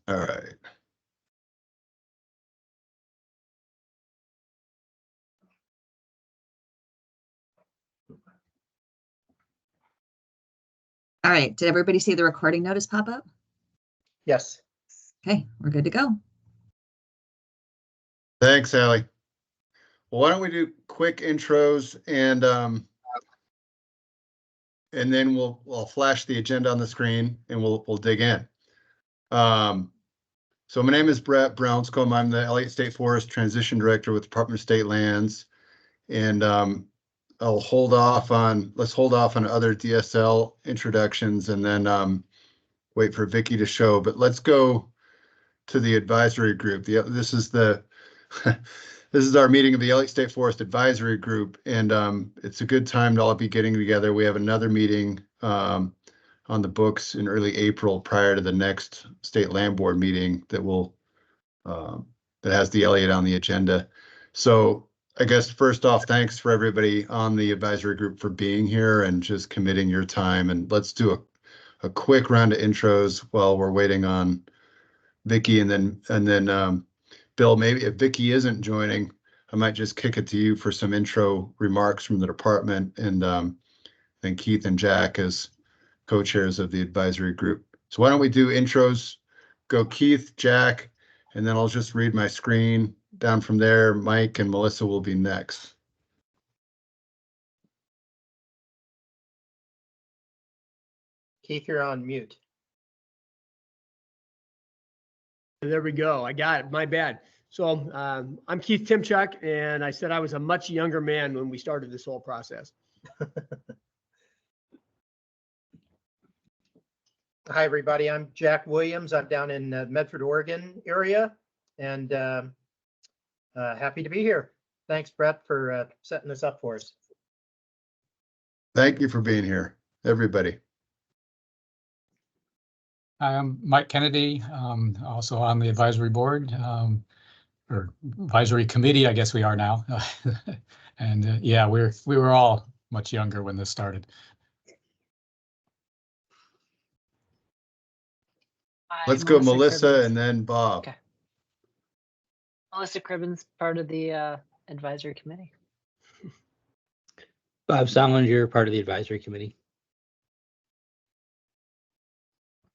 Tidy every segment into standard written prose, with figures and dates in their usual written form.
All right. All right. Did everybody see the recording notice pop up? Yes. Okay, we're good to go. Thanks, Allie. Well, why don't we do quick intros and then we'll flash the agenda on the screen and we'll dig in. So my name is Brett Brownscombe. I'm the Elliott State Forest Transition Director with Department of State Lands, and let's hold off on other DSL introductions and then wait for Vicky to show. But let's go to the advisory group. This is our meeting of the Elliott State Forest Advisory Group, and it's a good time to all be getting together. We have another meeting on the books in early April prior to the next State Land Board meeting that has the Elliott on the agenda. So I guess first off, thanks for everybody on the advisory group for being here and just committing your time. And let's do a quick round of intros while we're waiting on Vicky, and then Bill, maybe if Vicky isn't joining, I might just kick it to you for some intro remarks from the department, and then Keith and Jack as co-chairs of the advisory group. So why don't we do intros? Go Keith, Jack, and then I'll just read my screen down from there. Mike and Melissa will be next. Keith, you're on mute. There we go. I got it. My bad. So I'm Keith Timchuk, and I said I was a much younger man when we started this whole process. Hi, everybody. I'm Jack Williams. I'm down in Medford, Oregon area, and happy to be here. Thanks, Brett, for setting this up for us. Thank you for being here, everybody. I'm Mike Kennedy, also on the advisory board, or advisory committee, I guess we are now. And yeah, we were all much younger when this started. Let's go Melissa and then Bob. Okay. Melissa Cribbins, part of the advisory committee. Bob Solinger, part of the advisory committee.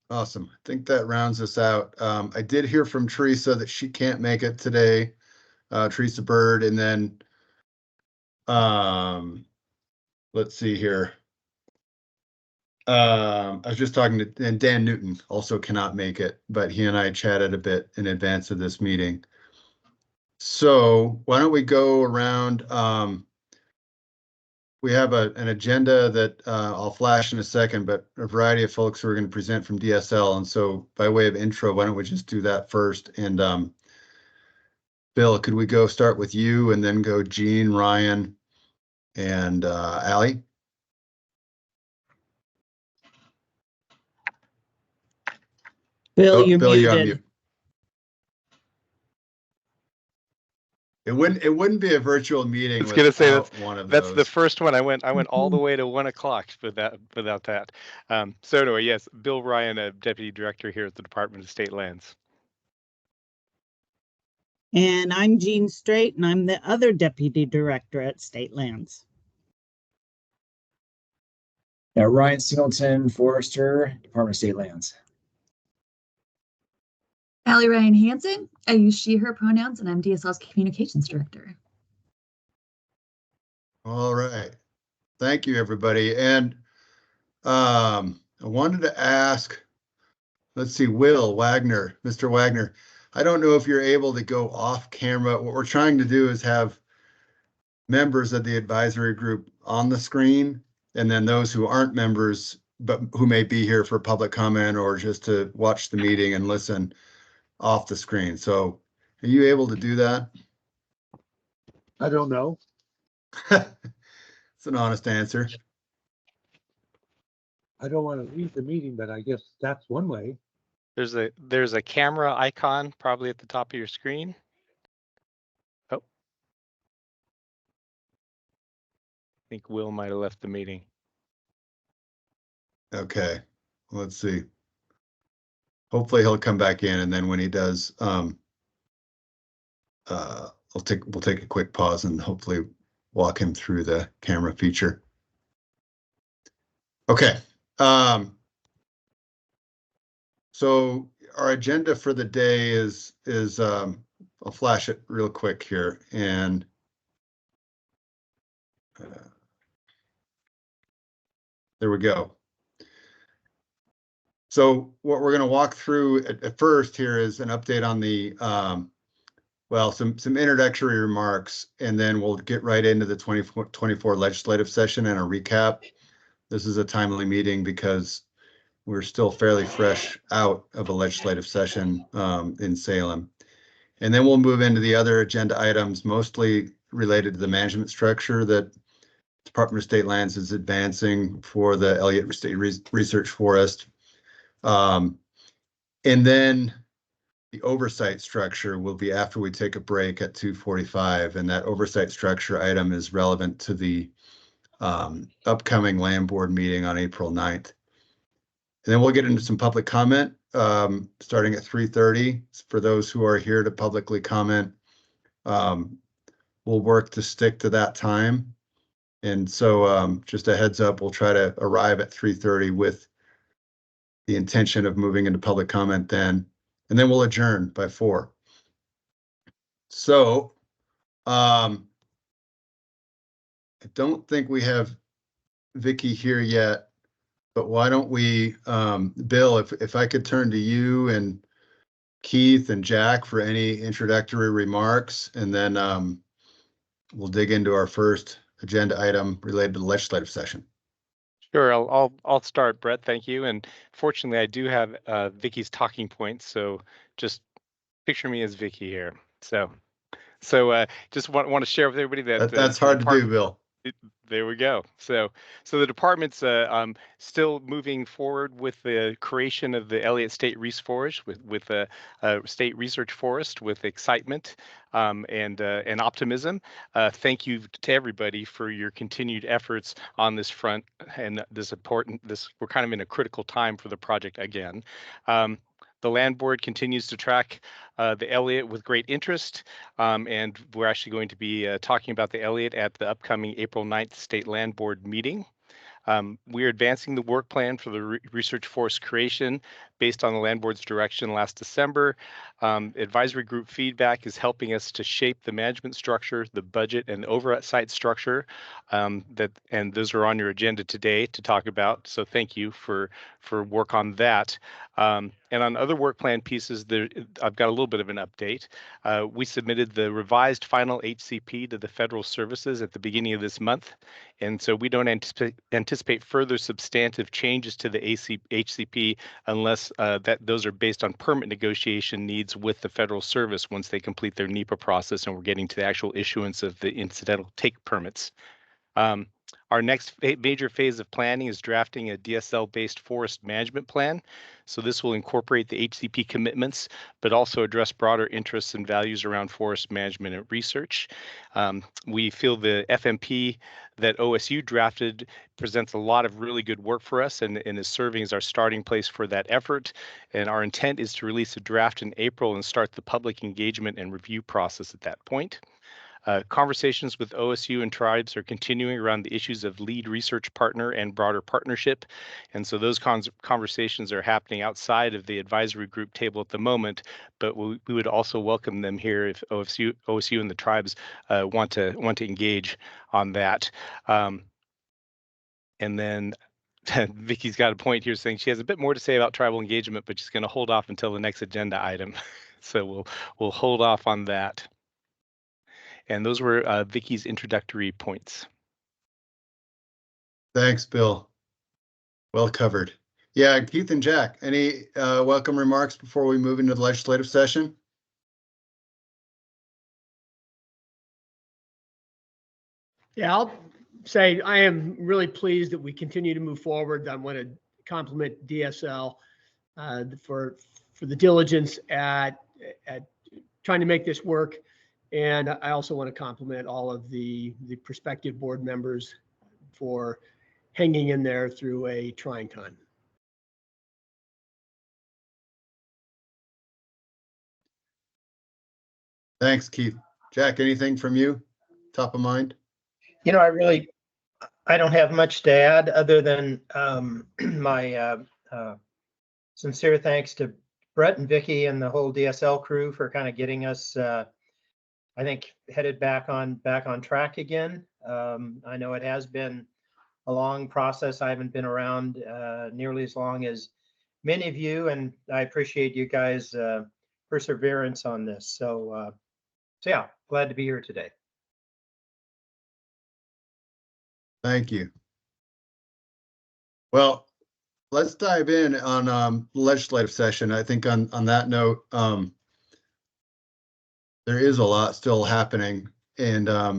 Awesome. I think that rounds us out. I did hear from Teresa that she can't make it today, Teresa Bird, and then let's see here. I was just talking to, and Dan Newton also cannot make it, but he and I chatted a bit in advance of this meeting. So why don't we go around? We have an agenda that I'll flash in a second, but a variety of folks who are going to present from DSL. And so by way of intro, why don't we just do that first? And Bill, could we start with you and then go Gene, Ryan, and Allie? Bill, you're Bill, muted. you're on mute. It wouldn't be a virtual meeting. I was gonna say that's those. the first one. I went all the way to 1 o'clock without that. So anyway, yes, Bill Ryan, a deputy director here at the Department of State Lands. And I'm Jean Straight, and I'm the other deputy director at State Lands. Ryan Singleton, Forester, Department of State Lands. Allie Ryan Hansen. I use she, her pronouns, and I'm DSL's communications director. All right. Thank you, everybody. And I wanted to ask, let's see, Will Wagner, Mr. Wagner, I don't know if you're able to go off camera. What we're trying to do is have members of the advisory group on the screen, and then those who aren't members, but who may be here for public comment or just to watch the meeting and listen off the screen. So are you able to do that? I don't know. It's an honest answer. I don't want to leave the meeting, but I guess that's one way. There's a camera icon probably at the top of your screen. Oh. I think Will might have left the meeting. Okay, let's see. hopefully he'll come back in, and then when he does, we'll take a quick pause and hopefully walk him through the camera feature. Okay. So our agenda for the day is I'll flash it real quick here, and there we go. So what we're going to walk through at first here is an update on the well, some introductory remarks, and then we'll get right into the 2024 legislative session and a recap. This is a timely meeting because we're still fairly fresh out of a legislative session in Salem. And then we'll move into the other agenda items, mostly related to the management structure that Department of State Lands is advancing for the Elliott State Research Forest. And then the oversight structure will be after we take a break at 2:45, and that oversight structure item is relevant to the upcoming land board meeting on April 9th. And then we'll get into some public comment starting at 3:30. For those who are here to publicly comment, we'll work to stick to that time. And so just a heads up, we'll try to arrive at 3:30 with the intention of moving into public comment then, and then we'll adjourn by 4. So I don't think we have Vicky here yet, but why don't we, Bill, if I could turn to you and Keith and Jack for any introductory remarks, and then we'll dig into our first agenda item related to the legislative session. Sure, I'll start, Brett. Thank you. And fortunately, I do have Vicky's talking points, so just picture me as Vicky here. So just want to share with everybody that That's hard to do, Bill. There we go. So the department's still moving forward with the creation of the Elliott State Research Forest with a state research forest with excitement and optimism. Thank you to everybody for your continued efforts on this front and we're kind of in a critical time for the project again. The land board continues to track the Elliott with great interest, and we're actually going to be talking about the Elliott at the upcoming April 9th State Land Board meeting. We are advancing the work plan for the research forest creation based on the land board's direction last December. Advisory group feedback is helping us to shape the management structure, the budget, and oversight structure and those are on your agenda today to talk about. So thank you for work on that. And on other work plan pieces, I've got a little bit of an update. We submitted the revised final HCP to the federal services at the beginning of this month. And so we don't anticipate further substantive changes to the HCP unless those are based on permit negotiation needs with the federal service once they complete their NEPA process and we're getting to the actual issuance of the incidental take permits. Our next major phase of planning is drafting a DSL-based forest management plan. So this will incorporate the HCP commitments, but also address broader interests and values around forest management and research. We feel the FMP that OSU drafted presents a lot of really good work for us and is serving as our starting place for that effort. And our intent is to release a draft in April and start the public engagement and review process at that point. Conversations with OSU and tribes are continuing around the issues of lead research partner and broader partnership. And so those conversations are happening outside of the advisory group table at the moment, but we would also welcome them here if OSU and the tribes want to engage on that. And then Vicky's got a point here saying she has a bit more to say about tribal engagement, but she's going to hold off until the next agenda item. So we'll hold off on that. And those were Vicky's introductory points. Thanks, Bill. Well covered. Yeah, Keith and Jack, any welcome remarks before we move into the legislative session? Yeah, I'll say I am really pleased that we continue to move forward. I want to compliment DSL for the diligence at trying to make this work. And I also want to compliment all of the prospective board members for hanging in there through a trying time. Thanks, Keith. Jack, anything from you? Top of mind? You know, I don't have much to add other than my sincere thanks to Brett and Vicky and the whole DSL crew for kind of getting us, I think, headed back on track again. I know it has been a long process. I haven't been around nearly as long as many of you, and I appreciate you guys' perseverance on this. So yeah, glad to be here today. Thank you. Well, let's dive in on legislative session. I think on that note, there is a lot still happening, and I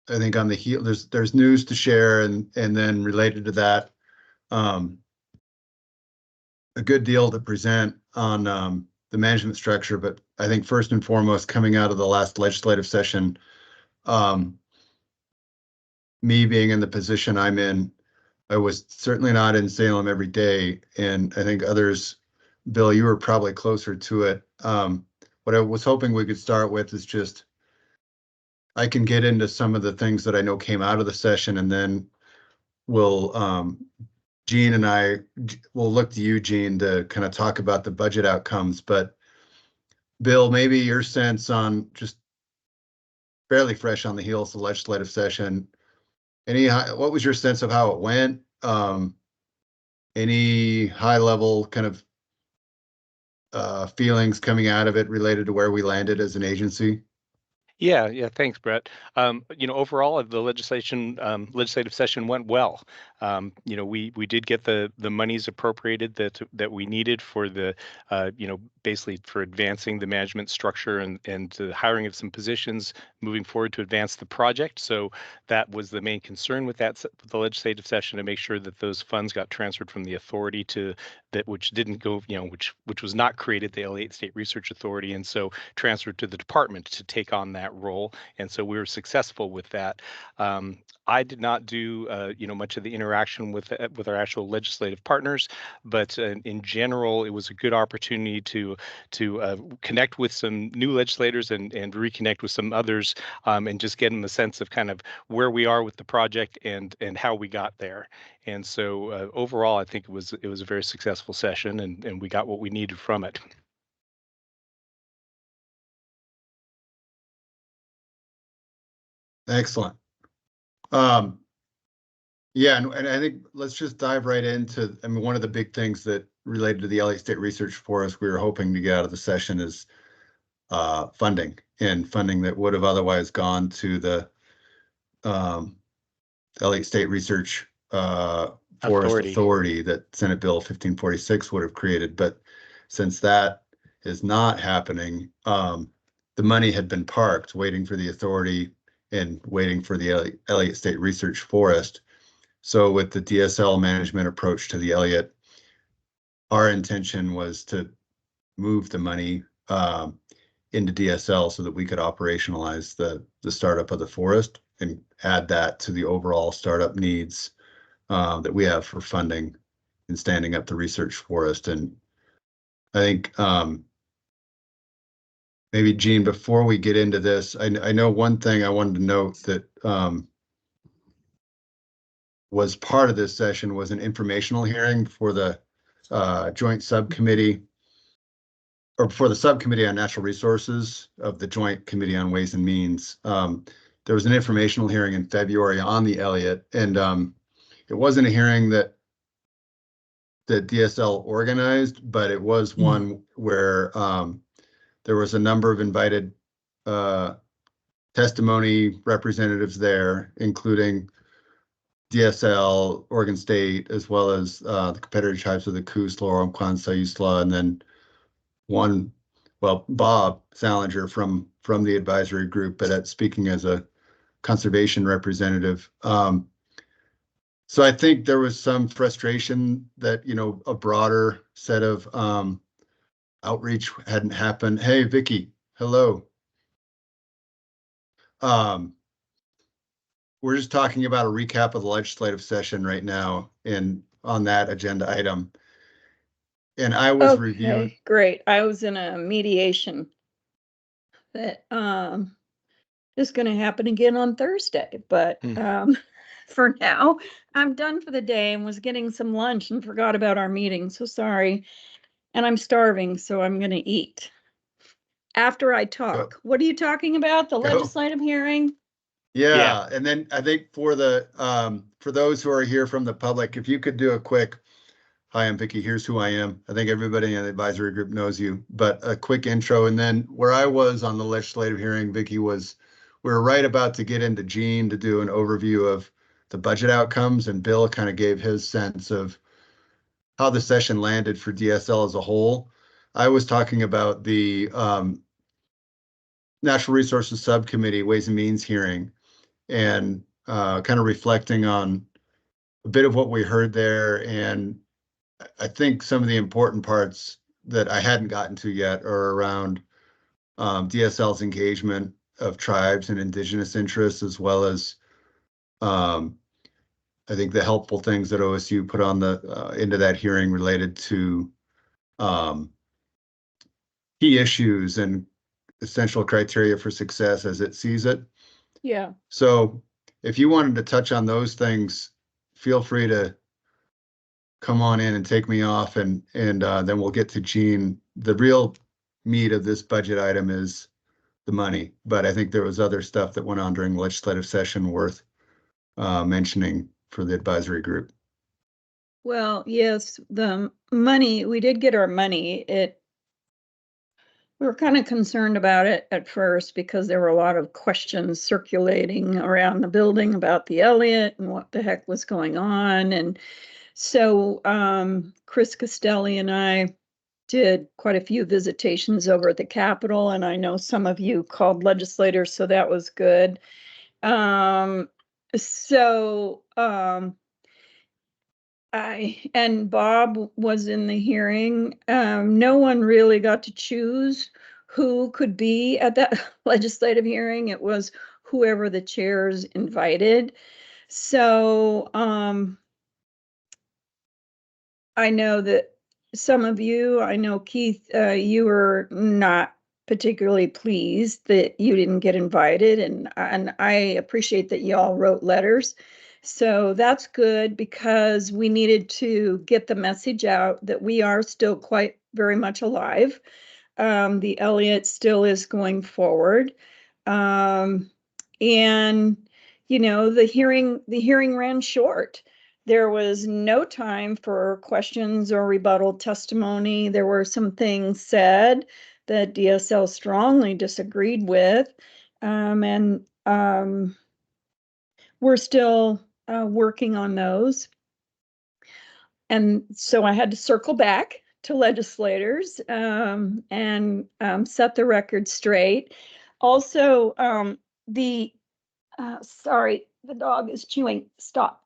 think on the heel there's news to share, and then related to that, a good deal to present on the management structure. But I think first and foremost, coming out of the last legislative session, me being in the position I'm in, I was certainly not in Salem every day, and I think others, Bill, you were probably closer to it. What I was hoping we could start with is just, I can get into some of the things that I know came out of the session, and then we'll, Gene and I will look to you, Gene, to kind of talk about the budget outcomes. But Bill, maybe your sense on, just fairly fresh on the heels of the legislative session, what was your sense of how it went? Any high level kind of feelings coming out of it related to where we landed as an agency? Yeah, thanks, Brett. Overall, the legislative session went well. We did get the monies appropriated that we needed for the, basically for advancing the management structure and the hiring of some positions moving forward to advance the project. So that was the main concern with the legislative session, to make sure that those funds got transferred from the authority to that, which didn't go, which was not created, the Elliott State Research Authority, and so transferred to the department to take on that role. And so we were successful with that. I did not do much of the interaction with our actual legislative partners, but in general, it was a good opportunity to connect with some new legislators and reconnect with some others, and just get them a sense of kind of where we are with the project and how we got there. And so overall, I think it was a very successful session, and we got what we needed from it. Excellent. Yeah, and I think let's just dive right into, I mean, one of the big things that related to the Elliott State Research Forest we were hoping to get out of the session is funding, and funding that would have otherwise gone to the Elliott State Research Forest Authority that Senate Bill 1546 would have created. But since that is not happening, the money had been parked waiting for the authority and waiting for the Elliott State Research Forest. So with the DSL management approach to the Elliott, our intention was to move the money into DSL so that we could operationalize the startup of the forest and add that to the overall startup needs that we have for funding and standing up the research forest. And I think maybe, Gene, before we get into this, I know one thing I wanted to note that was part of this session was an informational hearing for the joint subcommittee, or for the subcommittee on natural resources of the Joint Committee on Ways and Means. There was an informational hearing in February on the Elliott, and it wasn't a hearing that DSL organized, but it was one where there was a number of invited testimony representatives there, including DSL, Oregon State, as well as the competitor tribes of the Coos, Laurel, Sayusla, and then Bob Salinger from the advisory group, but speaking as a conservation representative. So I think there was some frustration that, a broader set of outreach hadn't happened. Hey, Vicky, hello. We're just talking about a recap of the legislative session right now, and on that agenda item. And I was reviewing. Great. I was in a mediation. that is going to happen again on Thursday. But for now, I'm done for the day and was getting some lunch and forgot about our meeting. So sorry. And I'm starving, so I'm going to eat after I talk. What are you talking about? The legislative hearing? Yeah, and then I think for the for those who are here from the public, if you could do a quick, hi, I'm Vicky, here's who I am. I think everybody in the advisory group knows you, but a quick intro. And then where I was on the legislative hearing, Vicky, was we were right about to get into Gene to do an overview of the budget outcomes, and Bill kind of gave his sense of how the session landed for DSL as a whole. I was talking about the Natural Resources Subcommittee Ways and Means hearing, and kind of reflecting on a bit of what we heard there. And I think some of the important parts that I hadn't gotten to yet are around DSL's engagement of tribes and indigenous interests, as well as I think the helpful things that OSU put on the into that hearing related to key issues and essential criteria for success as it sees it. Yeah. So if you wanted to touch on those things, feel free to come on in and take me off, and then we'll get to Gene. The real meat of this budget item is the money, but I think there was other stuff that went on during the legislative session worth mentioning for the advisory group. Well, yes, the money, we did get our money. We were kind of concerned about it at first because there were a lot of questions circulating around the building about the Elliott and what the heck was going on. And so Chris Costelli and I did quite a few visitations over at the Capitol, and I know some of you called legislators, so that was good. And Bob was in the hearing. No one really got to choose who could be at that legislative hearing. It was whoever the chairs invited. So I know that some of you, I know Keith, you were not particularly pleased that you didn't get invited, and I appreciate that y'all wrote letters. So that's good, because we needed to get the message out that we are still quite very much alive. The Elliott still is going forward. And the hearing ran short. There was no time for questions or rebuttal testimony. There were some things said that DSL strongly disagreed with, and we're still working on those. And so I had to circle back to legislators and set the record straight. Also, sorry, the dog is chewing. Stop.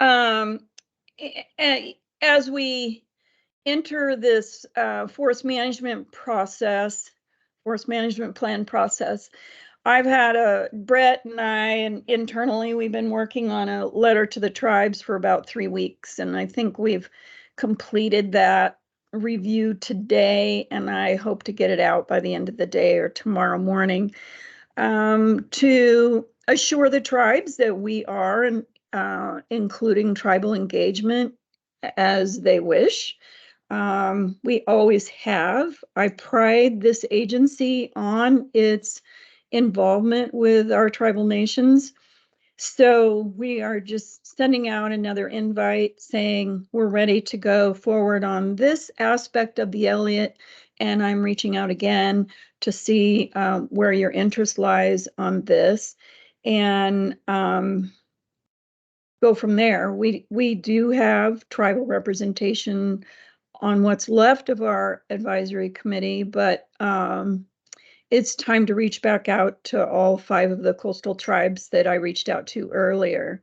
As we enter this forest management plan process, I've had Brett and I, and internally, we've been working on a letter to the tribes for about 3 weeks, and I think we've completed that review today, and I hope to get it out by the end of the day or tomorrow morning, to assure the tribes that we are including tribal engagement as they wish. We always have. I pride this agency on its involvement with our tribal nations. So we are just sending out another invite saying we're ready to go forward on this aspect of the Elliott, and I'm reaching out again to see where your interest lies on this, and go from there. We do have tribal representation on what's left of our advisory committee, but it's time to reach back out to all 5 of the coastal tribes that I reached out to earlier.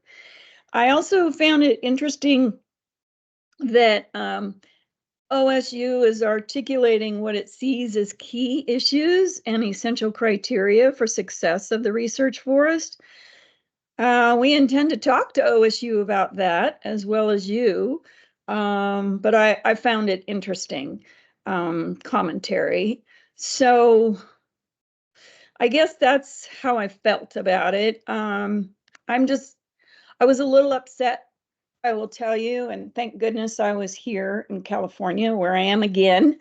I also found it interesting that OSU is articulating what it sees as key issues and essential criteria for success of the research forest. We intend to talk to OSU about that as well as you, but I found it interesting commentary. So I guess that's how I felt about it. I was a little upset, I will tell you, and thank goodness I was here in California where I am again.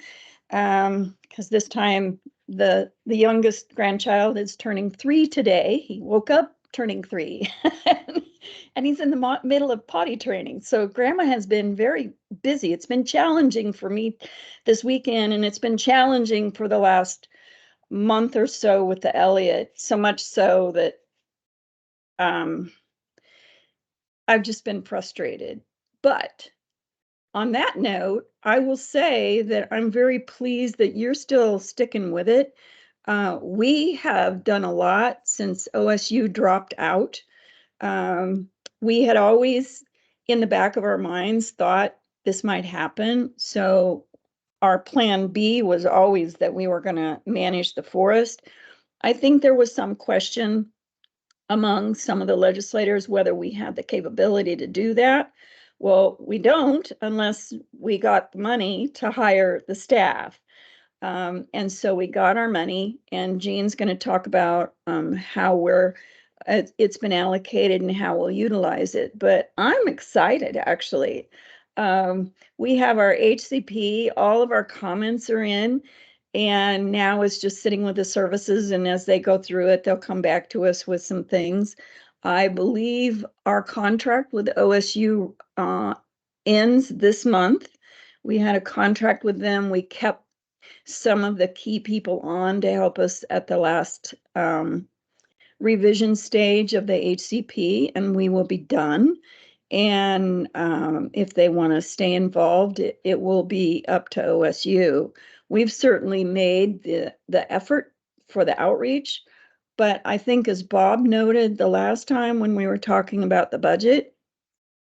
Because this time the youngest grandchild is turning 3 today. He woke up turning 3 and he's in the middle of potty training. So grandma has been very busy. It's been challenging for me this weekend, and it's been challenging for the last month or so with the Elliott, so much so that I've just been frustrated. But on that note, I will say that I'm very pleased that you're still sticking with it. We have done a lot since OSU dropped out. We had always, in the back of our minds, thought this might happen. So our plan B was always that we were going to manage the forest. I think there was some question among some of the legislators whether we had the capability to do that. Well, we don't unless we got the money to hire the staff. And so we got our money, and Jean's going to talk about how it's been allocated and how we'll utilize it. But I'm excited, actually. We have our HCP, all of our comments are in, and now it's just sitting with the services, and as they go through it, they'll come back to us with some things. I believe our contract with OSU ends this month. We had a contract with them. We kept some of the key people on to help us at the last revision stage of the HCP, and we will be done. And if they want to stay involved, it will be up to OSU. We've certainly made the effort for the outreach, but I think, as Bob noted the last time when we were talking about the budget,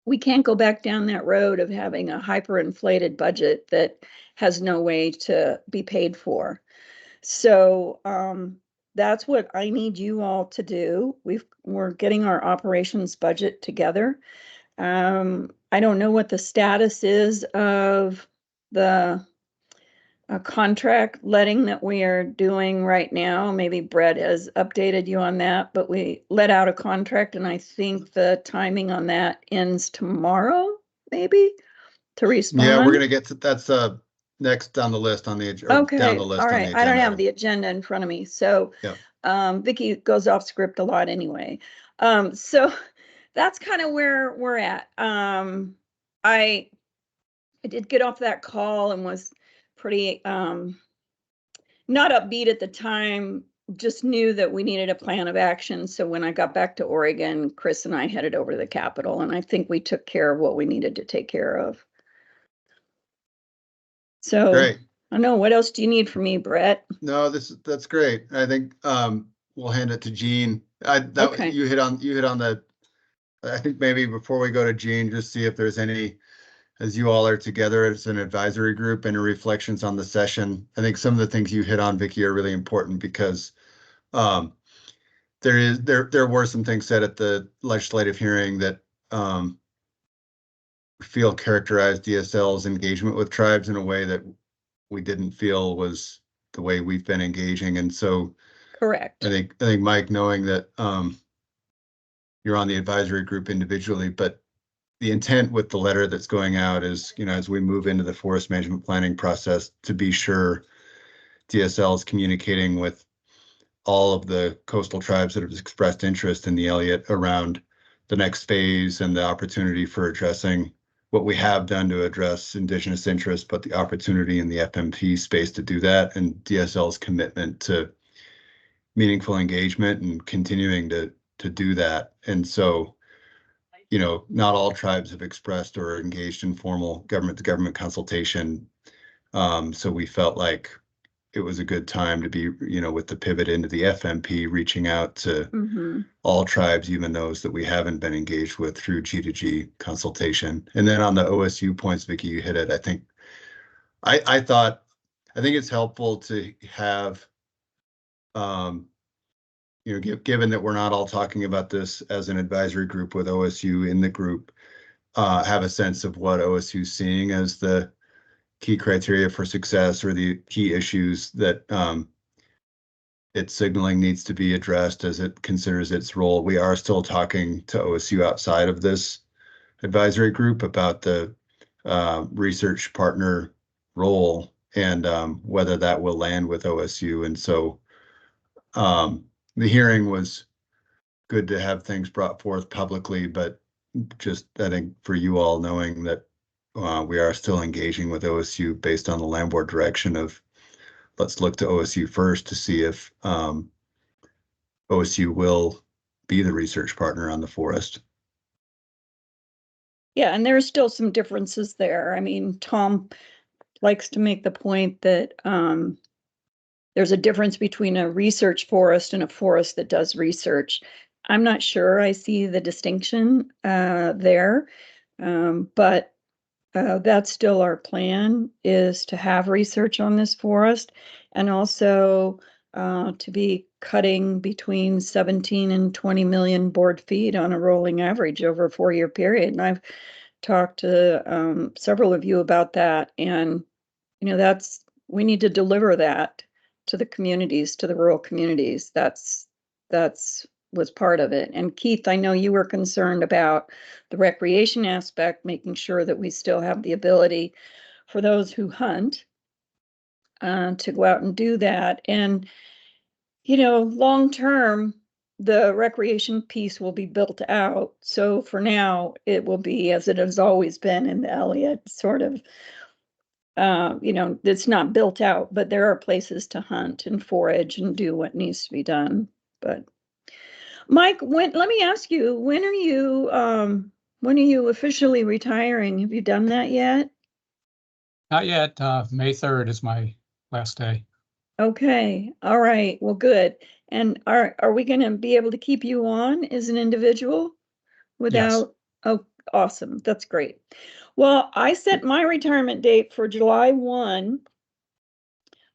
we can't go back down that road of having a hyperinflated budget that has no way to be paid for. So that's what I need you all to do. We're getting our operations budget together. I don't know what the status is of the contract letting that we are doing right now. Maybe Brett has updated you on that, but we let out a contract, and I think the timing on that ends tomorrow, maybe, to respond. Yeah, we're gonna get to that's next on the list on the Okay, down the list all on the right. agenda. I don't have item. the agenda in front of me, so Yeah. Vicky goes off script a lot anyway. So that's kind of where we're at. I did get off that call and was pretty not upbeat at the time, just knew that we needed a plan of action. So when I got back to Oregon, Chris and I headed over to the Capitol, and I think we took care of what we needed to take care of. So Great. I don't know, what else do you need from me, Brett? No, that's great. I think we'll hand it to Jean. Okay. You hit on the. I think maybe before we go to Jean, just see if there's any, as you all are together as an advisory group, any reflections on the session. I think some of the things you hit on, Vicky, are really important because there were some things said at the legislative hearing that feel characterized DSL's engagement with tribes in a way that we didn't feel was the way we've been engaging. And so Correct. I think Mike, knowing that you're on the advisory group individually, but the intent with the letter that's going out is, as we move into the forest management planning process, to be sure DSL is communicating with all of the coastal tribes that have expressed interest in the Elliott around the next phase and the opportunity for addressing what we have done to address Indigenous interests, but the opportunity in the FMP space to do that, and DSL's commitment to meaningful engagement and continuing to do that. And so, not all tribes have expressed or engaged in formal government-to-government consultation. So we felt like it was a good time to be, with the pivot into the FMP, reaching out to all tribes, even those that we haven't been engaged with through G2G consultation. And then on the OSU points, Vicky, you hit it. I think it's helpful to have, given that we're not all talking about this as an advisory group with OSU in the group, have a sense of what OSU is seeing as the key criteria for success or the key issues that its signaling needs to be addressed as it considers its role. We are still talking to OSU outside of this advisory group about the research partner role and whether that will land with OSU. And so the hearing was good to have things brought forth publicly, but just I think for you all knowing that we are still engaging with OSU based on the land board direction of let's look to OSU first to see if OSU will be the research partner on the forest. Yeah, and there's still some differences there. I mean, Tom likes to make the point that there's a difference between a research forest and a forest that does research. I'm not sure I see the distinction there, but that's still our plan, is to have research on this forest and also to be cutting between 17 and 20 million board feet on a rolling average over a 4-year period. And I've talked to several of you about that. And, you know, we need to deliver that to the communities, to the rural communities. That's was part of it. And Keith, I know you were concerned about the recreation aspect, making sure that we still have the ability for those who hunt to go out and do that. And, you know, long term, the recreation piece will be built out. So for now, it will be as it has always been in the Elliott, sort of, you know, it's not built out, but there are places to hunt and forage and do what needs to be done. But Mike, let me ask you, when are you officially retiring? Have you done that yet? Not yet. May 3rd is my last day. Okay, all right, well, good. And are we gonna be able to keep you on as an individual without? Oh, awesome, that's great. Well, I set my retirement date for July 1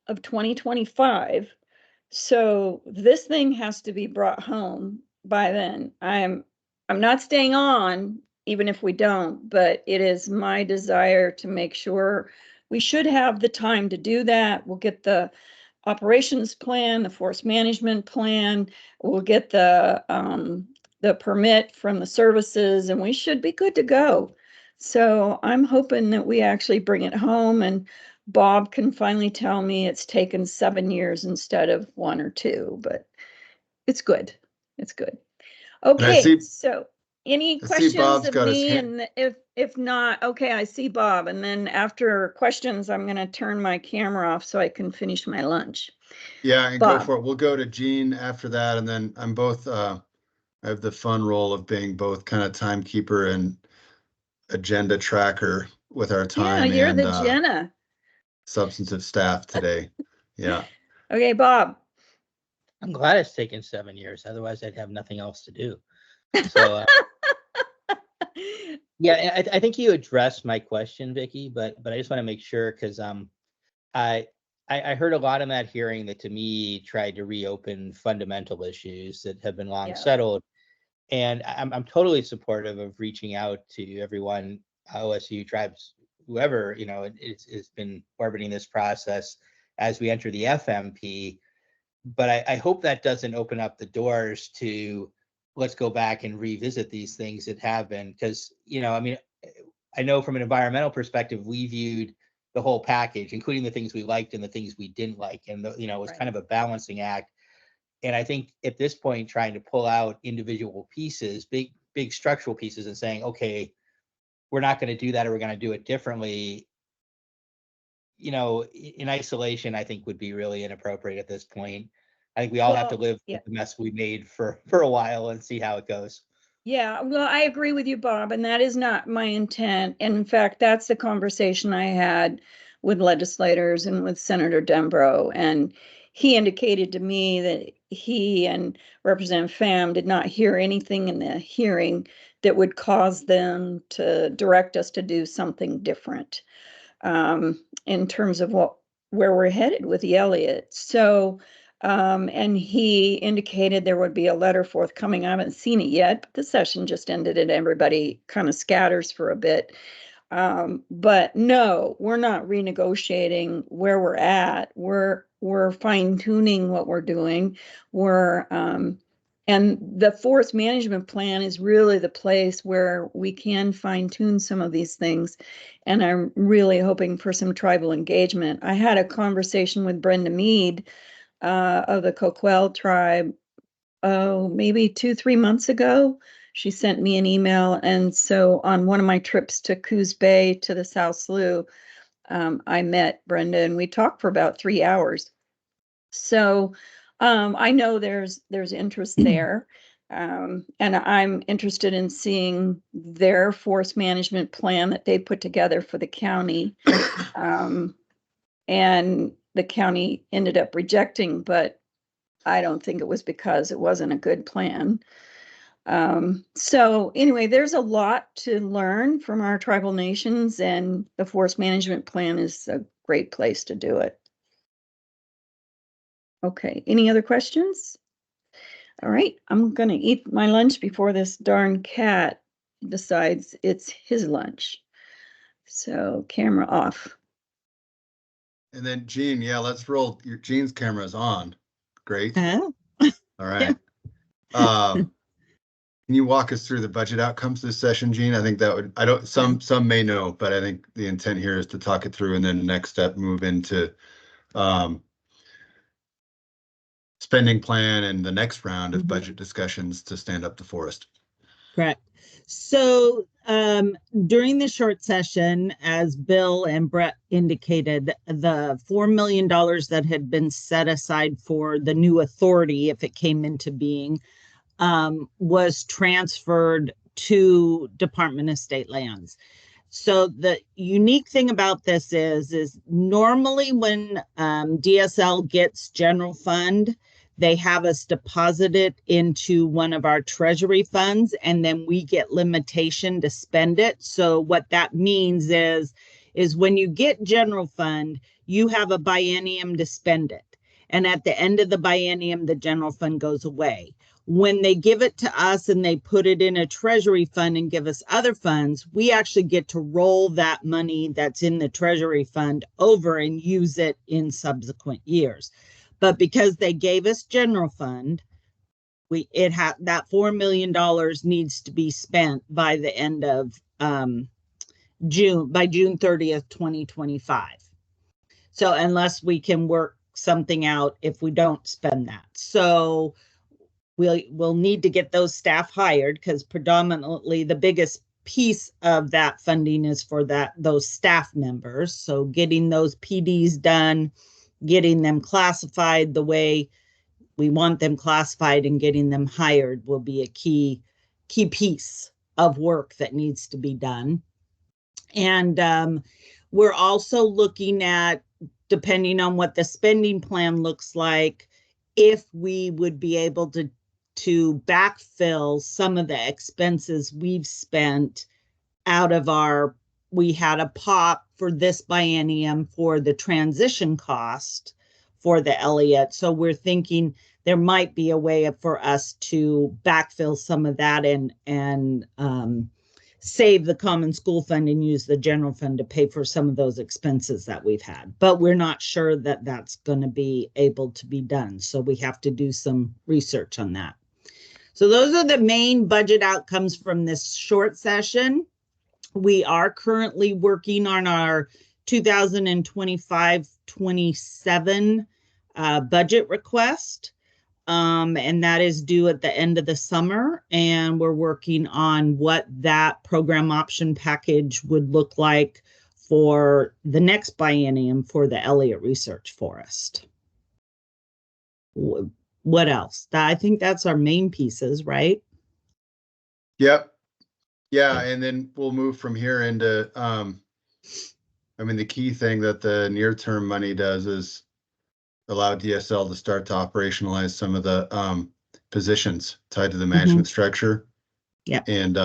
of 2025. So this thing has to be brought home by then. I'm not staying on, even if we don't, but it is my desire to make sure we should have the time to do that. We'll get the operations plan, the forest management plan, we'll get the permit from the services, and we should be good to go. So I'm hoping that we actually bring it home, and Bob can finally tell me it's taken 7 years instead of 1 or 2, but it's good. It's good. Okay, so any questions Bob's of got his me? hand. And if not, okay, I see Bob. And then after questions, I'm going to turn my camera off so I can finish my lunch. Yeah, and Bob. go for it. We'll go to Jean after that, and then I'm both. I have the fun role of being both kind of timekeeper and agenda tracker with our time. Yeah, you're and the Jenna. Substantive staff today. Yeah. Okay, Bob. I'm glad it's taken 7 years. Otherwise, I'd have nothing else to do. So, yeah, I think you addressed my question, Vicky, but I just want to make sure because I heard a lot in that hearing that to me tried to reopen fundamental issues that have been long settled, and I'm totally supportive of reaching out to everyone, OSU tribes, whoever it's been orbiting this process as we enter the FMP. But I hope that doesn't open up the doors to let's go back and revisit these things that have been, because, I mean, I know from an environmental perspective, we viewed the whole package, including the things we liked and the things we didn't like. And, it was kind of a balancing act. And I think at this point, trying to pull out individual pieces, big structural pieces, and saying, okay, we're not going to do that, or we're going to do it differently, in isolation, I think would be really inappropriate at this point. I think we all have to live with the mess we made for a while and see how it goes. Yeah, well, I agree with you, Bob, and that is not my intent. And in fact, that's the conversation I had with legislators and with Senator Dembro. And he indicated to me that he and Representative Pham did not hear anything in the hearing that would cause them to direct us to do something different in terms of where we're headed with the Elliott. So, and he indicated there would be a letter forthcoming. I haven't seen it yet, but the session just ended and everybody kind of scatters for a bit. But no, we're not renegotiating where we're at. We're fine tuning what we're doing. And the forest management plan is really the place where we can fine tune some of these things. And I'm really hoping for some tribal engagement. I had a conversation with Brenda Mead of the Coquel tribe, maybe 2-3 months ago. She sent me an email. And so on one of my trips to Coos Bay to the South Slough, I met Brenda and we talked for about 3 hours. So I know there's interest there. And I'm interested in seeing their forest management plan that they put together for the county. And the county ended up rejecting, but I don't think it was because it wasn't a good plan. So anyway, there's a lot to learn from our tribal nations, and the forest management plan is a great place to do it. Okay, any other questions? All right, I'm gonna eat my lunch before this darn cat decides it's his lunch. So camera off. And then Jean, yeah, let's roll. Your Jean's camera is on. Great. Oh, All right. Can you walk us through the budget outcomes this session, Jean? I think that would, some may know, but I think the intent here is to talk it through and then next step move into spending plan and the next round of budget discussions to stand up the forest. correct. So during the short session, as Bill and Brett indicated, the $4 million that had been set aside for the new authority, if it came into being, was transferred to Department of State Lands. So the unique thing about this is normally when DSL gets general fund, they have us deposit it into one of our treasury funds, and then we get limitation to spend it. So what that means is when you get general fund, you have a biennium to spend it. And at the end of the biennium, the general fund goes away. When they give it to us and they put it in a treasury fund and give us other funds, we actually get to roll that money that's in the treasury fund over and use it in subsequent years. But because they gave us general fund, that $4 million needs to be spent by the end of June 30th, 2025. So unless we can work something out if we don't spend that. So we'll need to get those staff hired, because predominantly the biggest piece of that funding is for those staff members. So getting those PDs done, getting them classified the way we want them classified, and getting them hired will be a key piece of work that needs to be done. And we're also looking at, depending on what the spending plan looks like, if we would be able to backfill some of the expenses we've spent out of we had a pot for this biennium for the transition cost for the Elliott. So we're thinking there might be a way for us to backfill some of that and save the common school fund and use the general fund to pay for some of those expenses that we've had. But we're not sure that that's going to be able to be done. So we have to do some research on that. So those are the main budget outcomes from this short session. We are currently working on our 2025-27 budget request. And that is due at the end of the summer. And we're working on what that program option package would look like for the next biennium for the Elliott Research Forest. What else? I think that's our main pieces, right? Yep. Yeah, and then we'll move from here into, the key thing that the near-term money does is allow DSL to start to operationalize some of the positions tied to the management structure. Yeah. And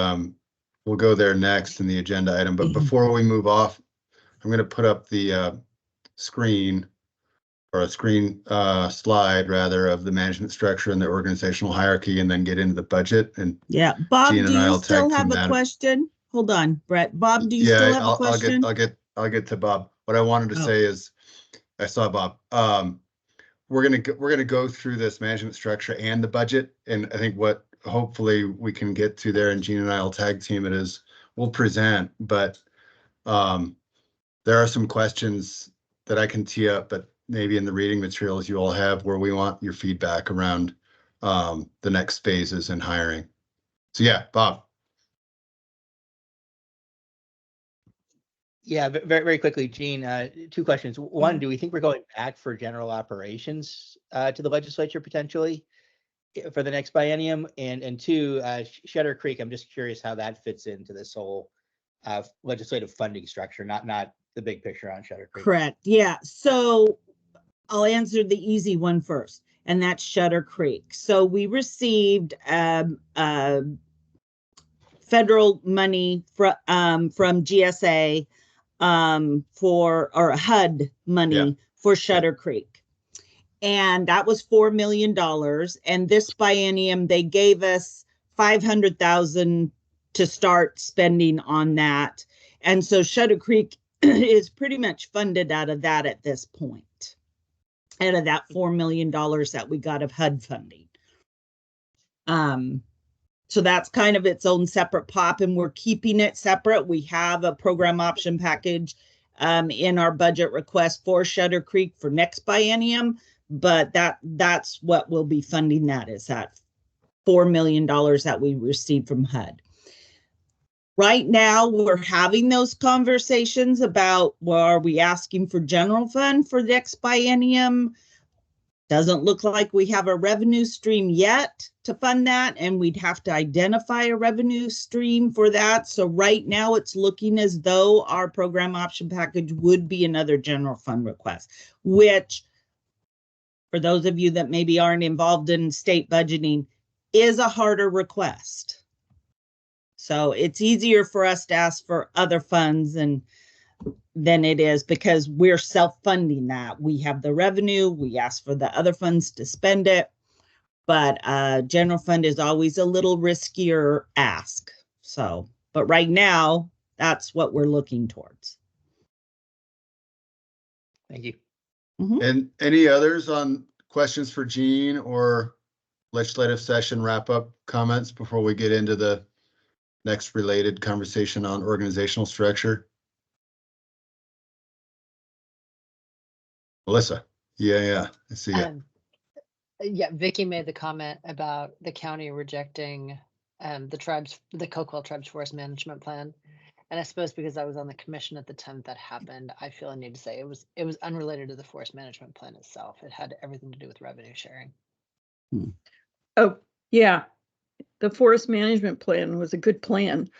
we'll go there next in the agenda item. But before we move off, I'm going to put up the screen slide rather of the management structure and the organizational hierarchy, and then get into the budget. And yeah, Bob, Jean do and I you will still tag have team a that. question? hold on, Brett. Bob, do you Yeah, still have a I'll question? I'll get to Bob. What I wanted to Oh. say is, I saw Bob. We're gonna go through this management structure and the budget, and I think what hopefully we can get to there, and Gene and I will tag team it, is we'll present, but there are some questions that I can tee up, but maybe in the reading materials you all have, where we want your feedback around the next phases in hiring. So yeah, Bob. Yeah, very, very quickly, Gene, two questions. One, do we think we're going back for general operations to the legislature potentially for the next biennium? And two, Shutter Creek, I'm just curious how that fits into this whole legislative funding structure, not the big picture on Shutter Creek. Correct. Yeah. So I'll answer the easy one first, and that's Shutter Creek. So we received federal money from GSA or HUD money for Shutter Creek. And that was $4 million. And this biennium, they gave us $500,000 to start spending on that. And so Shutter Creek is pretty much funded out of that at this point, out of that $4 million that we got of HUD funding. So that's kind of its own separate pop, and we're keeping it separate. We have a program option package in our budget request for Shutter Creek for next biennium, but that's what we'll be funding. That is that $4 million that we received from HUD. Right now, we're having those conversations about, well, are we asking for general fund for next biennium? Doesn't look like we have a revenue stream yet to fund that, and we'd have to identify a revenue stream for that. So right now it's looking as though our program option package would be another general fund request, which, for those of you that maybe aren't involved in state budgeting, is a harder request. So it's easier for us to ask for other funds than it is, because we're self-funding that. We have the revenue, we ask for the other funds to spend it, but general fund is always a little riskier ask. So, but right now, that's what we're looking towards. Thank you. Mm-hmm. And any others on questions for Gene or legislative session wrap-up comments before we get into the next related conversation on organizational structure? Melissa. Yeah, I see you. Yeah, Vicky made the comment about the county rejecting the Coquille Tribes Forest Management Plan. And I suppose because I was on the commission at the time that happened, I feel I need to say it was unrelated to the forest management plan itself. It had everything to do with revenue sharing. Oh, yeah. The forest management plan was a good plan,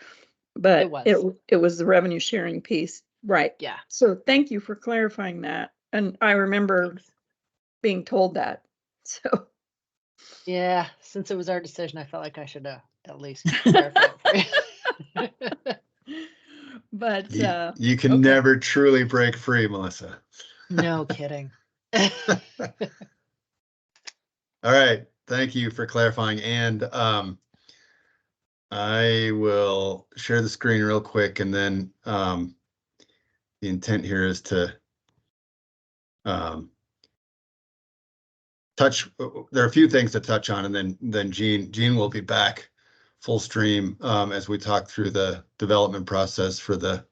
but it was the revenue sharing piece. Right. Yeah. So thank you for clarifying that. And I remember being told that. So yeah, since it was our decision, I felt like I should at least clarify it for you. But you can never truly break free, Melissa. No kidding. All right, thank you for clarifying. And I will share the screen real quick, and then the intent here is to touch. There are a few things to touch on, and then Gene will be back full stream as we talk through the development process for the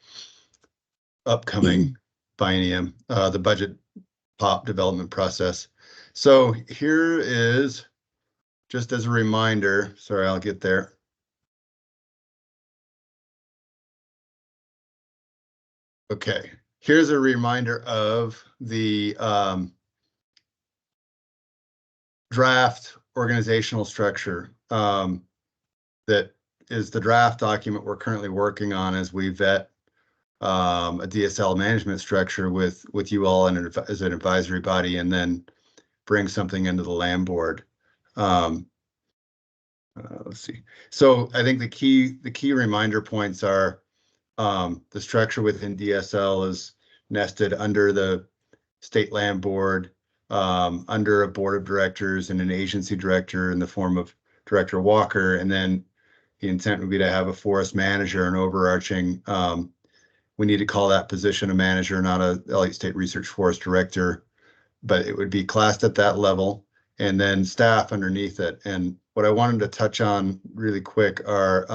upcoming biennium, the budget pop development process. So here is, just as a reminder, sorry, I'll get there. Okay, here's a reminder of the draft organizational structure that is the draft document we're currently working on as we vet a DSL management structure with you all and as an advisory body, and then bring something into the land board. Let's see. So I think the key reminder points are the structure within DSL is nested under the state land board, under a board of directors and an agency director in the form of Director Walker, and then the intent would be to have a forest manager, an overarching, we need to call that position a manager, not a Elliott State Research Forest Director, but it would be classed at that level, and then staff underneath it. And what I wanted to touch on really quick are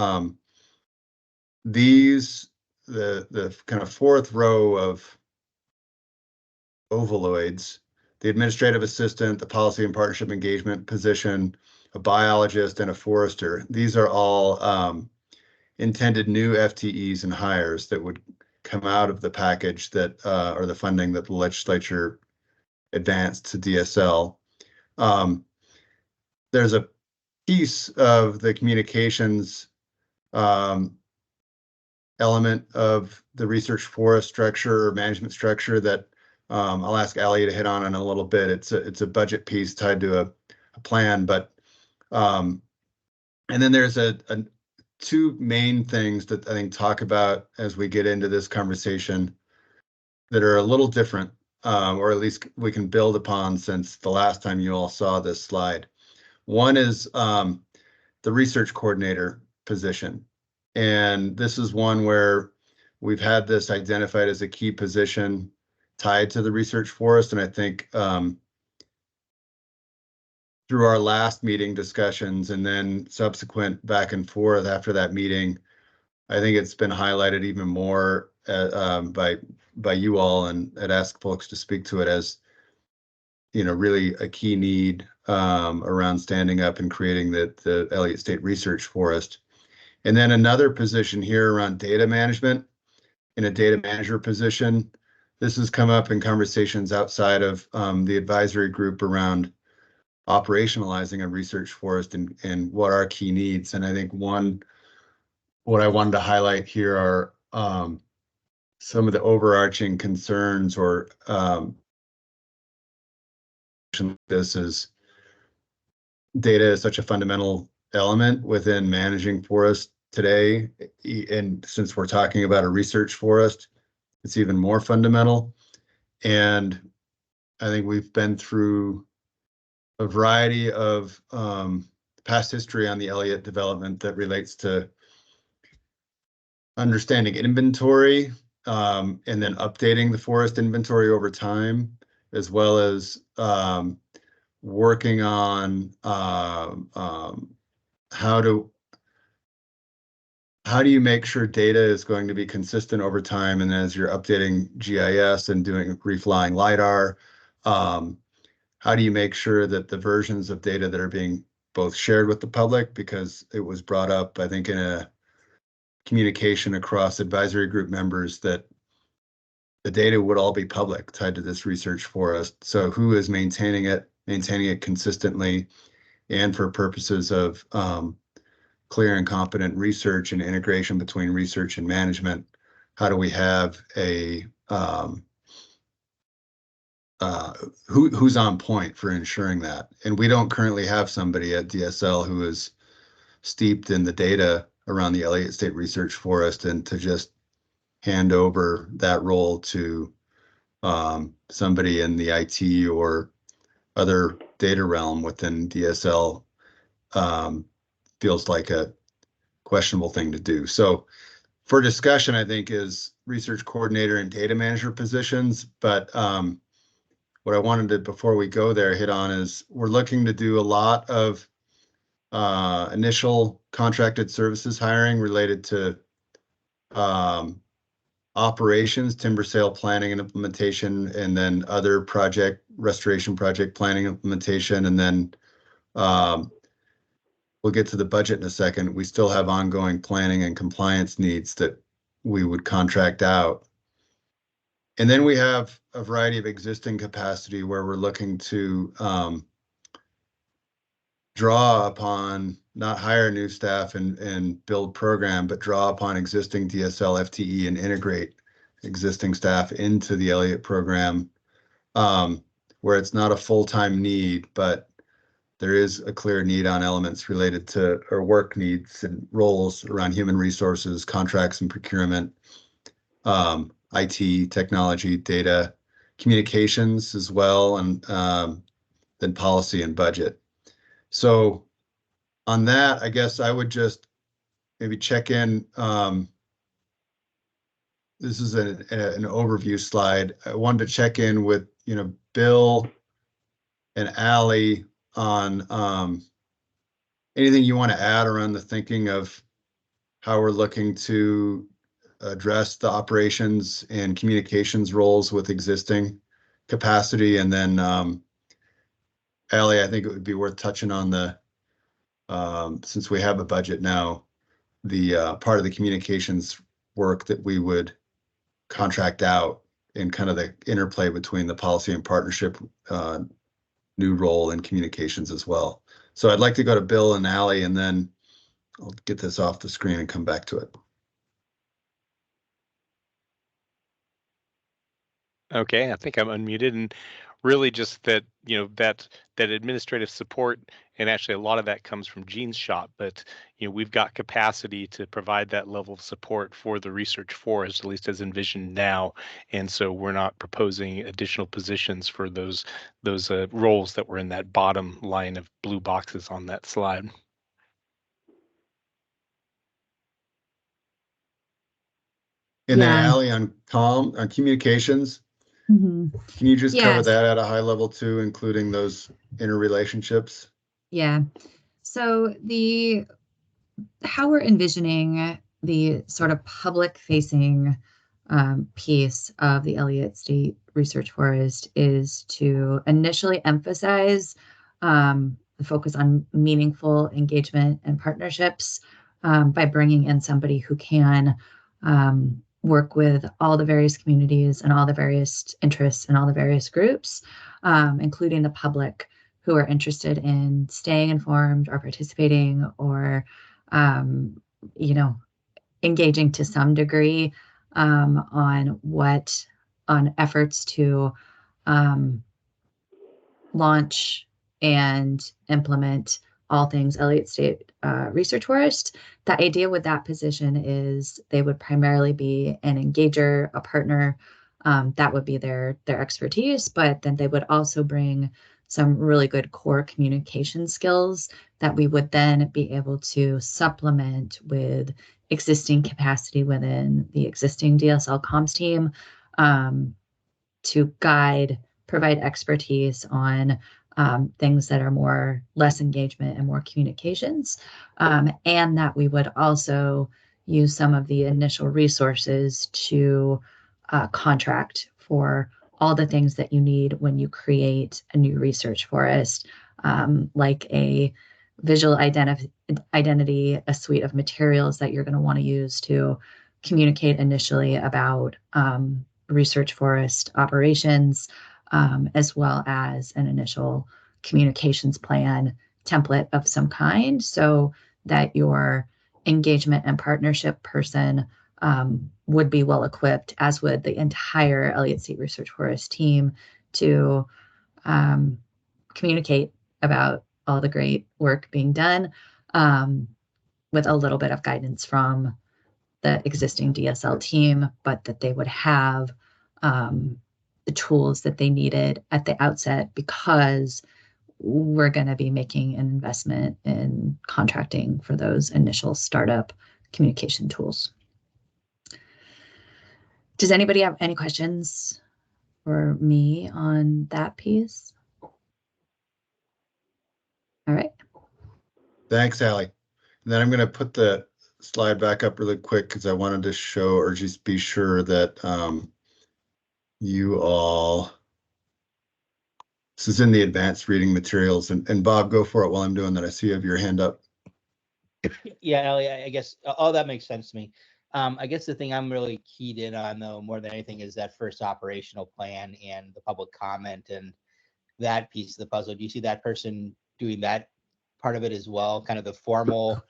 the kind of fourth row of ovaloids, the administrative assistant, the policy and partnership engagement position, a biologist, and a forester. These are all intended new FTEs and hires that would come out of the package that or the funding that the legislature advanced to DSL. There's a piece of the communications element of the research forest structure or management structure that I'll ask Elliott to hit on in a little bit. It's a budget piece tied to a plan, but and then there's two main things that I think talk about as we get into this conversation that are a little different, or at least we can build upon since the last time you all saw this slide. One is the research coordinator position. And this is one where we've had this identified as a key position tied to the research forest. And I think through our last meeting discussions and then subsequent back and forth after that meeting, I think it's been highlighted even more by you all, and I'd ask folks to speak to it as, you know, really a key need around standing up and creating the Elliott State Research Forest. And then another position here around data management, in a data manager position. This has come up in conversations outside of the advisory group around operationalizing a research forest and what are key needs. And I think what I wanted to highlight here are some of the overarching concerns or this is data is such a fundamental element within managing forests today. And since we're talking about a research forest, it's even more fundamental. And I think we've been through a variety of past history on the Elliott development that relates to understanding inventory and then updating the forest inventory over time, as well as working on how do you make sure data is going to be consistent over time, and as you're updating GIS and doing reflying LiDAR, how do you make sure that the versions of data that are being both shared with the public, because it was brought up, I think, in a communication across advisory group members that the data would all be public tied to this research forest. So who is maintaining it consistently, and for purposes of clear and competent research and integration between research and management, how do we have a who's on point for ensuring that? And we don't currently have somebody at DSL who is steeped in the data around the Elliott State Research Forest, and to just hand over that role to somebody in the IT or other data realm within DSL feels like a questionable thing to do. So for discussion, I think is research coordinator and data manager positions. But what I wanted to, before we go there, hit on is we're looking to do a lot of initial contracted services hiring related to operations, timber sale planning and implementation, and then other restoration project planning implementation. And then we'll get to the budget in a second. We still have ongoing planning and compliance needs that we would contract out. And then we have a variety of existing capacity where we're looking to draw upon, not hire new staff and build program, but draw upon existing DSL FTE and integrate existing staff into the Elliott program, where it's not a full-time need, but there is a clear need on elements related to our work needs and roles around human resources, contracts and procurement, IT, technology, data, communications as well, and then policy and budget. So on that, I guess I would just maybe check in. This is an overview slide. I wanted to check in with, Bill and Allie on anything you want to add around the thinking of how we're looking to address the operations and communications roles with existing capacity. And then Allie, I think it would be worth touching on the, since we have a budget now, the part of the communications work that we would contract out and kind of the interplay between the policy and partnership new role in communications as well. So I'd like to go to Bill and Allie, and then I'll get this off the screen and come back to it. Okay, I think I'm unmuted, and really just that, that administrative support, and actually a lot of that comes from Gene's shop, but we've got capacity to provide that level of support for the research forest, at least as envisioned now, and so we're not proposing additional positions for those roles that were in that bottom line of blue boxes on that slide. And then Yeah. Allie, on communications, Mhm. can you just cover Yes. that at a high level too, including those interrelationships? Yeah. So how we're envisioning the sort of public facing piece of the Elliott State Research Forest is to initially emphasize the focus on meaningful engagement and partnerships by bringing in somebody who can work with all the various communities and all the various interests and all the various groups, including the public who are interested in staying informed or participating or, engaging to some degree on efforts to launch and implement all things Elliott State Research Forest. The idea with that position is they would primarily be an engager, a partner. That would be their expertise, but then they would also bring some really good core communication skills that we would then be able to supplement with existing capacity within the existing DSL comms team to provide expertise on things that are less engagement and more communications, and that we would also use some of the initial resources to contract for all the things that you need when you create a new research forest, like a visual identity, a suite of materials that you're going to want to use to communicate initially about research forest operations, as well as an initial communications plan template of some kind, so that your engagement and partnership person would be well equipped, as would the entire Elliott State Research Forest team, to communicate about all the great work being done, with a little bit of guidance from the existing DSL team, but that they would have the tools that they needed at the outset, because we're going to be making an investment in contracting for those initial startup communication tools. Does anybody have any questions for me on that piece? All right. Thanks, Allie. And then I'm going to put the slide back up really quick because I wanted to show or just be sure that you all, this is in the advanced reading materials, and Bob, go for it while I'm doing that. I see you have your hand up. Yeah, Ellie, I guess all that makes sense to me. I guess the thing I'm really keyed in on, though, more than anything, is that first operational plan and the public comment and that piece of the puzzle. Do you see that person doing that part of it as well, kind of the formal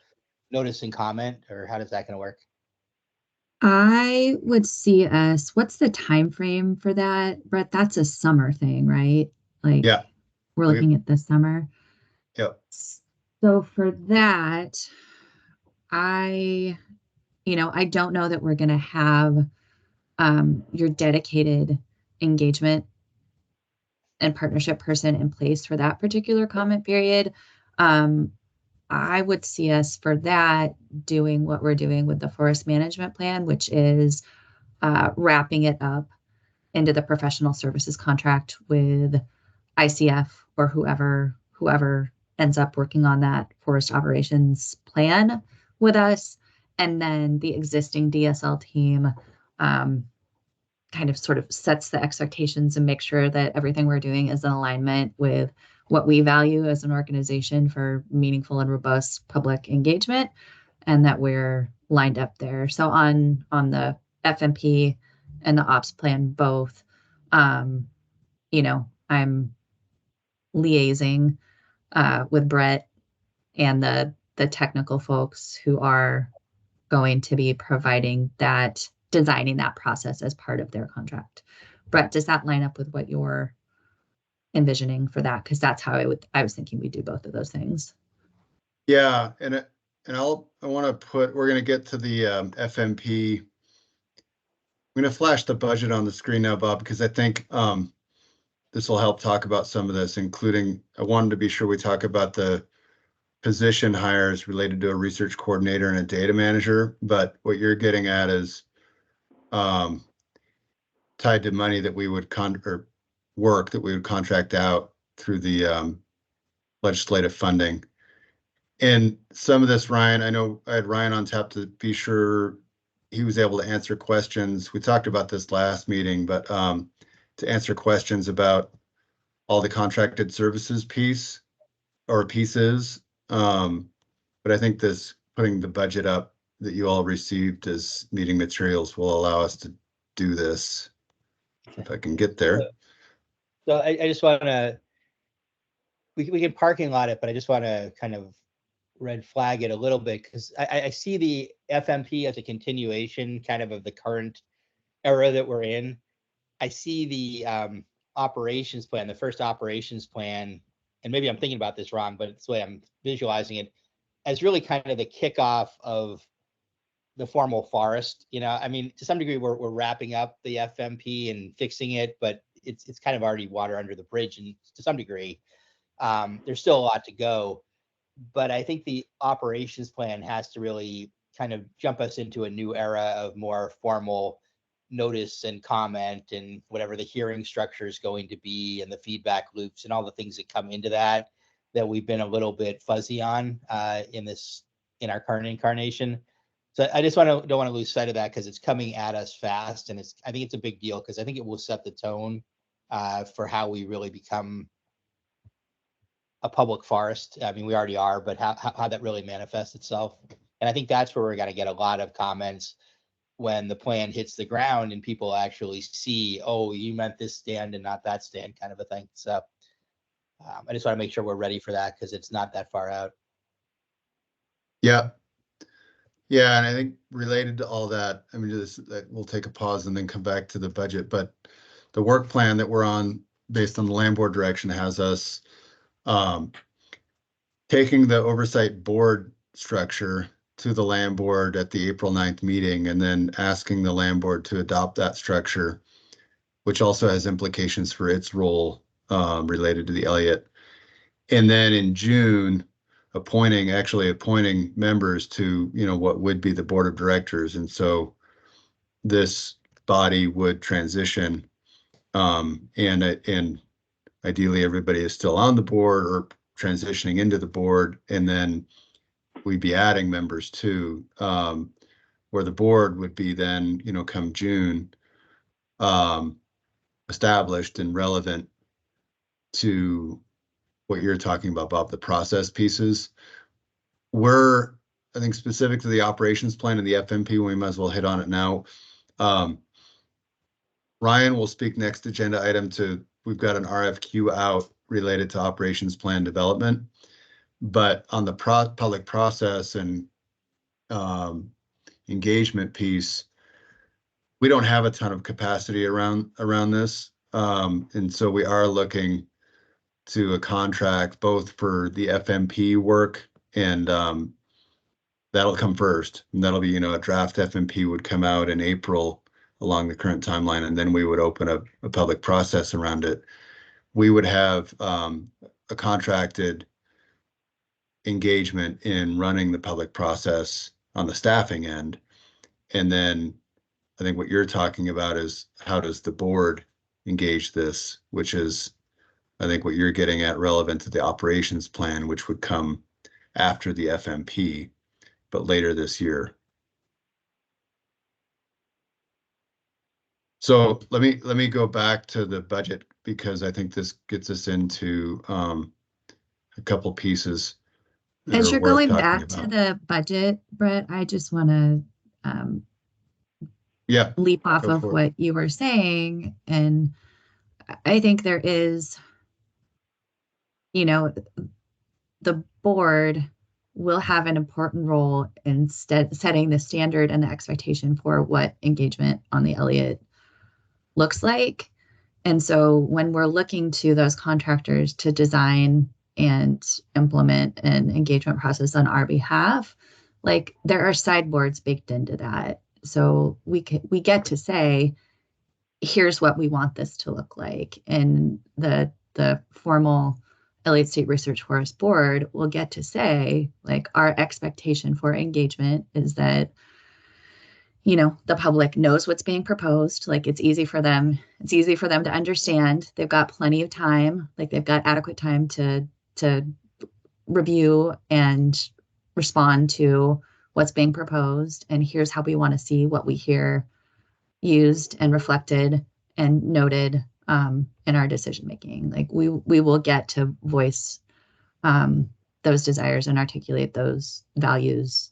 notice and comment, or how does that going to work? I would see us, what's the time frame for that, Brett? That's a summer thing, right? Like, Yeah. we're looking at this summer. Yep. So for that, I don't know that we're going to have your dedicated engagement and partnership person in place for that particular comment period. I would see us for that doing what we're doing with the forest management plan, which is wrapping it up into the professional services contract with ICF or whoever ends up working on that forest operations plan with us. And then the existing DSL team kind of sort of sets the expectations and makes sure that everything we're doing is in alignment with what we value as an organization for meaningful and robust public engagement, and that we're lined up there. So on the FMP and the ops plan, both, you know, I'm liaising with Brett and the technical folks who are going to be providing that, designing that process as part of their contract. Brett, does that line up with what you're envisioning for that? Because that's how I was thinking we do both of those things. Yeah, and I want to put, we're going to get to the FMP. I'm going to flash the budget on the screen now, Bob, because I think this will help talk about some of this, including, I wanted to be sure we talk about the position hires related to a research coordinator and a data manager. But what you're getting at is tied to money that we would or work that we would contract out through the legislative funding. And some of this, Ryan, I know I had Ryan on tap to be sure he was able to answer questions. We talked about this last meeting, but to answer questions about all the contracted services piece or pieces. But I think this putting the budget up that you all received as meeting materials will allow us to do this. If I can get there. So I just want to, we can parking lot it, but I just want to kind of red flag it a little bit, because I see the FMP as a continuation kind of the current era that we're in. I see the operations plan, the first operations plan, and maybe I'm thinking about this wrong, but it's the way I'm visualizing it, as really kind of the kickoff of the formal forest. You know, I mean, to some degree, we're wrapping up the FMP and fixing it, but it's kind of already water under the bridge, and to some degree, there's still a lot to go. But I think the operations plan has to really kind of jump us into a new era of more formal notice and comment and whatever the hearing structure is going to be, and the feedback loops and all the things that come into that we've been a little bit fuzzy on in our current incarnation. So I just don't want to lose sight of that, because it's coming at us fast, and I think it's a big deal, because I think it will set the tone for how we really become a public forest. I mean, we already are, but how that really manifests itself. And I think that's where we're going to get a lot of comments when the plan hits the ground and people actually see, oh, you meant this stand and not that stand, kind of a thing. So I just want to make sure we're ready for that, because it's not that far out. Yeah. Yeah, and I think related to all that, I mean, we'll take a pause and then come back to the budget, but the work plan that we're on based on the land board direction has us taking the oversight board structure to the land board at the April 9th meeting, and then asking the land board to adopt that structure, which also has implications for its role related to the Elliott. And then in June, appointing members to, what would be the board of directors. And so this body would transition, and ideally everybody is still on the board or transitioning into the board, and then we'd be adding members too, where the board would be then, come June, established and relevant to what you're talking about, Bob, the process pieces. I think specific to the operations plan and the FMP, we might as well hit on it now. Ryan will speak next agenda item to, we've got an RFQ out related to operations plan development, but on the public process and engagement piece, we don't have a ton of capacity around this. And so we are looking to a contract both for the FMP work, and that'll come first. And that'll be, a draft FMP would come out in April along the current timeline, and then we would open a public process around it. We would have a contracted engagement in running the public process on the staffing end. And then I think what you're talking about is how does the board engage this, which is, I think what you're getting at, relevant to the operations plan, which would come after the FMP, but later this year. So let me go back to the budget, because I think this gets us into a couple pieces that As are you're worth going talking back to about. the budget, Brett, I just want to Yeah, leap off go of for it. what you were saying. And I think there is, you know, the board will have an important role in setting the standard and the expectation for what engagement on the Elliott looks like. And so when we're looking to those contractors to design and implement an engagement process on our behalf, like there are sideboards baked into that. So we get to say, here's what we want this to look like. And the formal Elliott State Research Forest Board will get to say, like, our expectation for engagement is that, you know, the public knows what's being proposed. Like it's easy for them to understand. They've got plenty of time, like they've got adequate time to review and respond to what's being proposed. And here's how we want to see what we hear used and reflected and noted in our decision making. Like we will get to voice those desires and articulate those values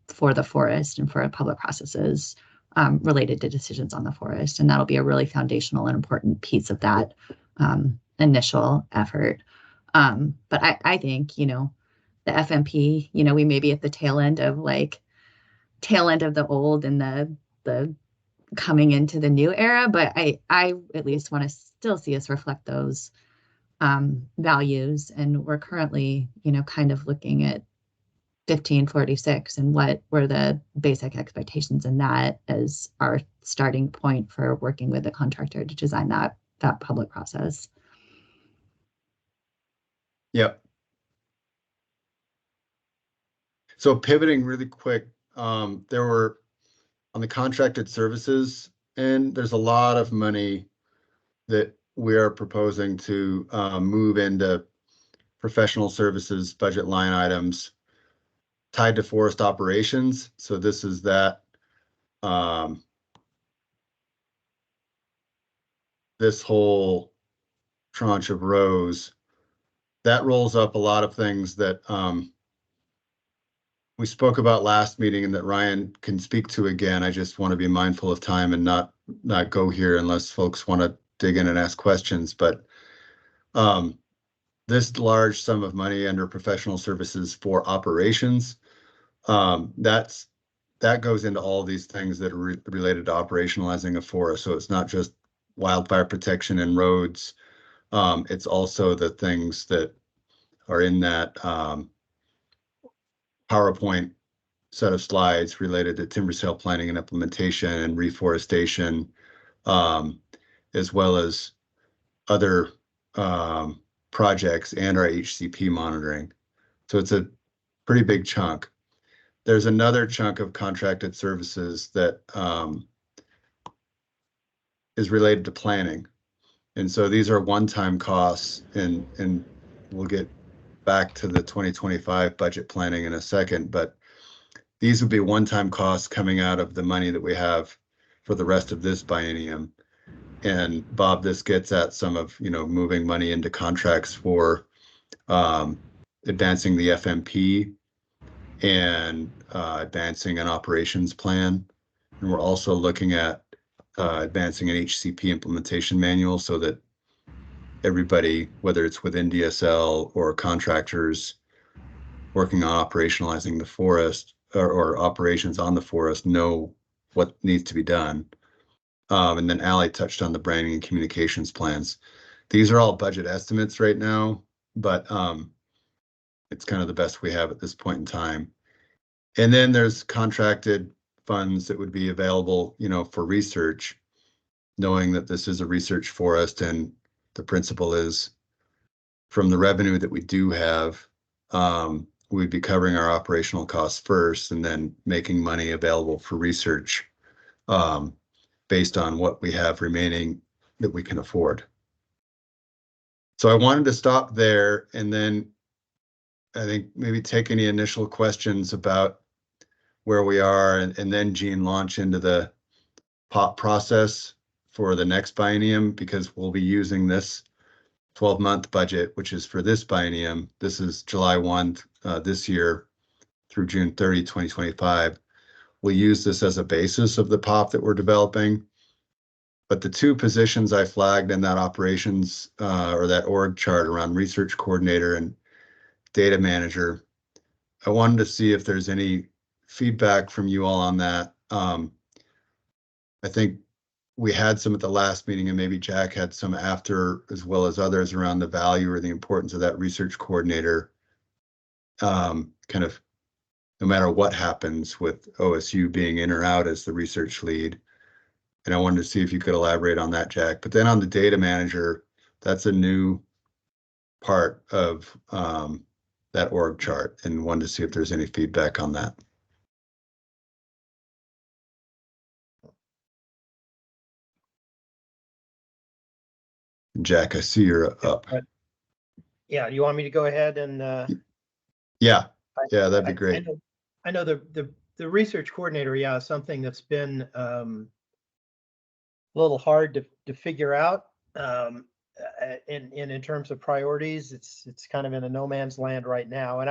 for the forest and for public processes related to decisions on the forest. And that'll be a really foundational and important piece of that initial effort. But I think, you know, the FMP, you know, we may be at the tail end of the old and the coming into the new era, but I at least want to still see us reflect those values. And we're currently, you know, kind of looking at 1546 and what were the basic expectations in that as our starting point for working with the contractor to design that public process. Yep. So pivoting really quick, there were on the contracted services, and there's a lot of money that we are proposing to move into professional services budget line items tied to forest operations. So this is that this whole tranche of rows that rolls up a lot of things that we spoke about last meeting and that Ryan can speak to again. I just want to be mindful of time and not go here unless folks want to dig in and ask questions. But this large sum of money under professional services for operations, that goes into all these things that are related to operationalizing a forest. So it's not just wildfire protection and roads. It's also the things that are in that PowerPoint set of slides related to timber sale planning and implementation and reforestation, as well as other projects and our HCP monitoring. So it's a pretty big chunk. There's another chunk of contracted services that is related to planning. And so these are one-time costs, and we'll get back to the 2025 budget planning in a second, but these would be one-time costs coming out of the money that we have for the rest of this biennium. And Bob, this gets at some of, you know, moving money into contracts for advancing the FMP and advancing an operations plan. And we're also looking at advancing an HCP implementation manual so that everybody, whether it's within DSL or contractors working on operationalizing the forest or operations on the forest, know what needs to be done. And then Allie touched on the branding and communications plans. These are all budget estimates right now, but it's kind of the best we have at this point in time. And then there's contracted funds that would be available, you know, for research, knowing that this is a research forest, and the principle is from the revenue that we do have, we'd be covering our operational costs first and then making money available for research based on what we have remaining that we can afford. So I wanted to stop there and then I think maybe take any initial questions about where we are and then Gene launch into the POP process for the next biennium, because we'll be using this 12-month budget, which is for this biennium. This is July 1 this year through June 30, 2025. We'll use this as a basis of the POP that we're developing. But the two positions I flagged in that operations or that org chart around research coordinator and data manager, I wanted to see if there's any feedback from you all on that. I think we had some at the last meeting and maybe Jack had some after, as well as others, around the value or the importance of that research coordinator, kind of no matter what happens with OSU being in or out as the research lead. And I wanted to see if you could elaborate on that, Jack. But then on the data manager, that's a new part of that org chart, and wanted to see if there's any feedback on that. Jack, I see you're up. Yeah, you want me to go ahead and? Yeah, that'd be great. I know the research coordinator, yeah, is something that's been a little hard to figure out. In terms of priorities, it's kind of in a no man's land right now. And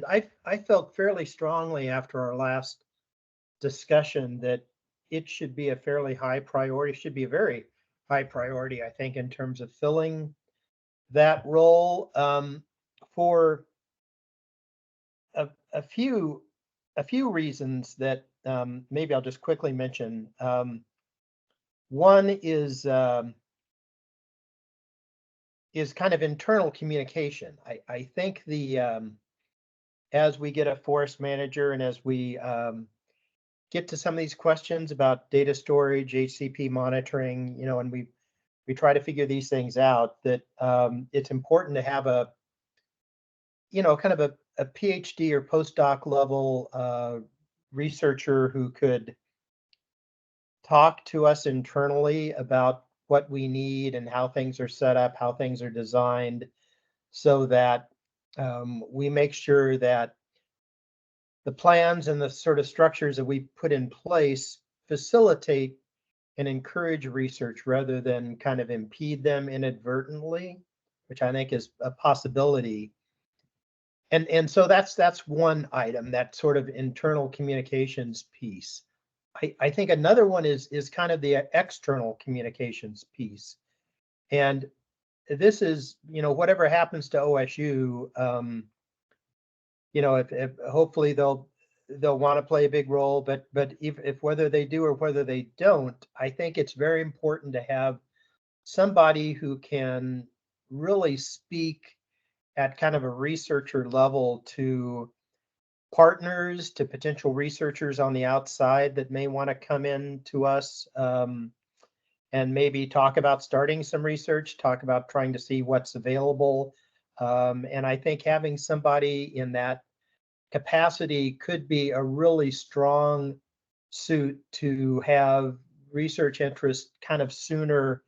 I felt fairly strongly after our last discussion that it should be a fairly high priority, should be a very high priority, I think, in terms of filling that role for a few reasons that maybe I'll just quickly mention. One is kind of internal communication. I think as we get a forest manager and as we get to some of these questions about data storage, HCP monitoring, and we try to figure these things out, that it's important to have a, kind of a PhD or postdoc level researcher who could talk to us internally about what we need and how things are set up, how things are designed, so that we make sure that the plans and the sort of structures that we put in place facilitate and encourage research rather than kind of impede them inadvertently, which I think is a possibility. And so that's one item, that sort of internal communications piece. I think another one is kind of the external communications piece. And this is, whatever happens to OSU, if hopefully they'll want to play a big role, but if whether they do or whether they don't, I think it's very important to have somebody who can really speak at kind of a researcher level to partners, to potential researchers on the outside that may want to come in to us and maybe talk about starting some research, talk about trying to see what's available. And I think having somebody in that capacity could be a really strong suit to have research interest kind of sooner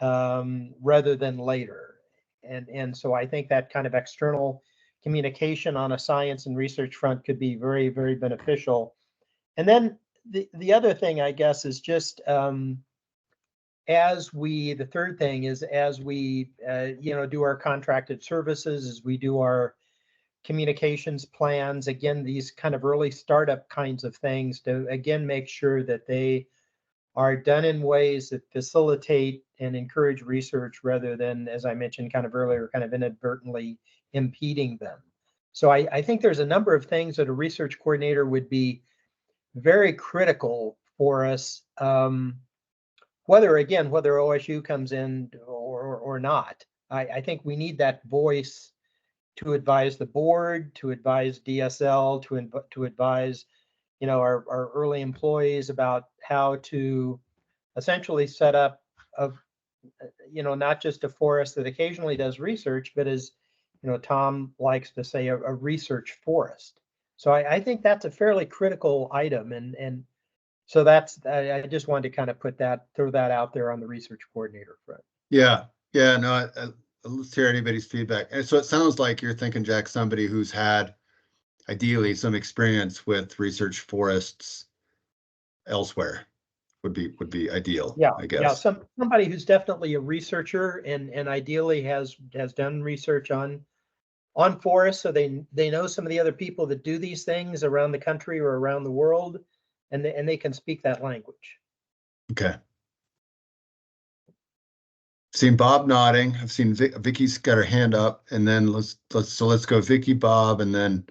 rather than later. And so I think that kind of external communication on a science and research front could be very, very beneficial. And then the other thing, I guess, is just the third thing is as we, do our contracted services, as we do our communications plans, again, these kind of early startup kinds of things, to again make sure that they are done in ways that facilitate and encourage research rather than, as I mentioned kind of earlier, kind of inadvertently impeding them. So I think there's a number of things that a research coordinator would be very critical for us, whether OSU comes in or not. I think we need that voice to advise the board, to advise DSL, to advise, our early employees about how to essentially set up not just a forest that occasionally does research, but is Tom likes to say a research forest. So I think that's a fairly critical item. And so I just wanted to kind of throw that out there on the research coordinator front. Yeah, yeah, no, let's hear anybody's feedback. And so it sounds like you're thinking, Jack, somebody who's had ideally some experience with research forests elsewhere would be ideal. Yeah, I yeah, guess. somebody who's definitely a researcher and ideally has done research on forests, so they know some of the other people that do these things around the country or around the world, and they can speak that language. Okay. Seen Bob nodding. I've seen Vicky's got her hand up, and then let's go Vicky, Bob, and then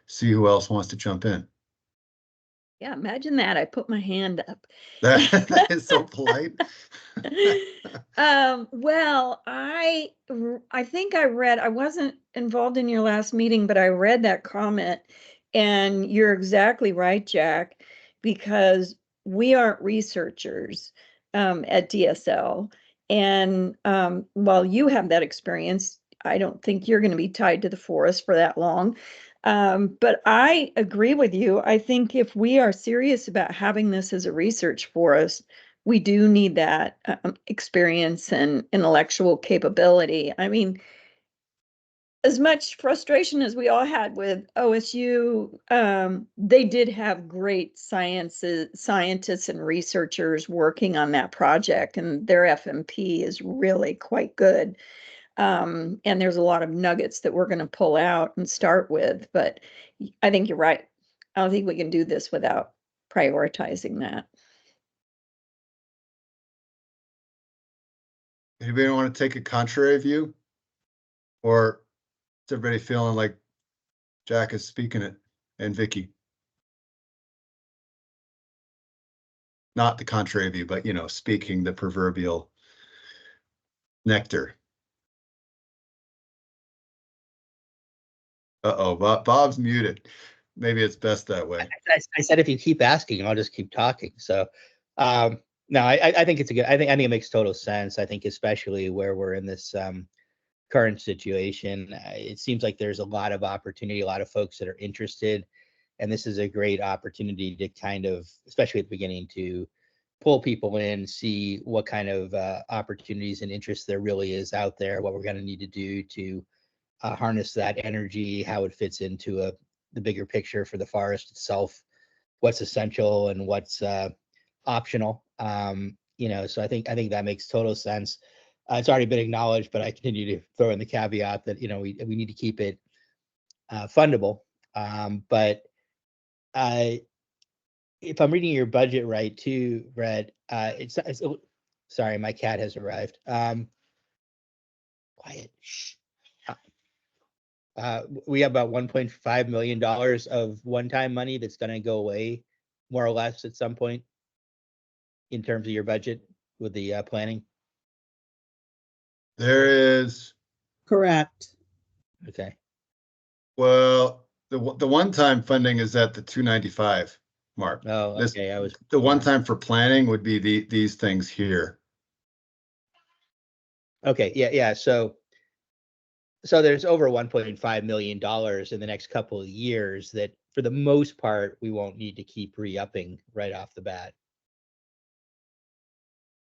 see who else wants to jump in. Yeah, imagine that. I put my hand up. That is so polite. Well, I think I wasn't involved in your last meeting, but I read that comment, and you're exactly right, Jack, because we aren't researchers at DSL. And while you have that experience, I don't think you're going to be tied to the forest for that long. But I agree with you. I think if we are serious about having this as a research forest, we do need that experience and intellectual capability. I mean, as much frustration as we all had with OSU, they did have great scientists and researchers working on that project, and their FMP is really quite good. And there's a lot of nuggets that we're going to pull out and start with, but I think you're right. I don't think we can do this without prioritizing that. Anybody want to take a contrary view? Or is everybody feeling like Jack is speaking it and Vicky? Not the contrary view, but speaking the proverbial nectar. Uh-oh, Bob's muted. Maybe it's best that way. I said if you keep asking, I'll just keep talking. So no, I think it's a good. I think it makes total sense. I think especially where we're in this current situation, it seems like there's a lot of opportunity, a lot of folks that are interested, and this is a great opportunity to kind of, especially at the beginning, to pull people in, see what kind of opportunities and interest there really is out there, what we're going to need to do to harness that energy, how it fits into the bigger picture for the forest itself, what's essential and what's optional. So I think that makes total sense. It's already been acknowledged, but I continue to throw in the caveat that we need to keep it fundable. But if I'm reading your budget right too, Brett, it's sorry, my cat has arrived. Quiet. Shh. We have about $1.5 million of one-time money that's going to go away, more or less, at some point in terms of your budget with the planning. There is. Correct. Okay. Well, the one-time funding is at the 295 mark. Oh, okay. The one-time for planning would be these things here. Okay. Yeah. So there's over $1.5 million in the next couple of years that, for the most part, we won't need to keep re-upping right off the bat.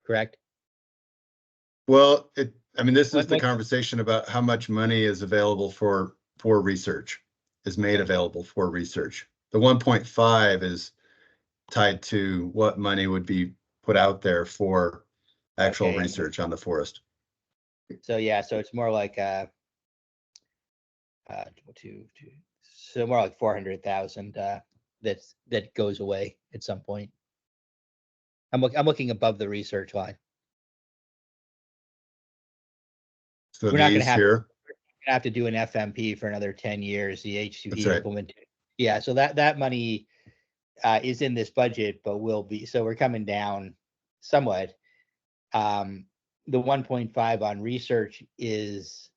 Correct? Well, this is the conversation about how much money is available for research, is made available for research. The 1.5 is tied to what money would be put out there for actual research on the forest. So it's more like so more like 400,000 that goes away at some point. I'm looking above the research line. So we're not going to have to do an FMP for another 10 years. The H2E right. implementation. Yeah, so that money is in this budget, but will be. So we're coming down somewhat. The 1.5 on research is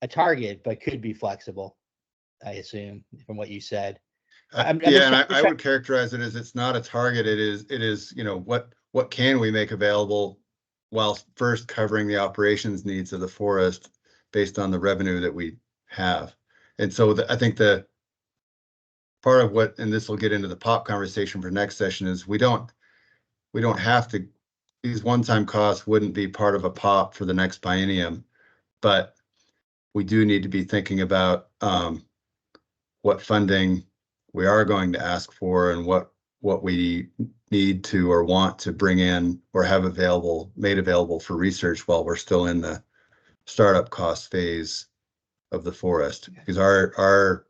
a target, but could be flexible, I assume, from what you said. I would characterize it as it's not a target. It is what can we make available while first covering the operations needs of the forest based on the revenue that we have. And so I think the part of what, and this will get into the POP conversation for next session, is we don't have to, these one-time costs wouldn't be part of a POP for the next biennium, but we do need to be thinking about what funding we are going to ask for and what we need to or want to bring in or have made available for research while we're still in the startup cost phase of the forest. Because our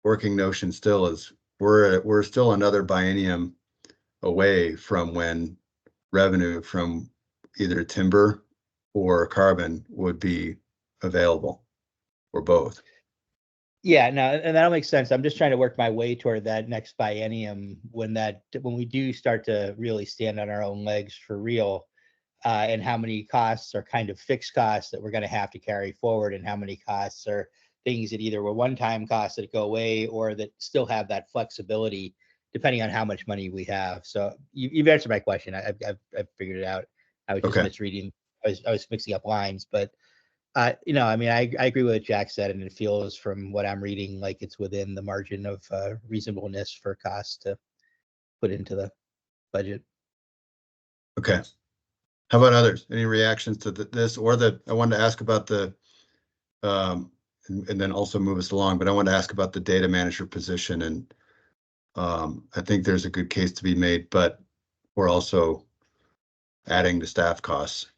working notion still is we're still another biennium away from when revenue from either timber or carbon would be available, or both. Yeah, no, and that'll make sense. I'm just trying to work my way toward that next biennium when we do start to really stand on our own legs for real, and how many costs are kind of fixed costs that we're going to have to carry forward, and how many costs are things that either were one-time costs that go away or that still have that flexibility depending on how much money we have. So you've answered my question. I've figured it out. I was just Okay. misreading. I was mixing up lines, but you know, I mean, I agree with what Jack said, and it feels from what I'm reading like it's within the margin of reasonableness for costs to put into the budget. Okay. How about others? Any reactions to this or I wanted to ask about the, and then also move us along, but I wanted to ask about the data manager position. And I think there's a good case to be made, but we're also adding to staff costs.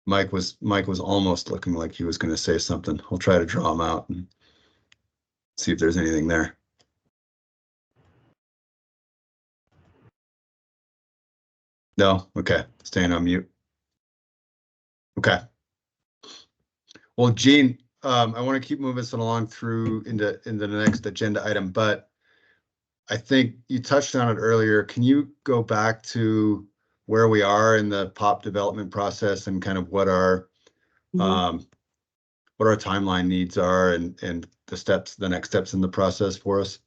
Mike was almost looking like he was going to say something. I'll try to draw him out and see if there's anything there. No? Okay. Staying on mute. Okay. Well, Gene, I want to keep moving us along through into the next agenda item, but I think you touched on it earlier. Can you go back to where we are in the POP development process and kind of what our timeline needs are and the next steps in the process for us?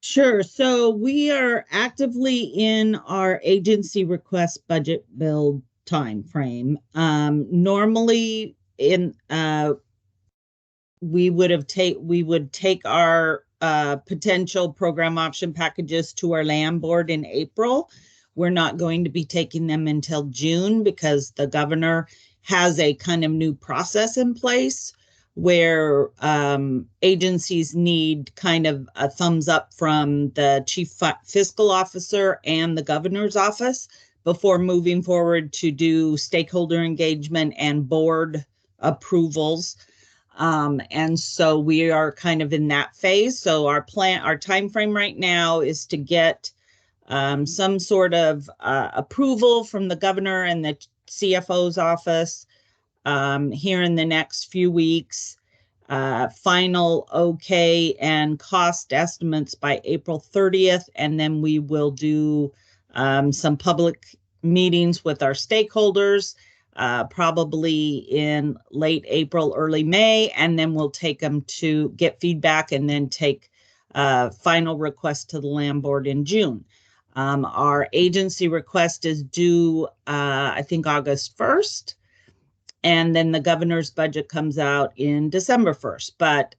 Sure. So we are actively in our agency request budget build time frame. Normally we would take our potential program option packages to our land board in April. We're not going to be taking them until June because the governor has a kind of new process in place where agencies need kind of a thumbs up from the chief fiscal officer and the governor's office before moving forward to do stakeholder engagement and board approvals. And so we are kind of in that phase. So our time frame right now is to get some sort of approval from the governor and the CFO's office here in the next few weeks, final okay and cost estimates by April 30th. And then we will do some public meetings with our stakeholders, probably in late April, early May, and then we'll take them to get feedback and then take final request to the land board in June. Our agency request is due, I think, August 1st. And then the governor's budget comes out in December 1st. But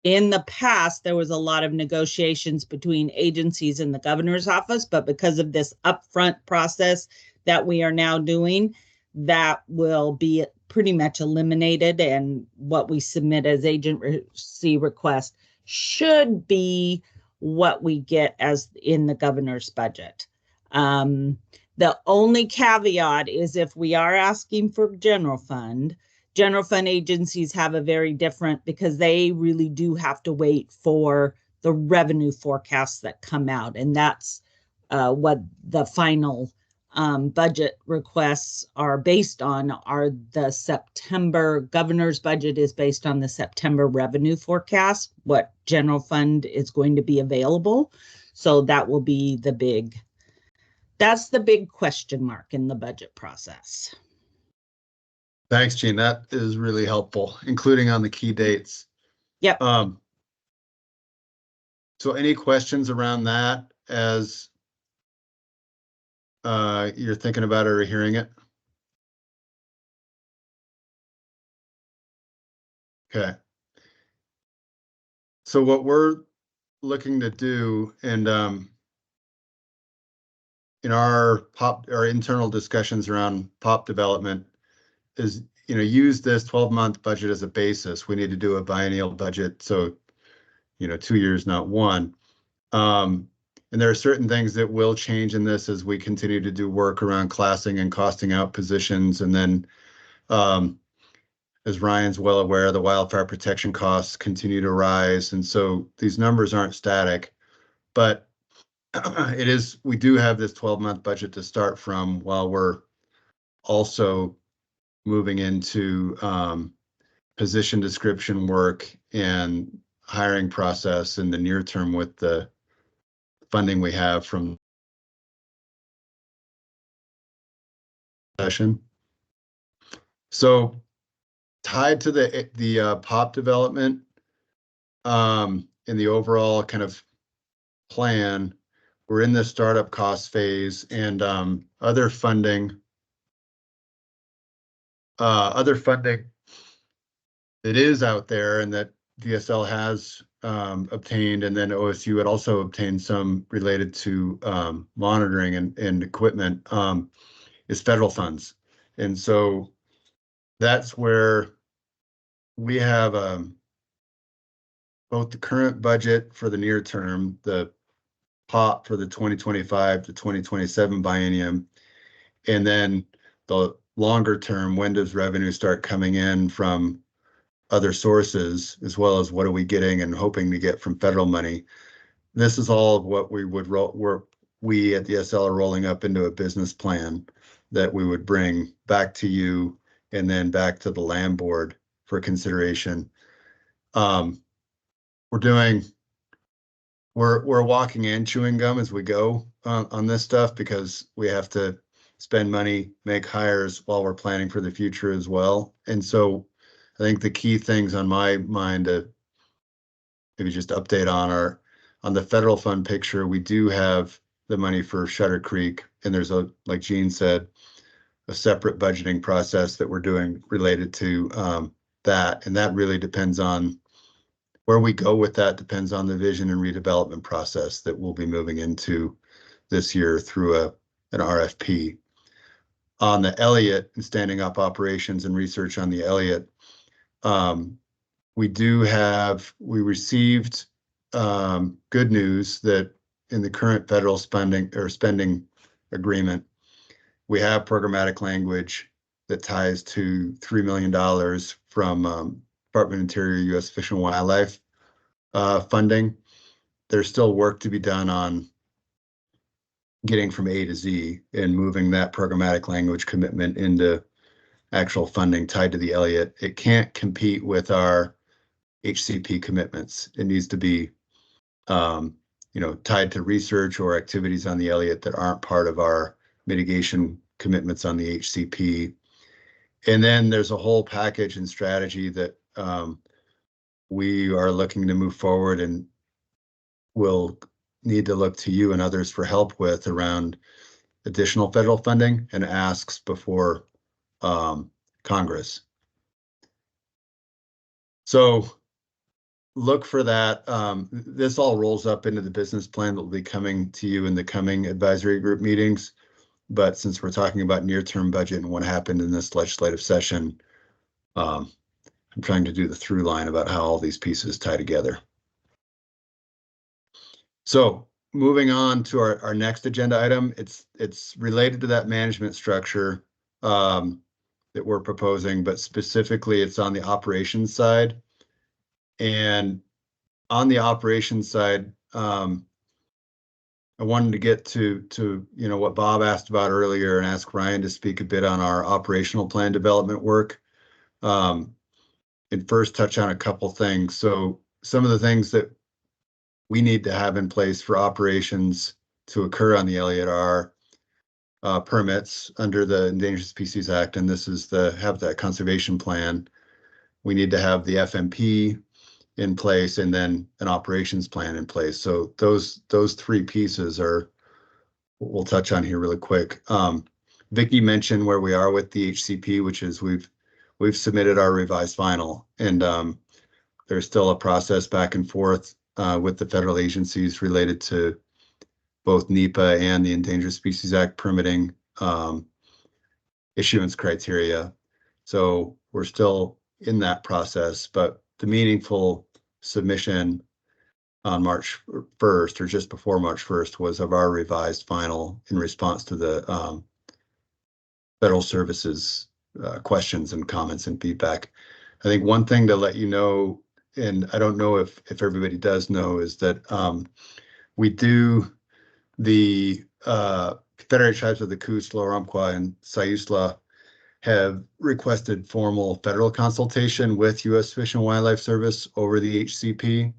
in the past, there was a lot of negotiations between agencies and the governor's office. But because of this upfront process that we are now doing, that will be pretty much eliminated. And what we submit as agency request should be what we get as in the governor's budget. The only caveat is if we are asking for general fund agencies have a very different, because they really do have to wait for the revenue forecasts that come out. And that's what the final budget requests are based on, are the September governor's budget is based on the September revenue forecast, what general fund is going to be available. So that will be that's the big question mark in the budget process. Thanks, Gene. That is really helpful, including on the key dates. Yep. So any questions around that as you're thinking about it or hearing it? Okay. So what we're looking to do, and in our internal discussions around POP development, is use this 12-month budget as a basis. We need to do a biennial budget, so 2 years, not one. And there are certain things that will change in this as we continue to do work around classing and costing out positions. And then, as Ryan's well aware, the wildfire protection costs continue to rise. And so these numbers aren't static, but we do have this 12-month budget to start from, while we're also moving into position description work and hiring process in the near term with the funding we have from session. So tied to the POP development, in the overall kind of plan, we're in the startup cost phase, and other funding that is out there and that DSL has obtained, and then OSU had also obtained some related to monitoring and equipment, is federal funds. And so that's where we have both the current budget for the near term, the POP for the 2025 to 2027 biennium, and then the longer term, when does revenue start coming in from other sources, as well as what are we getting and hoping to get from federal money. This is all of what we at DSL are rolling up into a business plan that we would bring back to you and then back to the land board for consideration. We're walking and chewing gum as we go on this stuff, because we have to spend money, make hires while we're planning for the future as well. And so I think the key things on my mind to maybe just update on the federal fund picture. We do have the money for Shutter Creek, and there's like Gene said, a separate budgeting process that we're doing related to that. And that really depends on where we go with that, depends on the vision and redevelopment process that we'll be moving into this year through an RFP. On the Elliott and standing up operations and research on the Elliott, we received good news that in the current federal spending agreement, we have programmatic language that ties to $3 million from Department of Interior, U.S. Fish and Wildlife funding. There's still work to be done on getting from A to Z and moving that programmatic language commitment into actual funding tied to the Elliott. It can't compete with our HCP commitments. It needs to be tied to research or activities on the Elliott that aren't part of our mitigation commitments on the HCP. And then there's a whole package and strategy that we are looking to move forward, and will need to look to you and others for help with around additional federal funding and asks before Congress. So look for that. This all rolls up into the business plan that will be coming to you in the coming advisory group meetings. But since we're talking about near-term budget and what happened in this legislative session, I'm trying to do the through line about how all these pieces tie together. So moving on to our next agenda item, it's related to that management structure that we're proposing, but specifically it's on the operations side. And on the operations side, I wanted to get to what Bob asked about earlier and ask Ryan to speak a bit on our operational plan development work. And first touch on a couple things. So some of the things that we need to have in place for operations to occur on the Elliott are permits under the Endangered Species Act, and this is the Habitat Conservation Plan. We need to have the FMP in place and then an operations plan in place. So those three pieces are, we'll touch on here really quick. Vicki mentioned where we are with the HCP, which is we've submitted our revised final, and there's still a process back and forth with the federal agencies related to both NEPA and the Endangered Species Act permitting issuance criteria. So we're still in that process, but the meaningful submission on March 1st or just before March 1st was of our revised final in response to the federal services questions and comments and feedback. I think one thing to let you know, and I don't know if everybody does know, is that we do the Confederated Tribes of the Coos, Lower Umpqua, and Siuslaw have requested formal federal consultation with U.S. Fish and Wildlife Service over the HCP.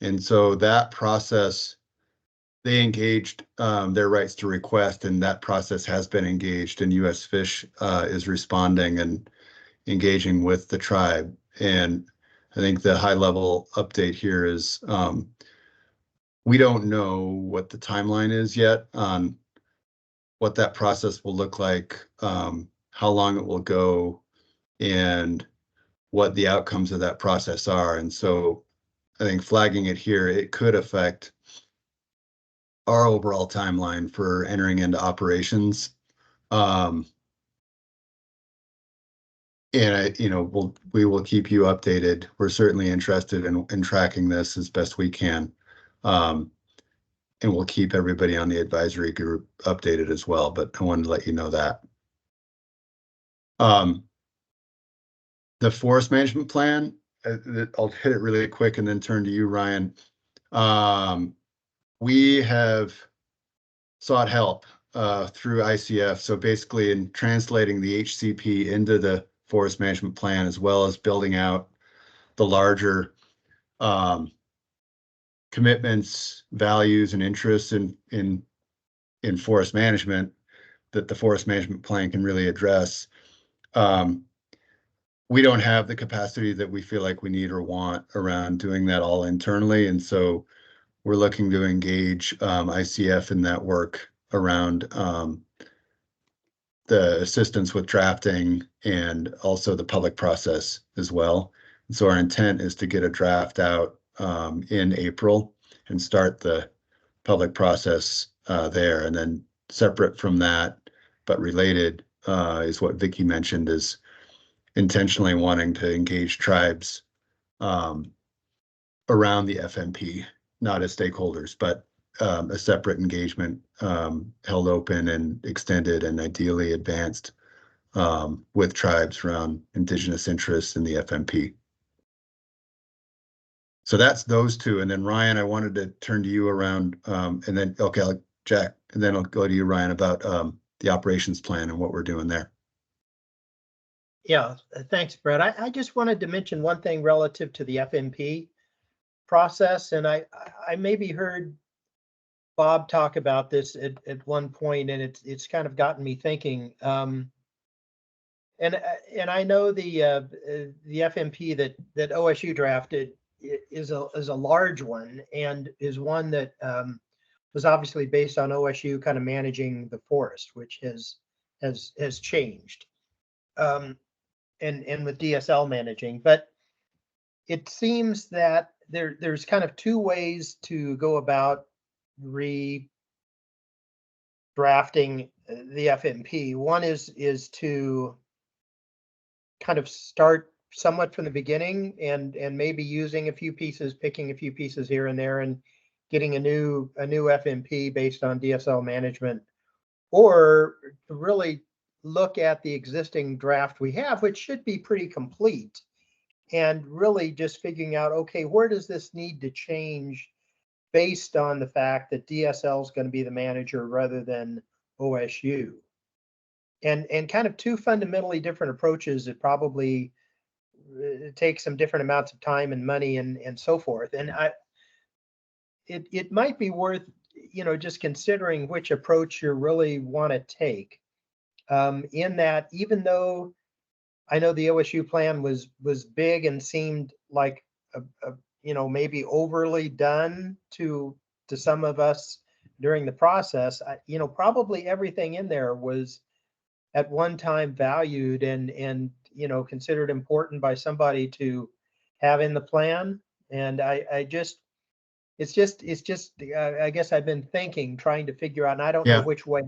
And so that process, they engaged their rights to request, and that process has been engaged, and U.S. Fish is responding and engaging with the tribe. And I think the high level update here is we don't know what the timeline is yet on what that process will look like, how long it will go, and what the outcomes of that process are. And so I think flagging it here, it could affect our overall timeline for entering into operations. And we will keep you updated. We're certainly interested in tracking this as best we can. And we'll keep everybody on the advisory group updated as well, but I wanted to let you know that. The forest management plan, I'll hit it really quick and then turn to you, Ryan. We have sought help through ICF. So basically in translating the HCP into the forest management plan, as well as building out the larger commitments, values, and interests in forest management that the forest management plan can really address. We don't have the capacity that we feel like we need or want around doing that all internally. And so we're looking to engage ICF in that work around the assistance with drafting and also the public process as well. And so our intent is to get a draft out in April and start the public process there. And then separate from that, but related, is what Vicki mentioned, is intentionally wanting to engage tribes around the FMP, not as stakeholders, but a separate engagement held open and extended and ideally advanced with tribes around indigenous interests in the FMP. So that's those two. And then Ryan, I wanted to turn to you around and then, okay, Jack, and then I'll go to you, Ryan, about the operations plan and what we're doing there. Yeah, thanks, Brett. I just wanted to mention one thing relative to the FMP process, and I maybe heard Bob talk about this at one point, and it's kind of gotten me thinking. And I know the FMP that OSU drafted is a large one, and is one that was obviously based on OSU kind of managing the forest, which has changed. And with DSL managing, but it seems that there's kind of two ways to go about redrafting the FMP. One is to kind of start somewhat from the beginning and maybe using a few pieces, picking a few pieces here and there, and getting a new FMP based on DSL management, or to really look at the existing draft we have, which should be pretty complete, and really just figuring out, okay, where does this need to change based on the fact that DSL is going to be the manager rather than OSU, and kind of two fundamentally different approaches that probably take some different amounts of time and money and so forth. And it might be worth, just considering which approach you really want to take. In that, even though I know the OSU plan was big and seemed like maybe overly done to some of us during the process. Probably everything in there was at one time valued and considered important by somebody to have in the plan. And I guess I've been trying to figure out, and I don't know Yeah. which way.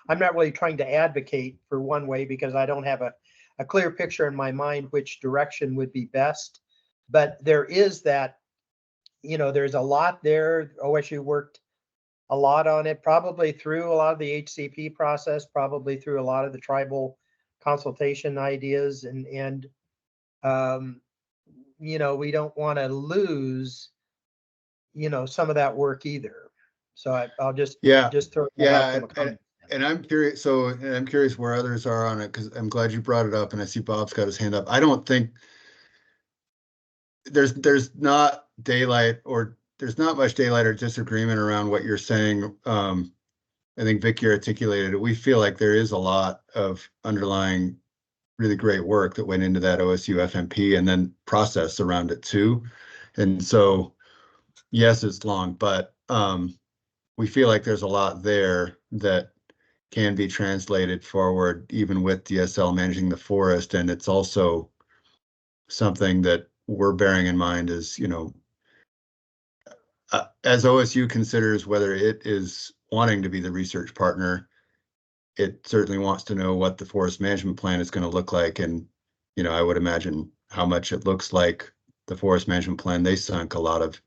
I'm not really trying to advocate for one way because I don't have a clear picture in my mind which direction would be best. But there is that, there's a lot there. OSU worked a lot on it, probably through a lot of the HCP process, probably through a lot of the tribal consultation ideas, and we don't want to lose some of that work either. So I'll just throw that out from a comment. And I'm curious. So I'm curious where others are on it, because I'm glad you brought it up, and I see Bob's got his hand up. I don't think there's not much daylight or disagreement around what you're saying. I think Vicky articulated it. We feel like there is a lot of underlying really great work that went into that OSU FMP and then process around it too. And so, yes, it's long, but we feel like there's a lot there that can be translated forward, even with DSL managing the forest. And it's also something that we're bearing in mind is, as OSU considers whether it is wanting to be the research partner, it certainly wants to know what the forest management plan is going to look like. And, I would imagine how much it looks like the forest management plan they sunk a lot of,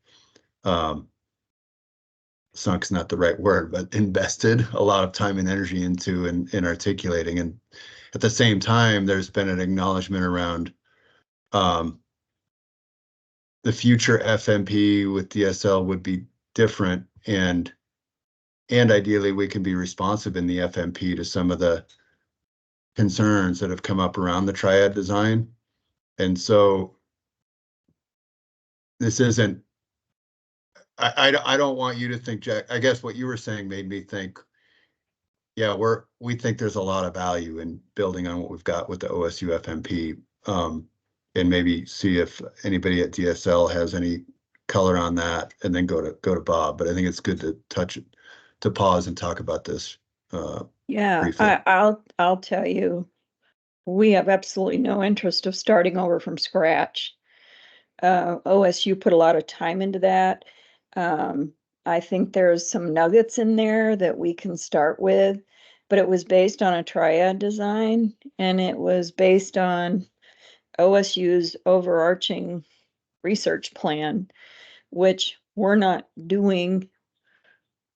sunk's not the right word, but invested a lot of time and energy into in articulating. And at the same time, there's been an acknowledgement around the future FMP with DSL would be different, and ideally we can be responsive in the FMP to some of the concerns that have come up around the triad design. And so this isn't, I don't want you to think, Jack, I guess what you were saying made me think, yeah, we think there's a lot of value in building on what we've got with the OSU FMP, and maybe see if anybody at DSL has any color on that, and then go to Bob. But I think it's good to pause and talk about this. Yeah, briefly. I'll tell you, we have absolutely no interest of starting over from scratch. OSU put a lot of time into that. I think there's some nuggets in there that we can start with, but it was based on a triad design, and it was based on OSU's overarching research plan, which we're not doing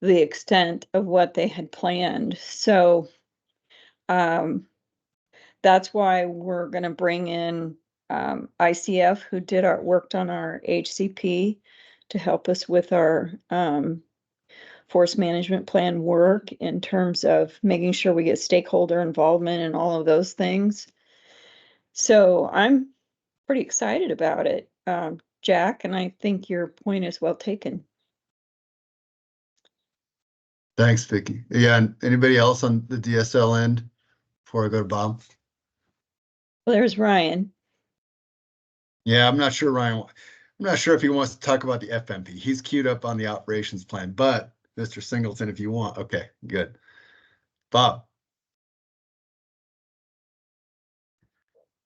the extent of what they had planned. So that's why we're going to bring in ICF, who worked on our HCP, to help us with our forest management plan work in terms of making sure we get stakeholder involvement and all of those things. So I'm pretty excited about it, Jack, and I think your point is well taken. Thanks, Vicky. Yeah, and anybody else on the DSL end before I go to Bob? Well, there's Ryan. Yeah, I'm not sure, Ryan. I'm not sure if he wants to talk about the FMP. He's queued up on the operations plan, but Mr. Singleton, if you want. Okay, good. Bob.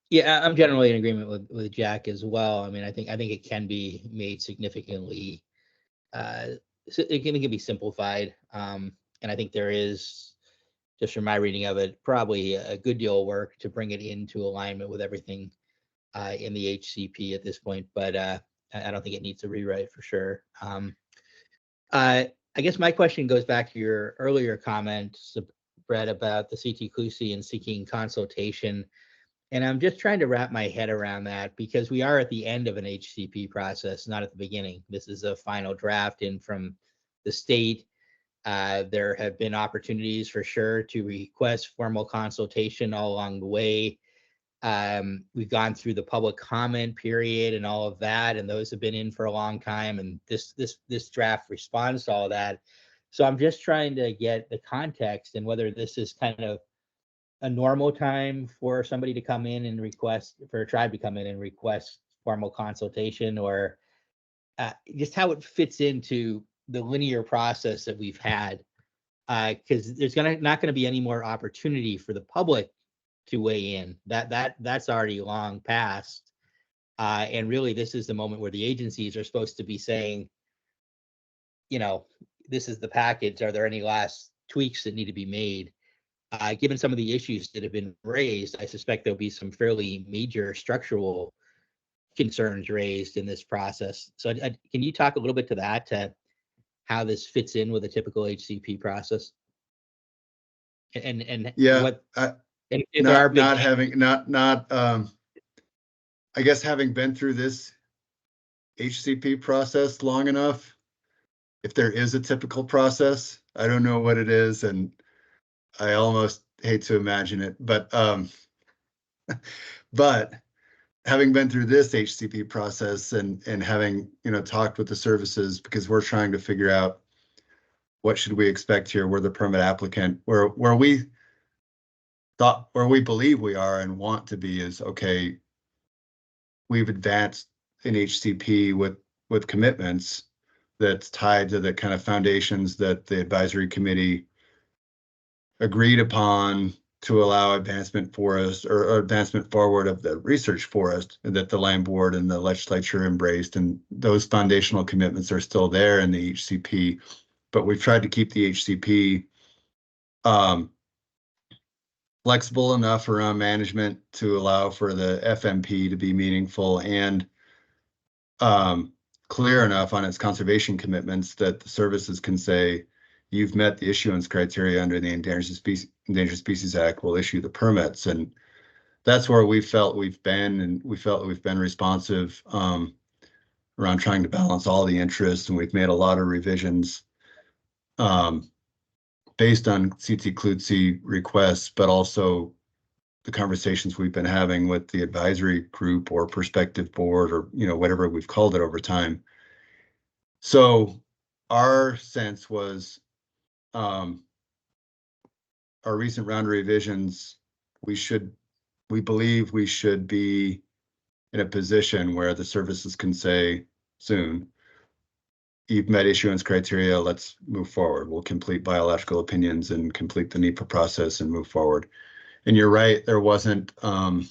Yeah, I'm generally in agreement with Jack as well. I mean, I think it can be made significantly. It can be simplified, and I think there is, just from my reading of it, probably a good deal of work to bring it into alignment with everything in the HCP at this point. But I don't think it needs a rewrite for sure. I guess my question goes back to your earlier comments, Brett, about the CT Clusi and seeking consultation. And I'm just trying to wrap my head around that, because we are at the end of an HCP process, not at the beginning. This is a final draft in from the state. There have been opportunities for sure to request formal consultation all along the way. We've gone through the public comment period and all of that, and those have been in for a long time. And this draft responds to all of that. So I'm just trying to get the context and whether this is kind of a normal time for somebody to come in and request, for a tribe to come in and request formal consultation, or just how it fits into the linear process that we've had, because there's not going to be any more opportunity for the public to weigh in. That's already long past. And really, this is the moment where the agencies are supposed to be saying, this is the package. Are there any last tweaks that need to be made? Given some of the issues that have been raised, I suspect there'll be some fairly major structural concerns raised in this process. So can you talk a little bit to that, to how this fits in with a typical HCP process? And Yeah, what, and if there are not big, having, I guess having been through this HCP process long enough, if there is a typical process, I don't know what it is, and I almost hate to imagine it, but but having been through this HCP process and having talked with the services, because we're trying to figure out what should we expect here. We're the permit applicant. Where we believe we are and want to be is, okay, we've advanced in HCP with commitments that's tied to the kind of foundations that the advisory committee agreed upon to allow advancement forest or advancement forward of the research forest that the land board and the legislature embraced. And those foundational commitments are still there in the HCP, but we've tried to keep the HCP flexible enough around management to allow for the FMP to be meaningful and clear enough on its conservation commitments that the services can say, you've met the issuance criteria under the Endangered Species Act, we'll issue the permits. And that's where we felt we've been, and we felt we've been responsive around trying to balance all the interests. And we've made a lot of revisions based on CT Klutzy requests, but also the conversations we've been having with the advisory group or prospective board, or whatever we've called it over time. So our sense was, our recent round of revisions, we believe we should be in a position where the services can say soon, you've met issuance criteria, let's move forward. We'll complete biological opinions and complete the NEPA process and move forward. And you're right, there wasn't, during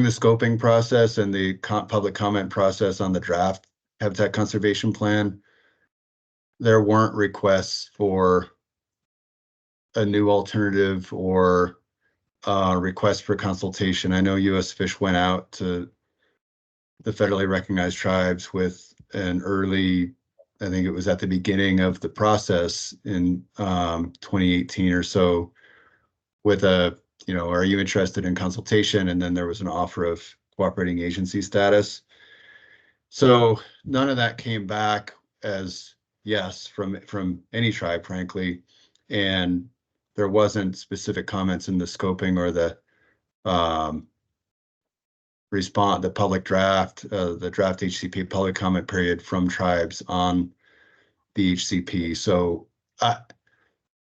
the scoping process and the public comment process on the draft habitat conservation plan, there weren't requests for a new alternative or request for consultation. I know U.S. Fish went out to the federally recognized tribes with an early, I think it was at the beginning of the process in 2018 or so, with a, are you interested in consultation? And then there was an offer of cooperating agency status. So none of that came back as yes from any tribe, frankly. And there wasn't specific comments in the scoping or the the public draft, the draft HCP public comment period from tribes on the HCP. So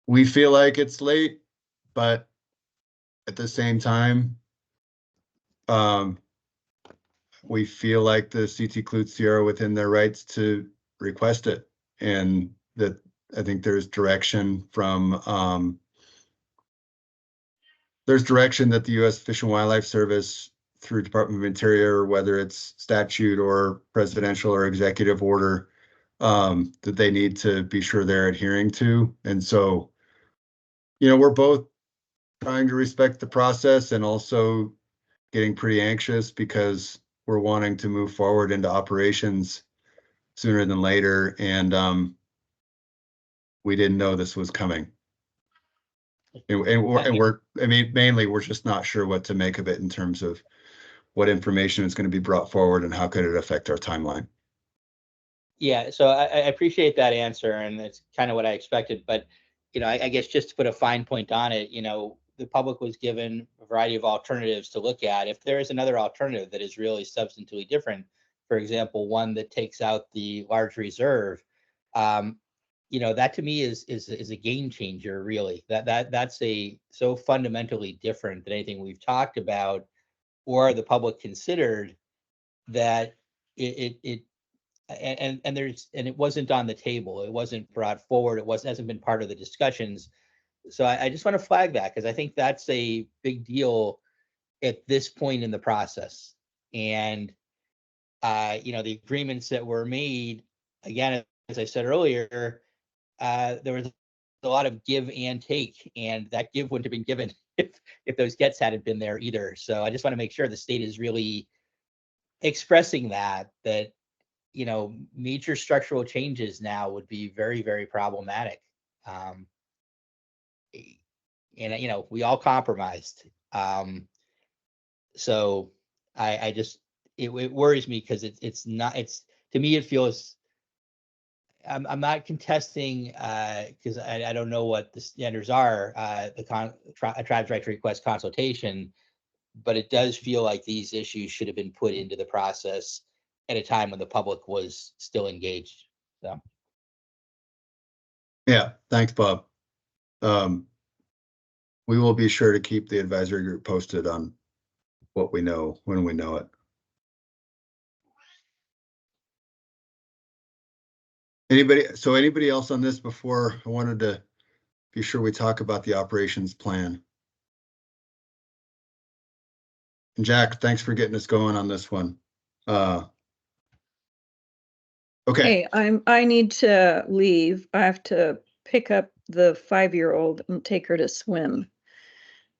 we feel like it's late, but at the same time, we feel like the CT Klutzy are within their rights to request it, and that I think there's direction from there's direction that the U.S. Fish and Wildlife Service through Department of Interior, whether it's statute or presidential or executive order, that they need to be sure they're adhering to. And so, we're both trying to respect the process and also getting pretty anxious because we're wanting to move forward into operations sooner than later. And we didn't know this was coming. Mainly we're just not sure what to make of it in terms of what information is going to be brought forward and how could it affect our timeline. Yeah, so I appreciate that answer, and it's kind of what I expected. But I guess just to put a fine point on it, the public was given a variety of alternatives to look at. If there is another alternative that is really substantively different, for example, one that takes out the large reserve, that to me is a game changer. Really, that's so fundamentally different than anything we've talked about or the public considered, that it wasn't on the table. It wasn't brought forward. Hasn't been part of the discussions. So I just want to flag that because I think that's a big deal at this point in the process. And the agreements that were made, again, as I said earlier, there was a lot of give and take, and that give wouldn't have been given if those gets hadn't been there either. So I just want to make sure the state is really expressing that major structural changes now would be very, very problematic. And we all compromised. So I just it worries me because to me it feels I'm not contesting because I don't know what the standards are, a tribe's right to request consultation, but it does feel like these issues should have been put into the process at a time when the public was still engaged. So. Yeah, thanks, Bob. We will be sure to keep the advisory group posted on what we know when we know it. Anybody else on this before? I wanted to be sure we talk about the operations plan. And Jack, thanks for getting us going on this one. Okay. Hey, I need to leave. I have to pick up the 5-year-old and take her to swim.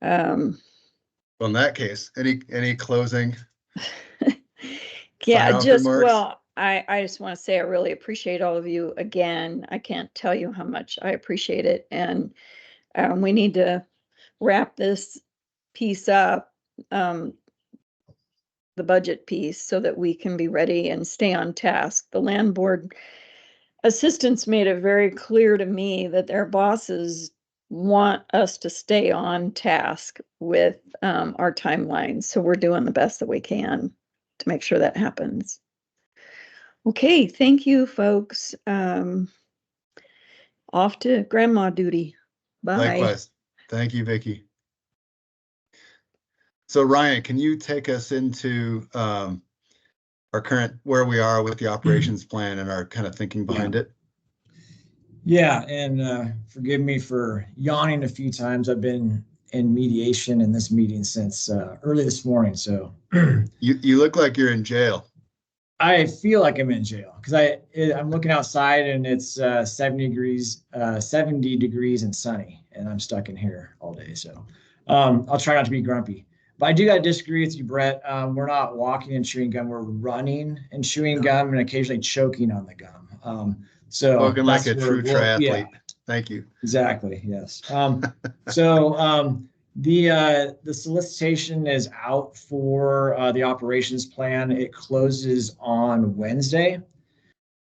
Well, in that case, any closing? Yeah, remarks? well, I just want to say I really appreciate all of you again. I can't tell you how much I appreciate it. And we need to wrap this piece up, the budget piece, so that we can be ready and stay on task. The land board assistants made it very clear to me that their bosses want us to stay on task with our timelines. So we're doing the best that we can to make sure that happens. Okay, thank you, folks. Off to grandma duty. Bye. Likewise. Thank you, Vicki. So Ryan, can you take us into our current, where we are with the operations plan and our kind of thinking behind it? Yeah, and forgive me for yawning a few times. I've been in mediation in this meeting since early this morning. So you look like you're in jail. I feel like I'm in jail because I'm looking outside and it's 70 degrees and sunny, and I'm stuck in here all day. So I'll try not to be grumpy. But I do got to disagree with you, Brett. We're not walking and chewing gum. We're running and chewing gum and occasionally choking on the gum. So spoken like a true triathlete. Yeah. Thank you. Exactly. Yes. The solicitation is out for the operations plan. It closes on Wednesday.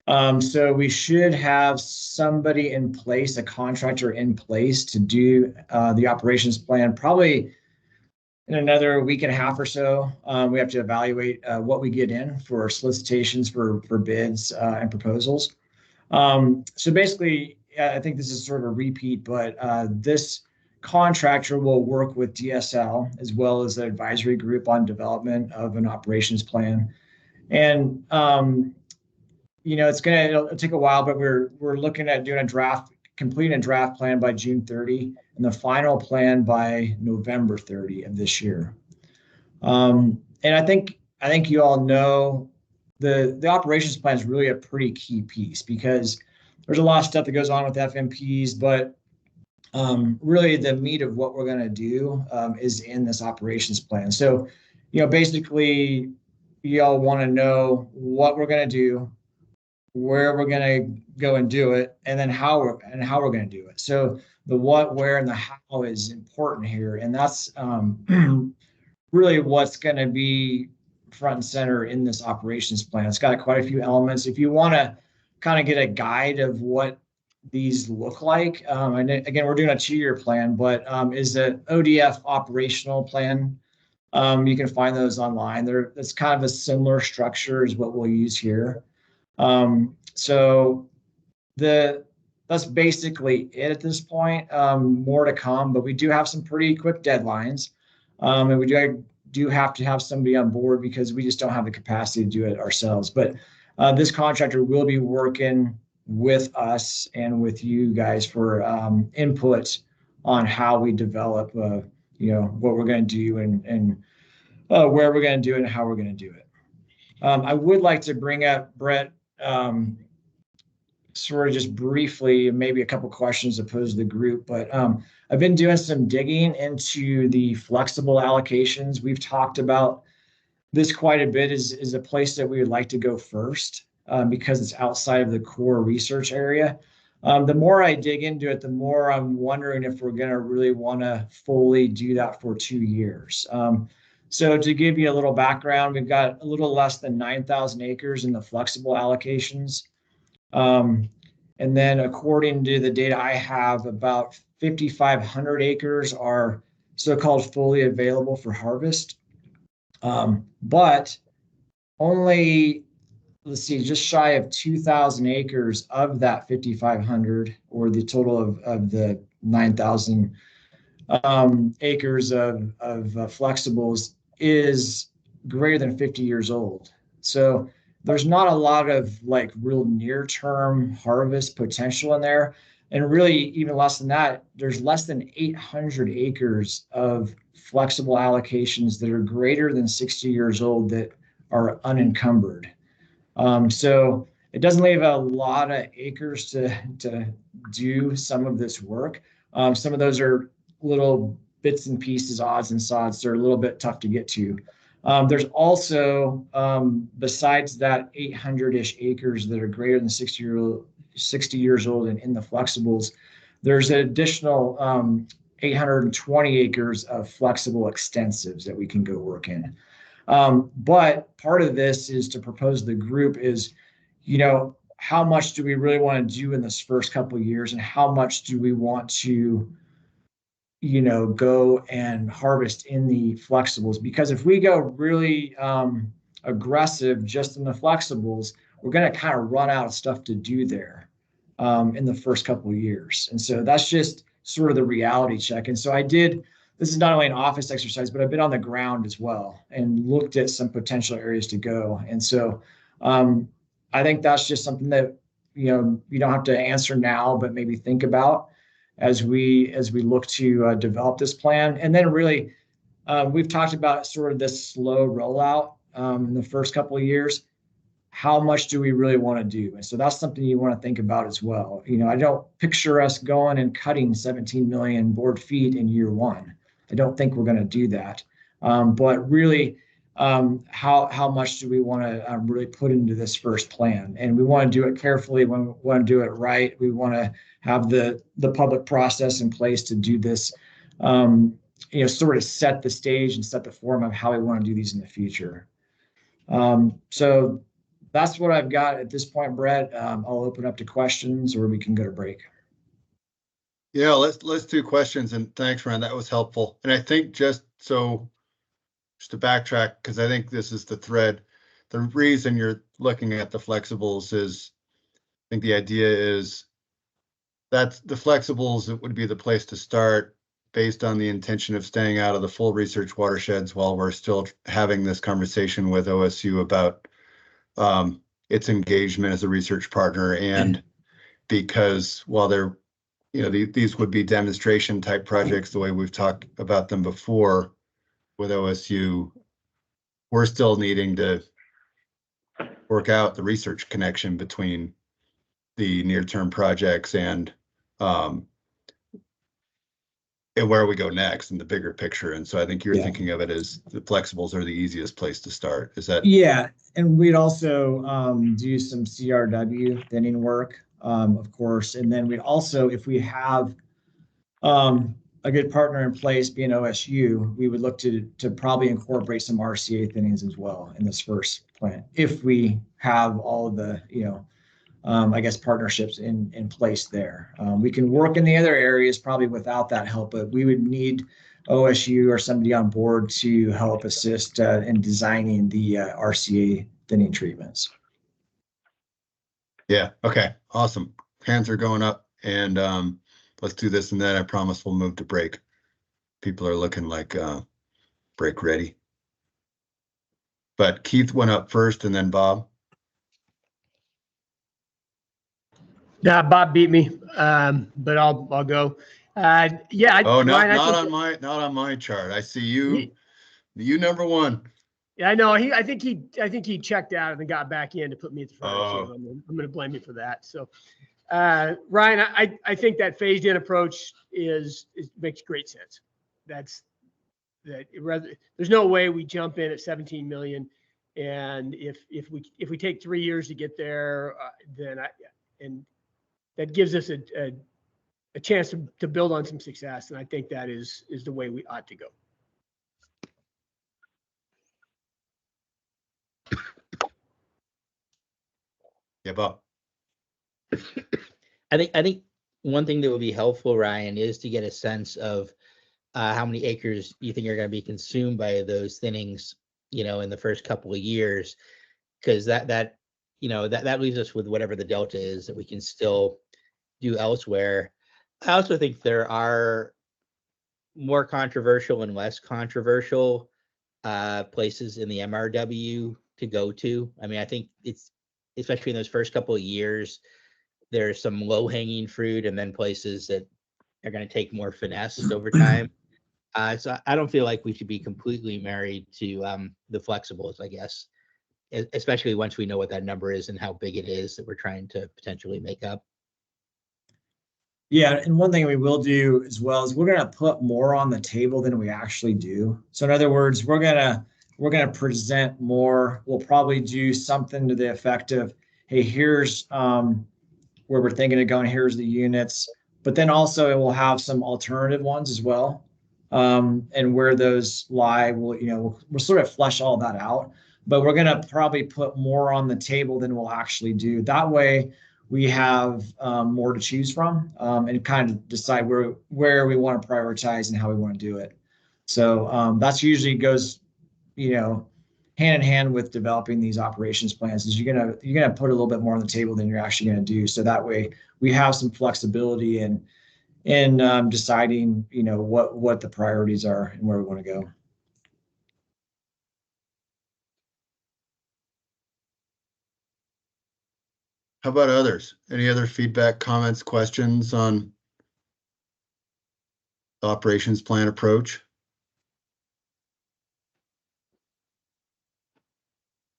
So we should have somebody in place, a contractor in place to do the operations plan probably in another week and a half or so. We have to evaluate what we get in for solicitations for bids and proposals. So basically, I think this is sort of a repeat, but this contractor will work with DSL as well as the advisory group on development of an operations plan. And it'll take a while, but we're looking at doing completing a draft plan by June 30 and the final plan by November 30 of this year. And I think you all know the operations plan is really a pretty key piece because there's a lot of stuff that goes on with FMPs, but really the meat of what we're going to do is in this operations plan. So, basically, y'all want to know what we're going to do, where we're going to go and do it, and then how we're going to do it. So the what, where, and the how is important here, and that's really what's going to be front and center in this operations plan. It's got quite a few elements. If you want to kind of get a guide of what these look like, and again, we're doing a 2-year plan, but is the ODF operational plan. You can find those online. It's kind of a similar structure as what we'll use here. So that's basically it at this point. More to come, but we do have some pretty quick deadlines. And we do do have to have somebody on board because we just don't have the capacity to do it ourselves. But this contractor will be working with us and with you guys for input on how we develop, what we're going to do and where we're going to do it and how we're going to do it. I would like to bring up, Brett, sort of just briefly, maybe a couple questions to pose to the group, but I've been doing some digging into the flexible allocations. We've talked about this quite a bit is a place that we would like to go first because it's outside of the core research area. The more I dig into it, the more I'm wondering if we're going to really want to fully do that for 2 years. So to give you a little background, we've got a little less than 9,000 acres in the flexible allocations. And then according to the data I have, about 5,500 acres are so-called fully available for harvest. But only, let's see, just shy of 2,000 acres of that 5,500, or the total of the 9,000 acres of flexibles, is greater than 50 years old. So there's not a lot of like real near-term harvest potential in there. And really, even less than that, there's less than 800 acres of flexible allocations that are greater than 60 years old that are unencumbered. So it doesn't leave a lot of acres to do some of this work. Some of those are little bits and pieces, odds and sods. They're a little bit tough to get to. There's also, besides that 800-ish acres that are greater than 60 years old and in the flexibles, there's an additional 820 acres of flexible extensives that we can go work in. But part of this is to propose the group is, how much do we really want to do in this first couple of years, and how much do we want to go and harvest in the flexibles? Because if we go really aggressive just in the flexibles, we're going to kind of run out of stuff to do there in the first couple of years. And so that's just sort of the reality check. And so this is not only an office exercise, but I've been on the ground as well and looked at some potential areas to go. And so I think that's just something that, you don't have to answer now, but maybe think about as we look to develop this plan. And then really, we've talked about sort of this slow rollout in the first couple of years. How much do we really want to do? And so that's something you want to think about as well. I don't picture us going and cutting 17 million board feet in year one. I don't think we're going to do that. But really, how much do we want to really put into this first plan? And we want to do it carefully. We want to do it right. We want to have the public process in place to do this, sort of set the stage and set the form of how we want to do these in the future. So that's what I've got at this point, Brett. I'll open up to questions, or we can go to break. Yeah, let's do questions, and thanks, Ron. That was helpful. And I think just to backtrack, because I think this is the thread. The reason you're looking at the flexibles is, I think the idea is that the flexibles, it would be the place to start based on the intention of staying out of the full research watersheds while we're still having this conversation with OSU about its engagement as a research partner. And because while they're, these would be demonstration type projects, the way we've talked about them before with OSU, we're still needing to work out the research connection between the near-term projects and where we go next in the bigger picture. And so I think you're thinking of it as the flexibles are the easiest place to start. Is that? Yeah, and we'd also do some CRW thinning work, of course. And then we'd also, if we have a good partner in place, being OSU, we would look to probably incorporate some RCA thinnings as well in this first plan, if we have all of the, partnerships in place there. We can work in the other areas probably without that help, but we would need OSU or somebody on board to help assist in designing the RCA thinning treatments. Yeah, okay, awesome. Hands are going up, and let's do this, and then I promise we'll move to break. People are looking like break ready. but Keith went up first and then Bob. Yeah, Bob beat me, but I'll go. Yeah, Oh, Ryan, not on my chart. I see you number one. Yeah, I know. I think he checked out and then got back in to put me at the front. Oh. So I'm going to blame you for that. So, Ryan, I think that phased in approach makes great sense. There's no way we jump in at 17 million, and if we take 3 years to get there, and that gives us a chance to build on some success, and I think that is the way we ought to go. Yeah, Bob. I think one thing that would be helpful, Ryan, is to get a sense of how many acres you think are going to be consumed by those thinnings, in the first couple of years, because that leaves us with whatever the delta is that we can still do elsewhere. I also think there are more controversial and less controversial places in the MRW to go to. I mean, I think it's, especially in those first couple of years, there's some low-hanging fruit and then places that are going to take more finesse over time. So I don't feel like we should be completely married to the flexibles, I guess, especially once we know what that number is and how big it is that we're trying to potentially make up. Yeah, and one thing we will do as well is we're going to put more on the table than we actually do. So in other words, we're going to present more. We'll probably do something to the effect of, hey, here's where we're thinking of going, here's the units, but then also it will have some alternative ones as well. And where those lie, we'll sort of flesh all that out, but we're going to probably put more on the table than we'll actually do. That way we have more to choose from, and kind of decide where we want to prioritize and how we want to do it. So that's usually goes, hand in hand with developing these operations plans, is you're gonna put a little bit more on the table than you're actually going to do. So that way we have some flexibility in deciding, what the priorities are and where we want to go. How about others? Any other feedback, comments, questions on the operations plan approach?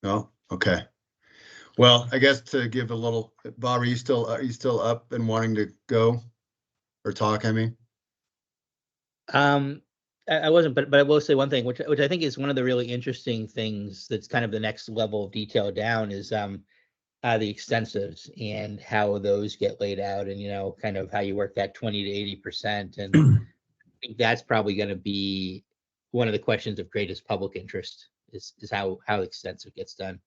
No? Okay. Well, I guess to give a little, Bob, are you still up and wanting to go or talk? I mean, I wasn't, but I will say one thing, which I think is one of the really interesting things that's kind of the next level of detail down, is the extensives and how those get laid out, and kind of how you work that 20 to 80%. And I think that's probably going to be one of the questions of greatest public interest, is how extensive gets done.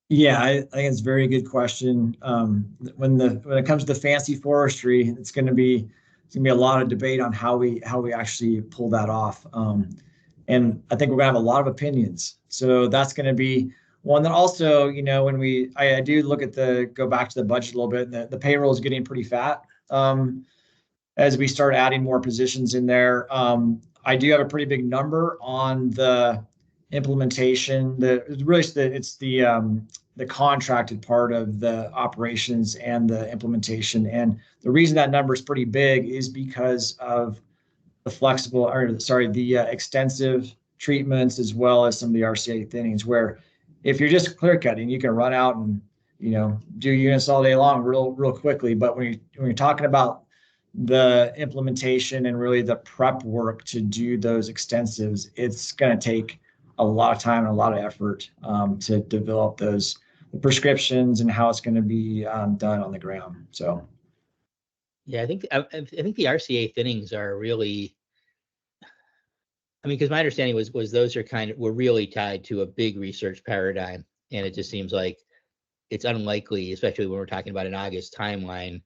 Yeah, I think it's a very good question. When it comes to the fancy forestry, it's going to be a lot of debate on how we actually pull that off. And I think we're going to have a lot of opinions. So that's going to be one that also, when I do look at go back to the budget a little bit, the payroll is getting pretty fat. As we start adding more positions in there, I do have a pretty big number on the implementation. It's the contracted part of the operations and the implementation. And the reason that number is pretty big is because of the extensive treatments, as well as some of the RCA thinnings, where if you're just clear cutting, you can run out and do units all day long real quickly. But when you're talking about the implementation and really the prep work to do those extensives, it's going to take a lot of time and a lot of effort to develop those prescriptions and how it's going to be done on the ground. So, yeah, I think the RCA thinnings are really, I mean, because my understanding was those were really tied to a big research paradigm, and it just seems like it's unlikely, especially when we're talking about an August timeline,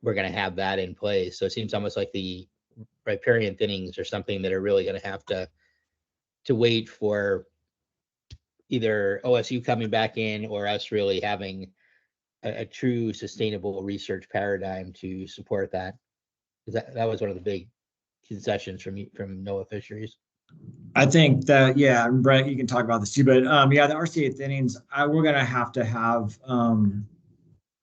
we're going to have that in place. So it seems almost like the riparian thinnings are something that are really going to have to wait for either OSU coming back in or us really having a true sustainable research paradigm to support that. Because that was one of the big concessions from NOAA Fisheries. I think that, yeah, and Brett, you can talk about this too, but yeah, the RCA thinnings, we're gonna have to have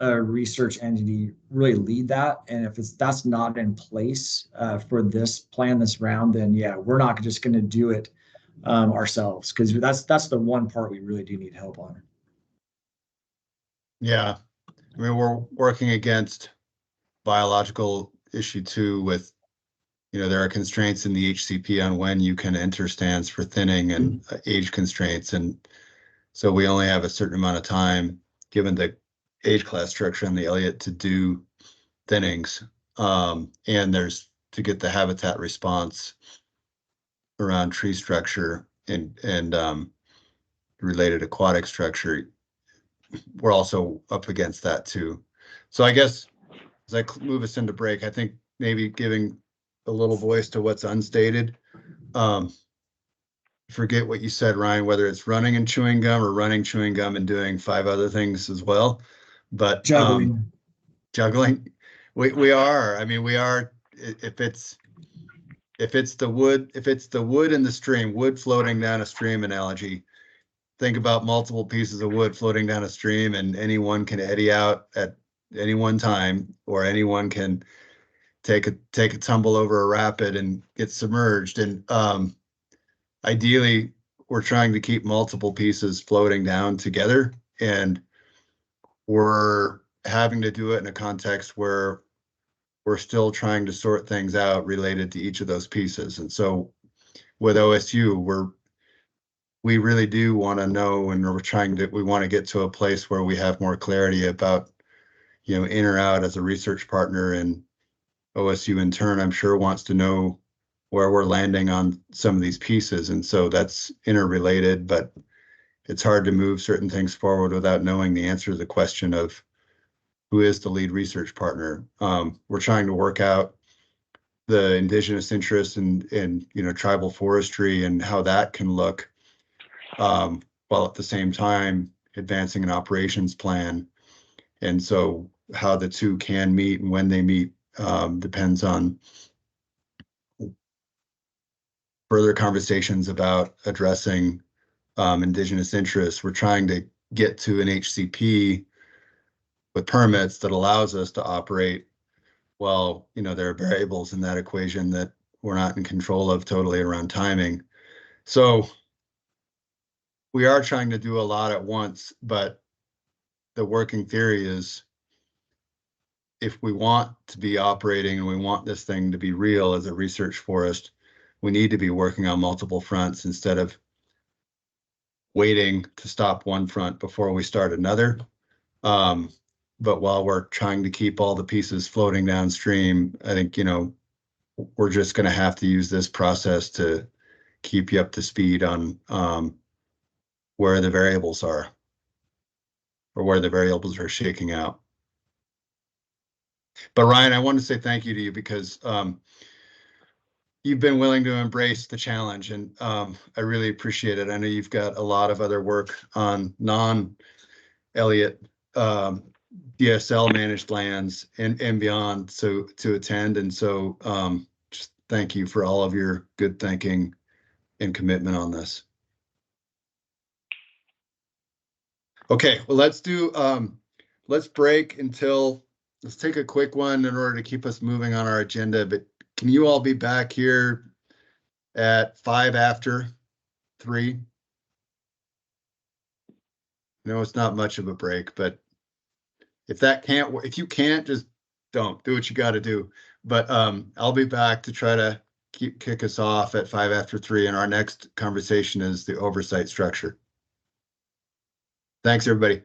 a research entity really lead that. And if that's not in place for this plan this round, then yeah, we're not just gonna do it ourselves, because that's the one part we really do need help on. Yeah, I mean, we're working against biological issue too with, there are constraints in the HCP on when you can enter stands for thinning and age constraints. And so we only have a certain amount of time, given the age class structure on the Elliott, to do thinnings. And there's to get the habitat response around tree structure and related aquatic structure. We're also up against that too. So I guess as I move us into break, I think maybe giving a little voice to what's unstated. Forget what you said, Ryan, whether it's running and chewing gum or running, chewing gum, and doing 5 other things as well. But juggling, we are. I mean, we are. If it's the wood, in the stream, wood floating down a stream analogy. Think about multiple pieces of wood floating down a stream, and anyone can eddy out at any one time, or anyone can take a tumble over a rapid and get submerged. And ideally, we're trying to keep multiple pieces floating down together, and we're having to do it in a context where we're still trying to sort things out related to each of those pieces. And so with OSU, we really do want to know, and we want to get to a place where we have more clarity about, in or out as a research partner. And OSU in turn, I'm sure, wants to know where we're landing on some of these pieces. And so that's interrelated, but it's hard to move certain things forward without knowing the answer to the question of who is the lead research partner. We're trying to work out the indigenous interests and tribal forestry and how that can look, while at the same time advancing an operations plan. And so how the two can meet and when they meet depends on further conversations about addressing indigenous interests. We're trying to get to an HCP with permits that allows us to operate. Well, there are variables in that equation that we're not in control of totally around timing. So we are trying to do a lot at once, but the working theory is, if we want to be operating and we want this thing to be real as a research forest, we need to be working on multiple fronts instead of waiting to stop one front before we start another. But while we're trying to keep all the pieces floating downstream, I think, we're just going to have to use this process to keep you up to speed on where the variables are, or where the variables are shaking out. But Ryan, I want to say thank you to you, because you've been willing to embrace the challenge, and I really appreciate it. I know you've got a lot of other work on non-Elliott DSL managed lands and beyond, so to attend. And so just thank you for all of your good thinking and commitment on this. Okay, well, let's break until, let's take a quick one in order to keep us moving on our agenda. But can you all be back here at 5 after 3? No, it's not much of a break, but if you can't, just don't do what you got to do. But I'll be back to try to kick us off at 5 after 3. And our next conversation is the oversight structure. Thanks, everybody.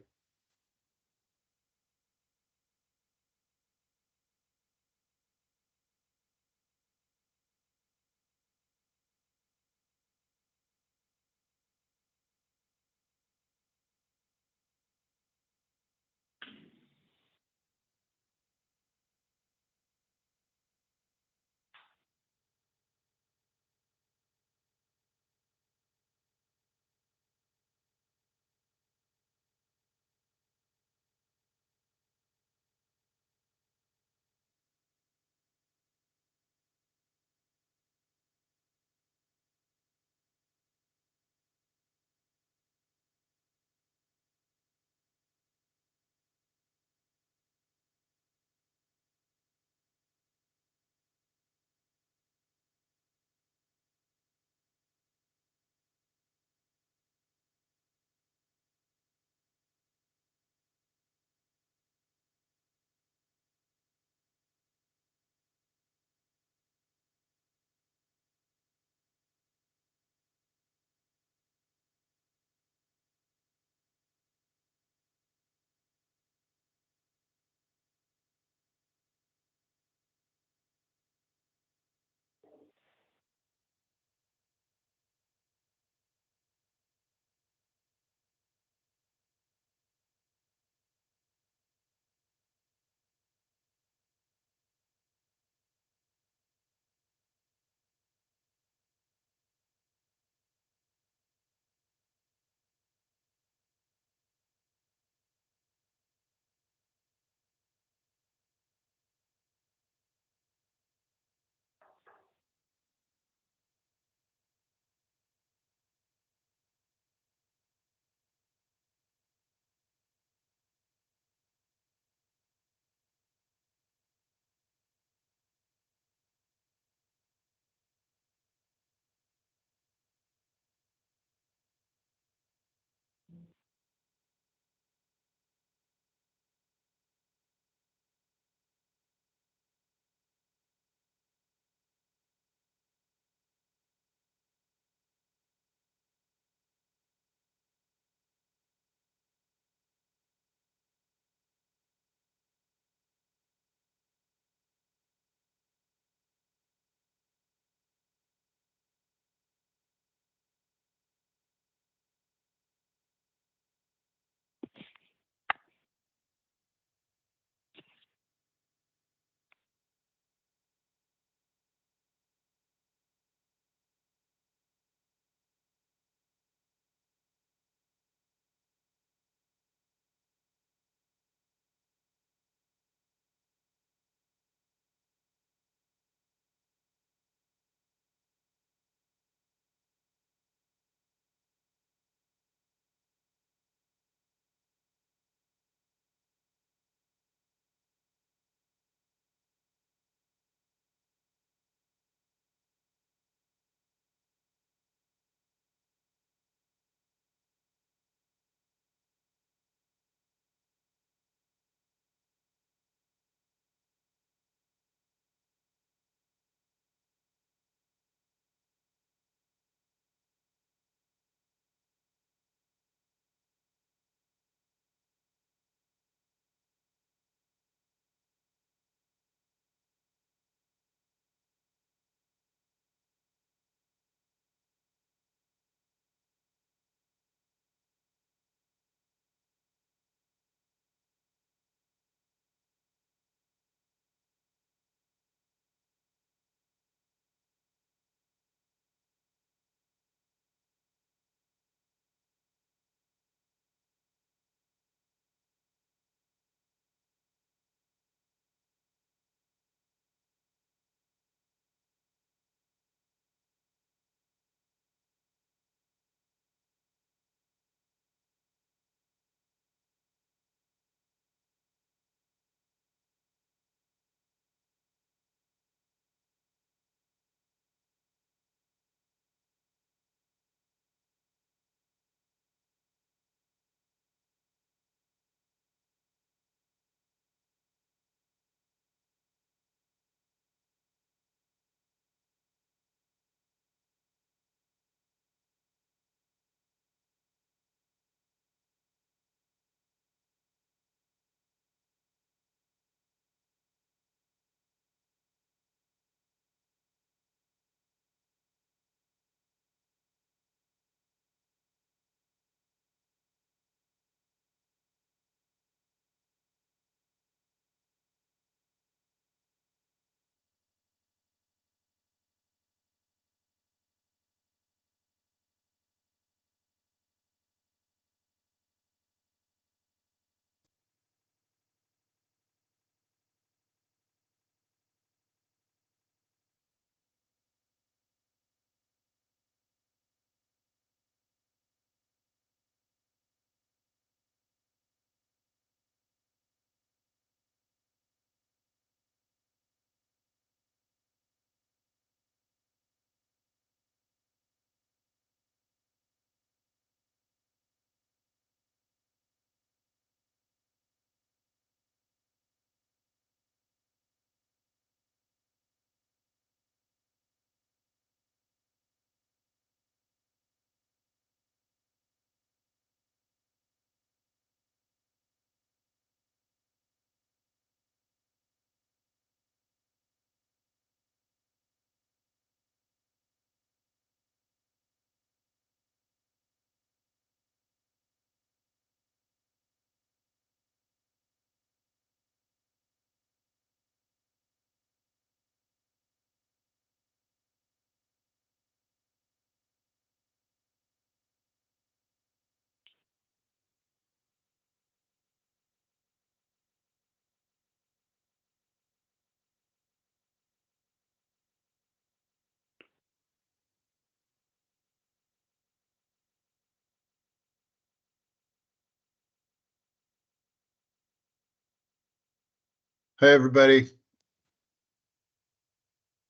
Hey, everybody.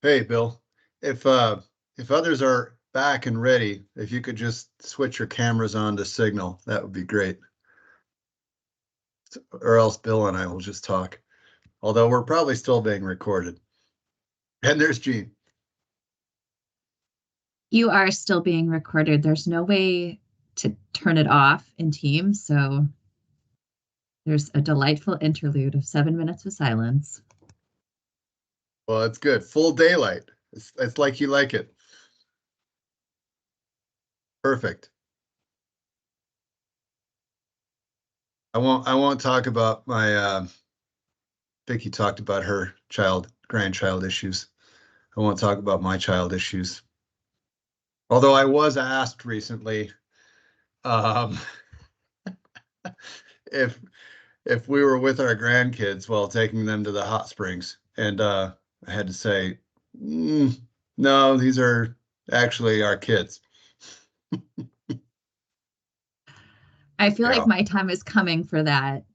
Hey, Bill. If others are back and ready, if you could just switch your cameras on to signal, that would be great. Or else Bill and I will just talk. Although we're probably still being recorded. And there's Gene. You are still being recorded. There's no way to turn it off in Teams, so there's a delightful interlude of 7 minutes of silence. Well, it's good. Full daylight. It's like you like it. Perfect. I won't talk about my Vicky talked about her grandchild issues. I won't talk about my child issues. Although I was asked recently um, if we were with our grandkids while taking them to the hot springs, and I had to say, no, these are actually our kids. I feel Yeah. like my time is coming for that,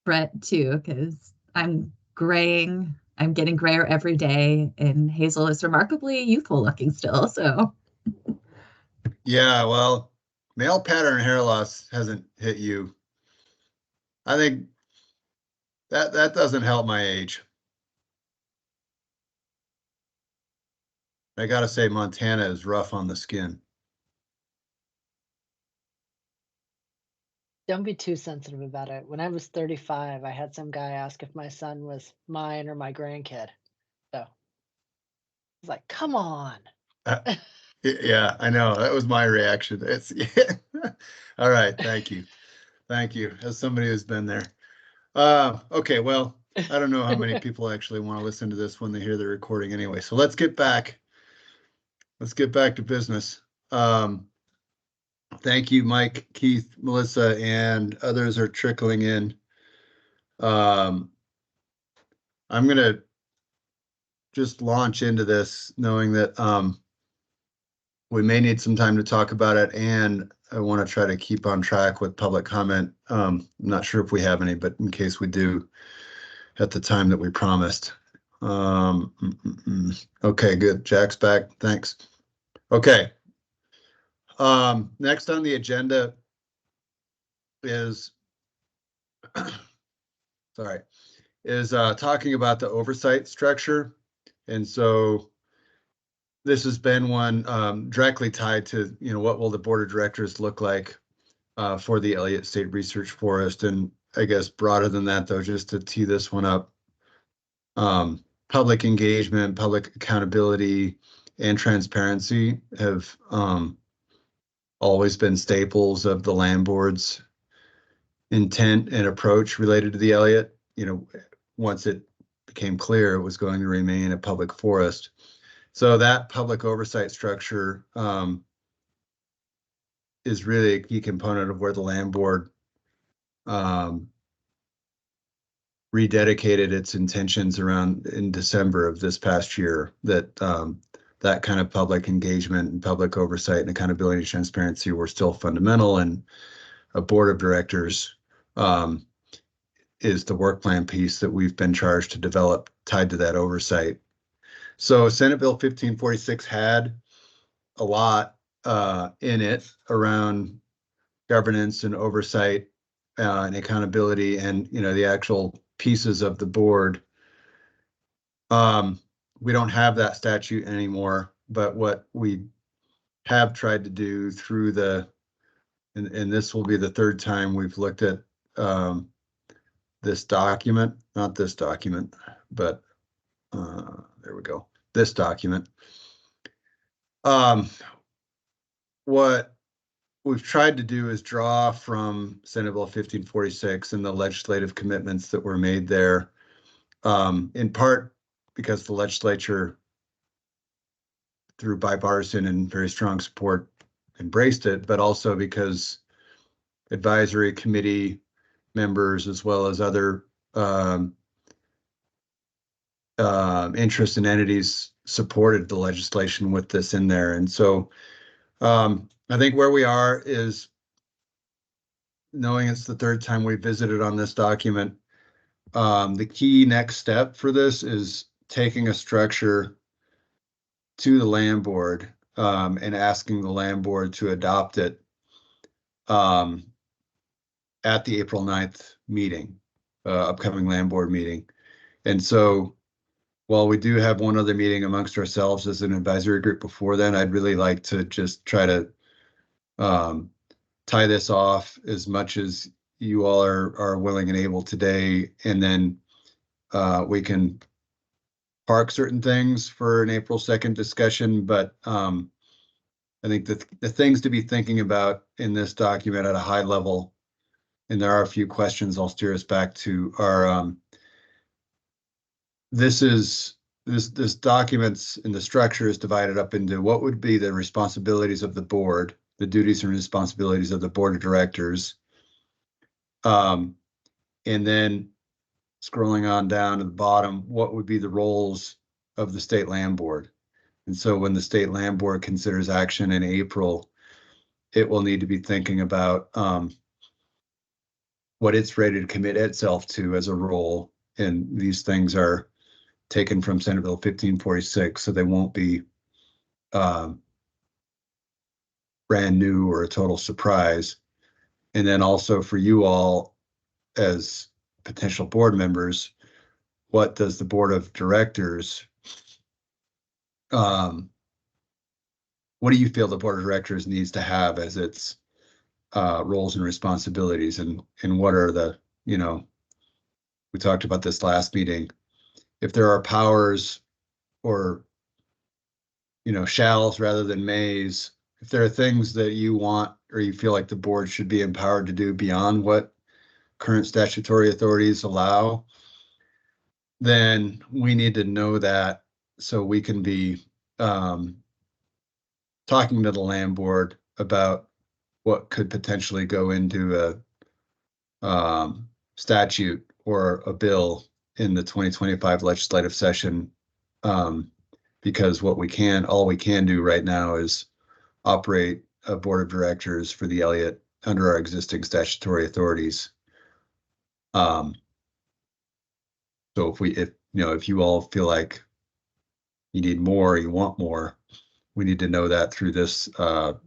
Brett, too, because I'm graying. I'm getting grayer every day, and Hazel is remarkably youthful looking still. So, Yeah, well, male pattern hair loss hasn't hit you. I think that doesn't help my age. I gotta say, Montana is rough on the skin. Don't be too sensitive about it. When I was 35, I had some guy ask if my son was mine or my grandkid. So I was like, come on. Yeah, I know. That was my reaction. It's all right. Thank you. Thank you. As somebody who's been there. Okay, well, I don't know how many people actually want to listen to this when they hear the recording anyway. So let's get back to business. Thank you, Mike, Keith, Melissa, and others are trickling in. I'm gonna just launch into this knowing that we may need some time to talk about it, and I want to try to keep on track with public comment. I'm not sure if we have any, but in case we do, at the time that we promised. Okay, good. Jack's back. Thanks. Okay. Next on the agenda is talking about the oversight structure. And so this has been one directly tied to, what will the board of directors look like for the Elliott State Research Forest. And I guess broader than that, though, just to tee this one up, public engagement, public accountability, and transparency have always been staples of the land board's intent and approach related to the Elliott. Once it became clear it was going to remain a public forest. So that public oversight structure is really a key component of where the land board rededicated its intentions around in December of this past year, that that kind of public engagement and public oversight and accountability and transparency were still fundamental, and a board of directors is the work plan piece that we've been charged to develop tied to that oversight. So Senate Bill 1546 had a lot in it around governance and oversight and accountability, and the actual pieces of the board. We don't have that statute anymore, but what we have tried to do through and this will be the third time we've looked at this document, not this document, but there we go, this document. What we've tried to do is draw from Senate Bill 1546 and the legislative commitments that were made there, in part because the legislature, through bipartisan and very strong support, embraced it, but also because advisory committee members, as well as other interests and entities, supported the legislation with this in there. And so I think where we are is, knowing it's the third time we visited on this document, the key next step for this is taking a structure to the land board and asking the land board to adopt it at the April 9th meeting, upcoming land board meeting. And so while we do have one other meeting amongst ourselves as an advisory group before then, I'd really like to just try to tie this off as much as you all are willing and able today. And then we can park certain things for an April 2nd discussion, but I think the things to be thinking about in this document at a high level, and there are a few questions I'll steer us back to, are this documents and the structure is divided up into what would be the responsibilities of the board, the duties and responsibilities of the board of directors. And then scrolling on down to the bottom, what would be the roles of the state land board? And so when the state land board considers action in April, it will need to be thinking about what it's ready to commit itself to as a role. And these things are taken from Senate Bill 1546, so they won't be brand new or a total surprise. And then also for you all as potential board members, what does the board of directors, what do you feel the board of directors needs to have as its roles and responsibilities, and what are the, we talked about this last meeting, if there are powers or shalls rather than mays, if there are things that you want or you feel like the board should be empowered to do beyond what current statutory authorities allow, then we need to know that so we can be talking to the land board about what could potentially go into a statute or a bill in the 2025 legislative session. Because all we can do right now is operate a board of directors for the Elliott under our existing statutory authorities. So if you all feel like you need more, you want more, we need to know that through this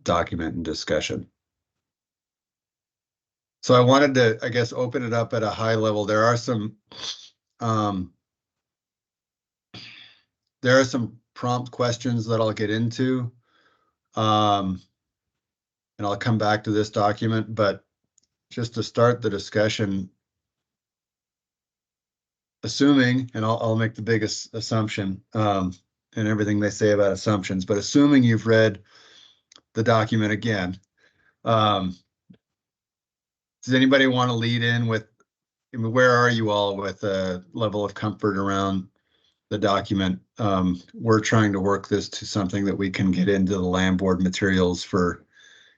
document and discussion. So I wanted to, I guess, open it up at a high level. There are some prompt questions that I'll get into. And I'll come back to this document, but just to start the discussion, assuming, and I'll make the biggest assumption, and everything they say about assumptions, but assuming you've read the document again, does anybody want to lead in with, where are you all with a level of comfort around the document? We're trying to work this to something that we can get into the land board materials for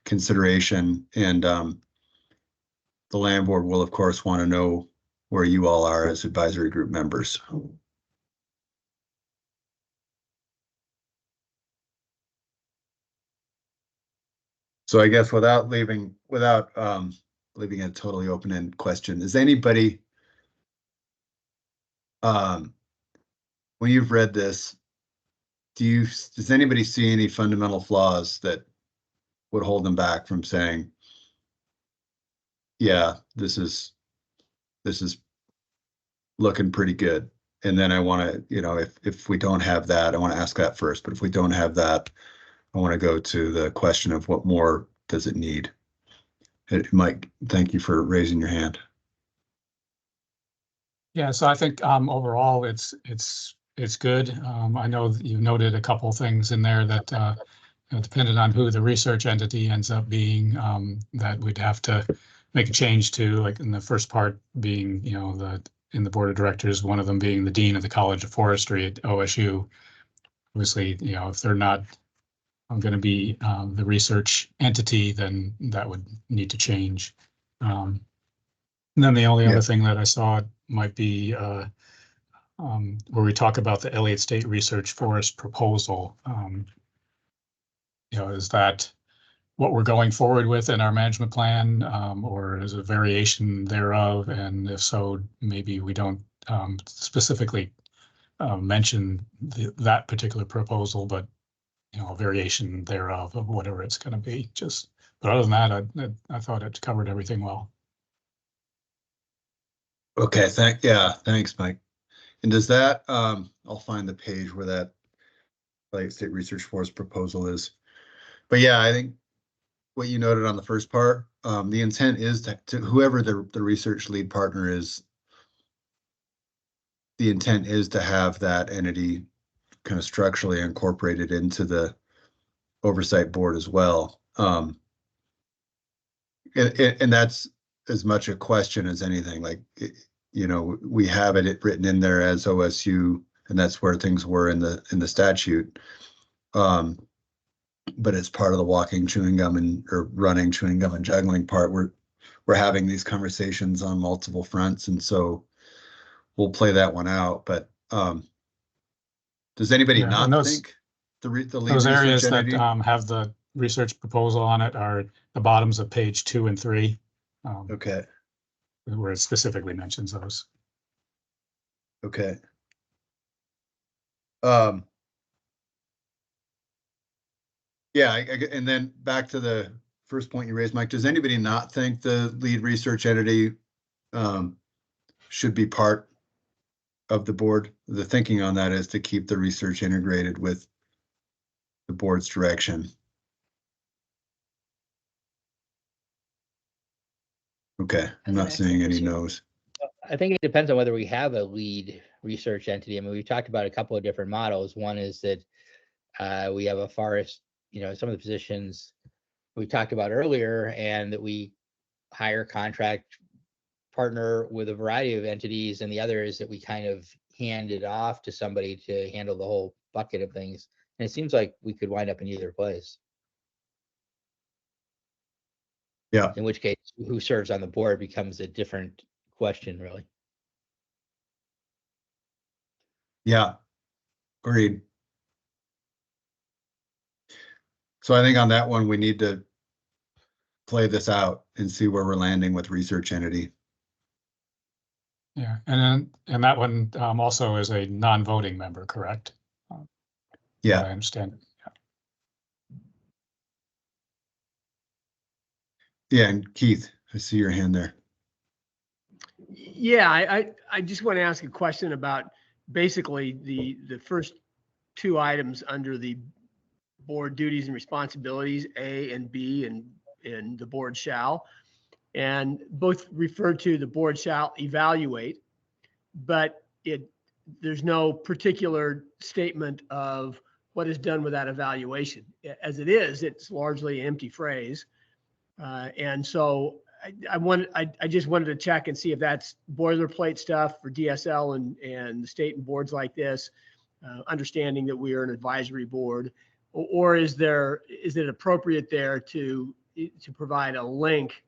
consideration, and the land board will of course want to know where you all are as advisory group members. So I guess without leaving a totally open-ended question, is anybody, when you've read this, does anybody see any fundamental flaws that would hold them back from saying, yeah, this is looking pretty good? And then I want to, if we don't have that, I want to ask that first, but if we don't have that, I want to go to the question of what more does it need? Mike, thank you for raising your hand. Yeah, so I think overall it's good. I know that you noted a couple things in there that depending on who the research entity ends up being, that we'd have to make a change to, like in the first part being, in the board of directors, one of them being the dean of the College of Forestry at OSU. Obviously, if they're not going to be the research entity, then that would need to change. And then the only other thing that I saw might be where we talk about the Elliott State Research Forest proposal. Is that what we're going forward with in our management plan, or is a variation thereof? And if so, maybe we don't specifically mention that particular proposal, but a variation thereof of whatever it's going to be. But other than that, I thought it covered everything well. Okay, thanks, Mike. And does that, I'll find the page where that Elliott State Research Forest proposal is. But yeah, I think what you noted on the first part, the intent is to whoever the research lead partner is, the intent is to have that entity kind of structurally incorporated into the oversight board as well. And that's as much a question as anything. Like, we have it written in there as OSU, and that's where things were in the statute. But it's part of the walking, chewing gum, or running, chewing gum, and juggling part. We're having these conversations on multiple fronts, and so we'll play that one out. But does anybody not think the lead those areas research that entity? have the research proposal on it are the bottoms of page 2 and 3, Okay. where it specifically mentions those. Okay. Yeah, and then back to the first point you raised, Mike, does anybody not think the lead research entity should be part of the board? The thinking on that is to keep the research integrated with the board's direction. Okay, I'm not seeing any no's. I think it depends on whether we have a lead research entity. I mean, we've talked about a couple of different models. One is that we have a forest, some of the positions we talked about earlier, and that we hire contract partner with a variety of entities. And the other is that we kind of hand it off to somebody to handle the whole bucket of things. And it seems like we could wind up in either place. Yeah. In which case, who serves on the board becomes a different question, really. Yeah, agreed. So I think on that one, we need to play this out and see where we're landing with research entity. Yeah, and that one also is a non-voting member, correct? Yeah, I understand it. Yeah, and Keith, I see your hand there. Yeah, I just want to ask a question about basically the first two items under the board duties and responsibilities, A and B, and the board shall, and both refer to the board shall evaluate, but there's no particular statement of what is done with that evaluation. As it is, it's largely an empty phrase. And so I just wanted to check and see if that's boilerplate stuff for DSL and the state and boards like this, understanding that we are an advisory board, or is it appropriate there to provide a link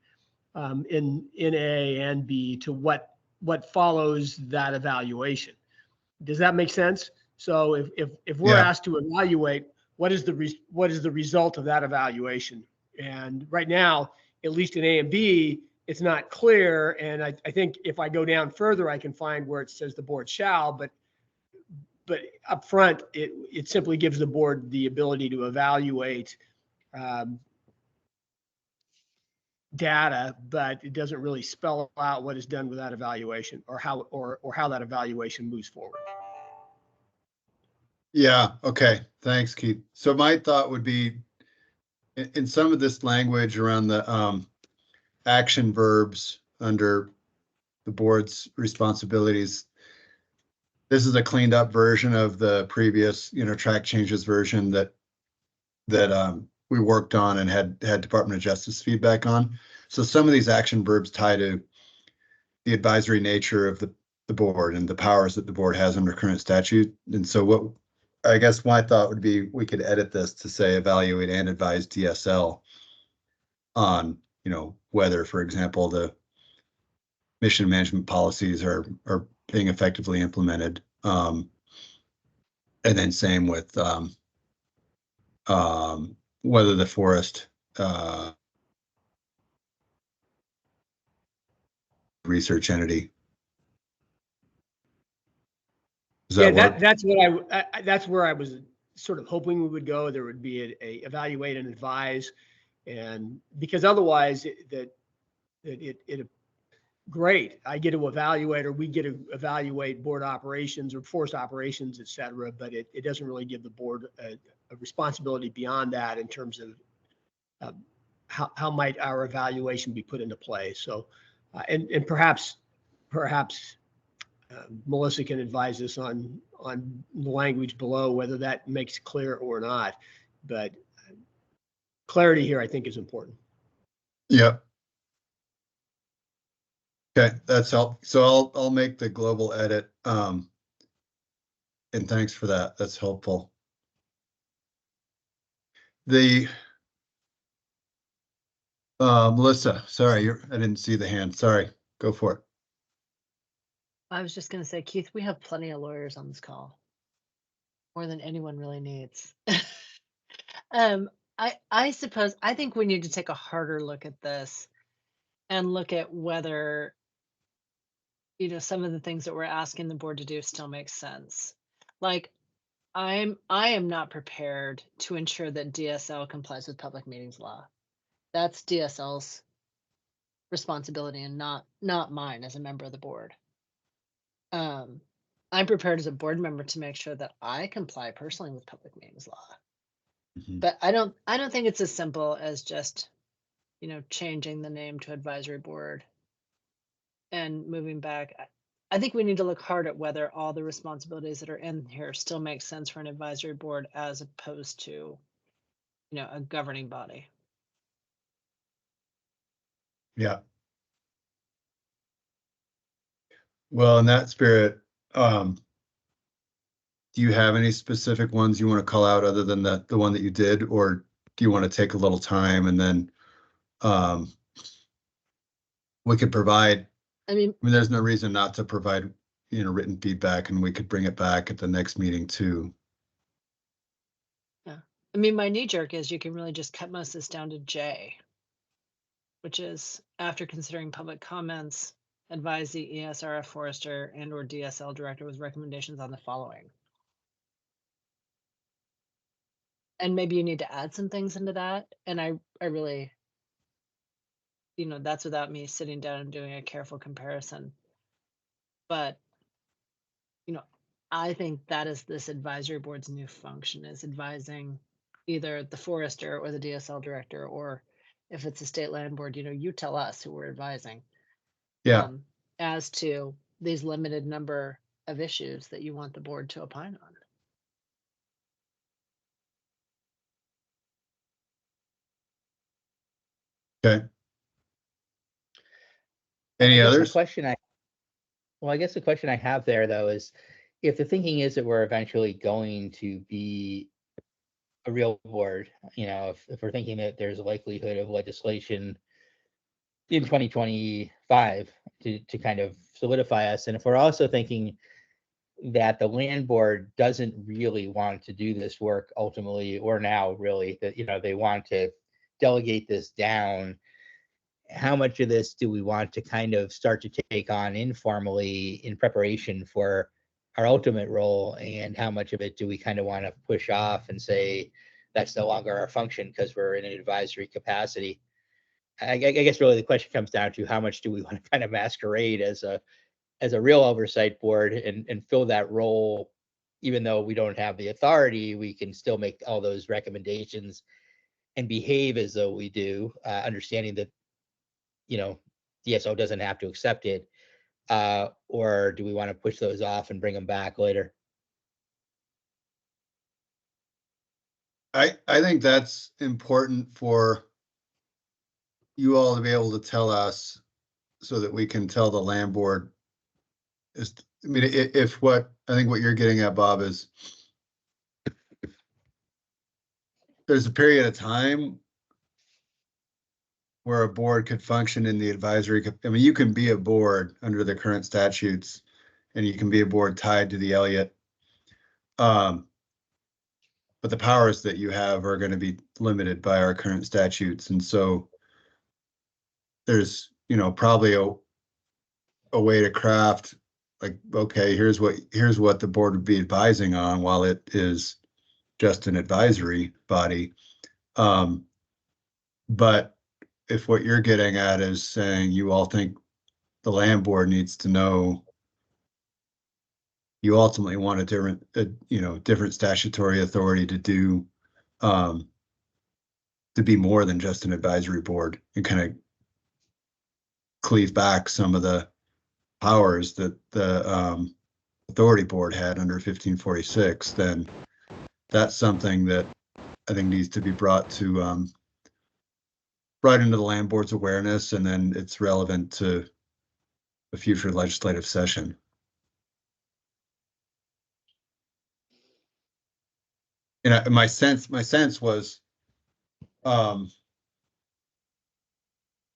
in A and B to what follows that evaluation? Does that make sense? So if we're asked to evaluate, what is the result of that evaluation? And right now, at least in A and B, it's not clear. And I think if I go down further, I can find where it says the board shall, but up front, it simply gives the board the ability to evaluate data, but it doesn't really spell out what is done with that evaluation or how that evaluation moves forward. Yeah, okay, thanks, Keith. So my thought would be, in some of this language around the action verbs under the board's responsibilities, this is a cleaned up version of the previous, track changes version that we worked on and had Department of Justice feedback on. So some of these action verbs tie to the advisory nature of the board and the powers that the board has under current statute. And so what I guess my thought would be, we could edit this to say evaluate and advise DSL on, whether, for example, the mission management policies are being effectively implemented. And then same with whether the forest research entity. Does Yeah, that work? that's what that's where I was sort of hoping we would go. There would be a evaluate and advise, and because otherwise it great. I get to evaluate, or we get to evaluate board operations or forced operations, et cetera, but it doesn't really give the board a responsibility beyond that in terms of how might our evaluation be put into play. So, and perhaps Melissa can advise us on the language below, whether that makes clear or not. But clarity here, I think, is important. Yep. Okay, that's helpful. So I'll make the global edit. And thanks for that. That's helpful. The Melissa, sorry, I didn't see the hand. Sorry, go for it. I was just going to say, Keith, we have plenty of lawyers on this call, more than anyone really needs. I suppose I think we need to take a harder look at this and look at whether, some of the things that we're asking the board to do still make sense. Like, I am not prepared to ensure that DSL complies with public meetings law. That's DSL's responsibility and not mine as a member of the board. I'm prepared as a board member to make sure that I comply personally with public meetings law. But I don't think it's as simple as just, changing the name to advisory board and moving back. I think we need to look hard at whether all the responsibilities that are in here still make sense for an advisory board as opposed to, a governing body. Yeah. Well, in that spirit, do you have any specific ones you want to call out other than the one that you did, or do you want to take a little time and then we could provide? I mean, there's no reason not to provide, written feedback, and we could bring it back at the next meeting too. Yeah, I mean, my knee jerk is you can really just cut most of this down to J, which is after considering public comments, advise the ESRF forester and or DSL director with recommendations on the following. And maybe you need to add some things into that. And I really, that's without me sitting down and doing a careful comparison. But, I think that is this advisory board's new function, is advising either the forester or the DSL director, or if it's a state land board, you tell us who we're advising. Yeah. As to these limited number of issues that you want the board to opine on. Okay. Any others? I guess the question I have there, though, is if the thinking is that we're eventually going to be a real board, if we're thinking that there's a likelihood of legislation in 2025 to kind of solidify us, and if we're also thinking that the land board doesn't really want to do this work ultimately, or now really, that they want to delegate this down, how much of this do we want to kind of start to take on informally in preparation for our ultimate role, and how much of it do we kind of want to push off and say that's no longer our function because we're in an advisory capacity? I guess really the question comes down to how much do we want to kind of masquerade as a real oversight board and fill that role, even though we don't have the authority, we can still make all those recommendations and behave as though we do, understanding that DSO doesn't have to accept it, or do we want to push those off and bring them back later? I think that's important for you all to be able to tell us so that we can tell the land board. I mean, if what I think what you're getting at, Bob, is there's a period of time where a board could function in the advisory. I mean, you can be a board under the current statutes, and you can be a board tied to the Elliott. but the powers that you have are going to be limited by our current statutes. And so there's, probably a way to craft, like, okay, here's what the board would be advising on while it is just an advisory body. But if what you're getting at is saying you all think the land board needs to know, you ultimately want different statutory authority to do, to be more than just an advisory board, and kind of cleave back some of the powers that the authority board had under 1546, then that's something that I think needs to be brought into the land board's awareness, and then it's relevant to a future legislative session. And my sense was, from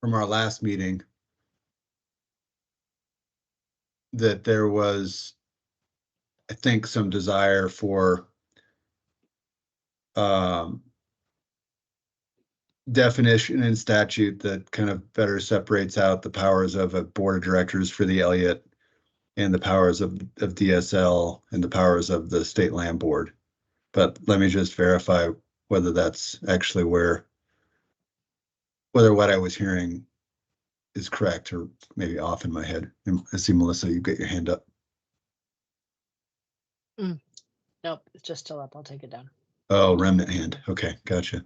our last meeting, that there was, I think, some desire for definition in statute that kind of better separates out the powers of a board of directors for the Elliott and the powers of DSL and the powers of the state land board. But let me just verify whether that's actually whether what I was hearing is correct or maybe off in my head. I see, Melissa, you get your hand up. Nope, it's just still up. I'll take it down. Oh, remnant hand. Okay, gotcha.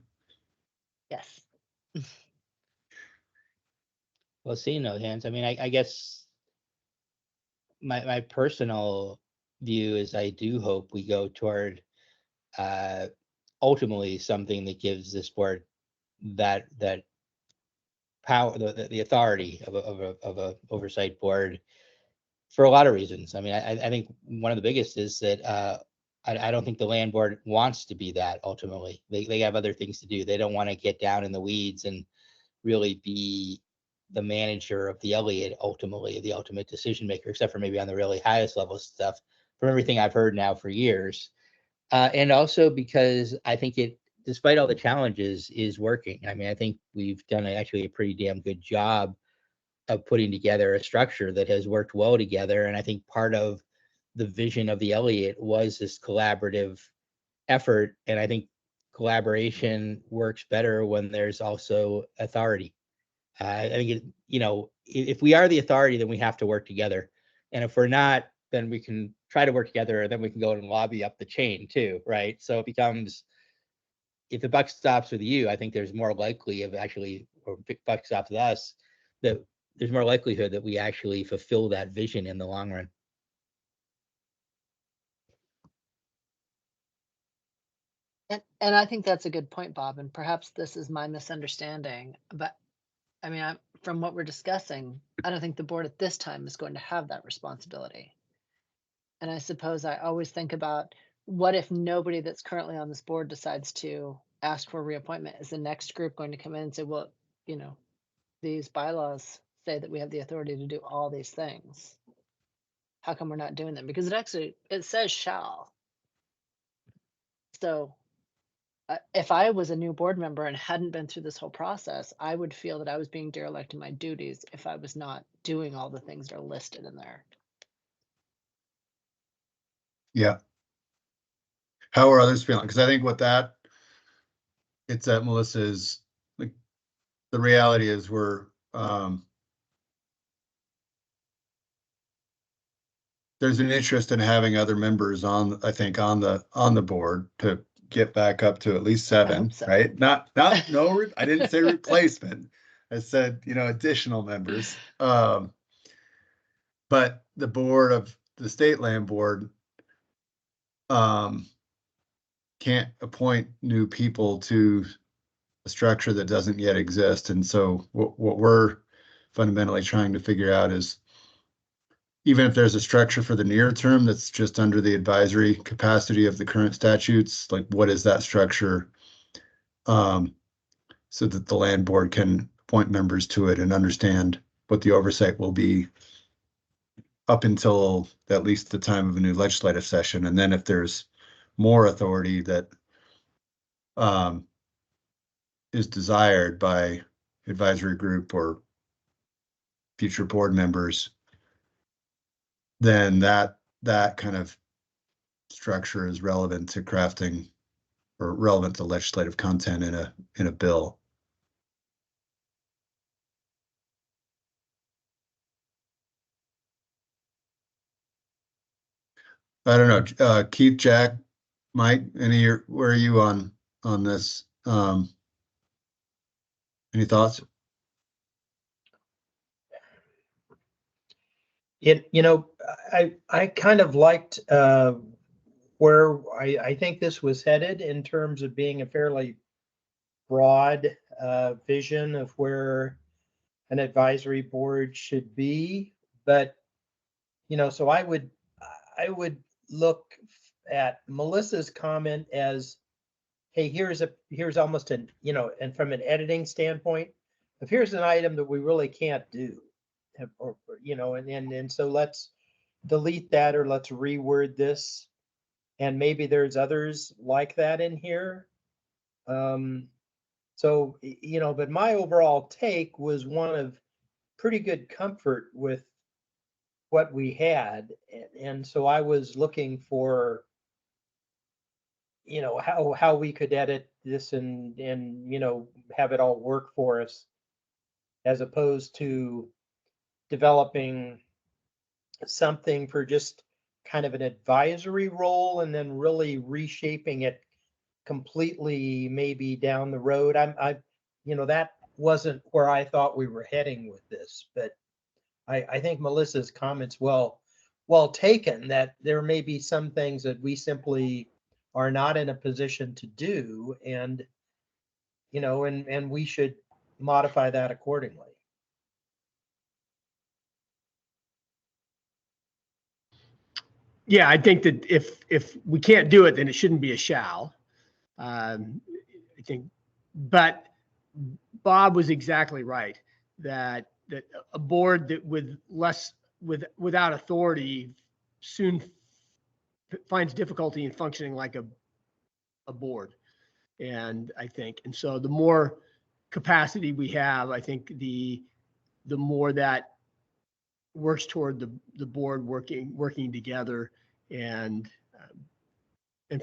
Yes. Well, seeing no hands, I mean, I guess my personal view is I do hope we go toward ultimately something that gives this board that power, the authority of a oversight board, for a lot of reasons. I mean, I think one of the biggest is that I don't think the land board wants to be that ultimately. They have other things to do. They don't want to get down in the weeds and really be the manager of the Elliott, ultimately, the ultimate decision maker, except for maybe on the really highest level stuff, from everything I've heard now for years. And also because I think it, despite all the challenges, is working. I mean, I think we've done actually a pretty damn good job of putting together a structure that has worked well together. And I think part of the vision of the Elliott was this collaborative effort. And I think collaboration works better when there's also authority. I think if we are the authority, then we have to work together. And if we're not, then we can try to work together, and then we can go and lobby up the chain too, right? So it becomes, if the buck stops with you, I think there's more likely of actually, or buck stops with us, that there's more likelihood that we actually fulfill that vision in the long run. And I think that's a good point, Bob, and perhaps this is my misunderstanding, but I mean, from what we're discussing, I don't think the board at this time is going to have that responsibility. And I suppose I always think about, what if nobody that's currently on this board decides to ask for reappointment? Is the next group going to come in and say, well, these bylaws say that we have the authority to do all these things. How come we're not doing them? Because it says shall. So if I was a new board member and hadn't been through this whole process, I would feel that I was being derelict in my duties if I was not doing all the things that are listed in there. Yeah. How are others feeling? Because I think it's that Melissa's, like, the reality is there's an interest in having other members on the board to get back up to at least 7, so. right? I didn't say replacement. I said, additional members. But the board of the state land board can't appoint new people to a structure that doesn't yet exist. And so what we're fundamentally trying to figure out is, even if there's a structure for the near term that's just under the advisory capacity of the current statutes, like, what is that structure? So that the land board can appoint members to it and understand what the oversight will be up until at least the time of a new legislative session. And then if there's more authority that is desired by advisory group or future board members, then that kind of structure is relevant to crafting or relevant to legislative content in a bill. I don't know, Keith, Jack, Mike, where are you on this? Any thoughts? I kind of liked where I think this was headed in terms of being a fairly broad vision of where an advisory board should be. But, so I would look at Melissa's comment as, hey, here's almost an, and from an editing standpoint, if here's an item that we really can't do, or and so let's delete that, or let's reword this, and maybe there's others like that in here. So, but my overall take was one of pretty good comfort with what we had, and so I was looking for, how we could edit this and have it all work for us, as opposed to developing something for just kind of an advisory role and then really reshaping it completely maybe down the road. That wasn't where I thought we were heading with this, but I think Melissa's comments well taken, that there may be some things that we simply are not in a position to do, and and we should modify that accordingly. Yeah, I think that if we can't do it, then it shouldn't be a shall. I think, but Bob was exactly right that a board that without authority soon finds difficulty in functioning like a board. And so the more capacity we have, I think the more that works toward the board working together and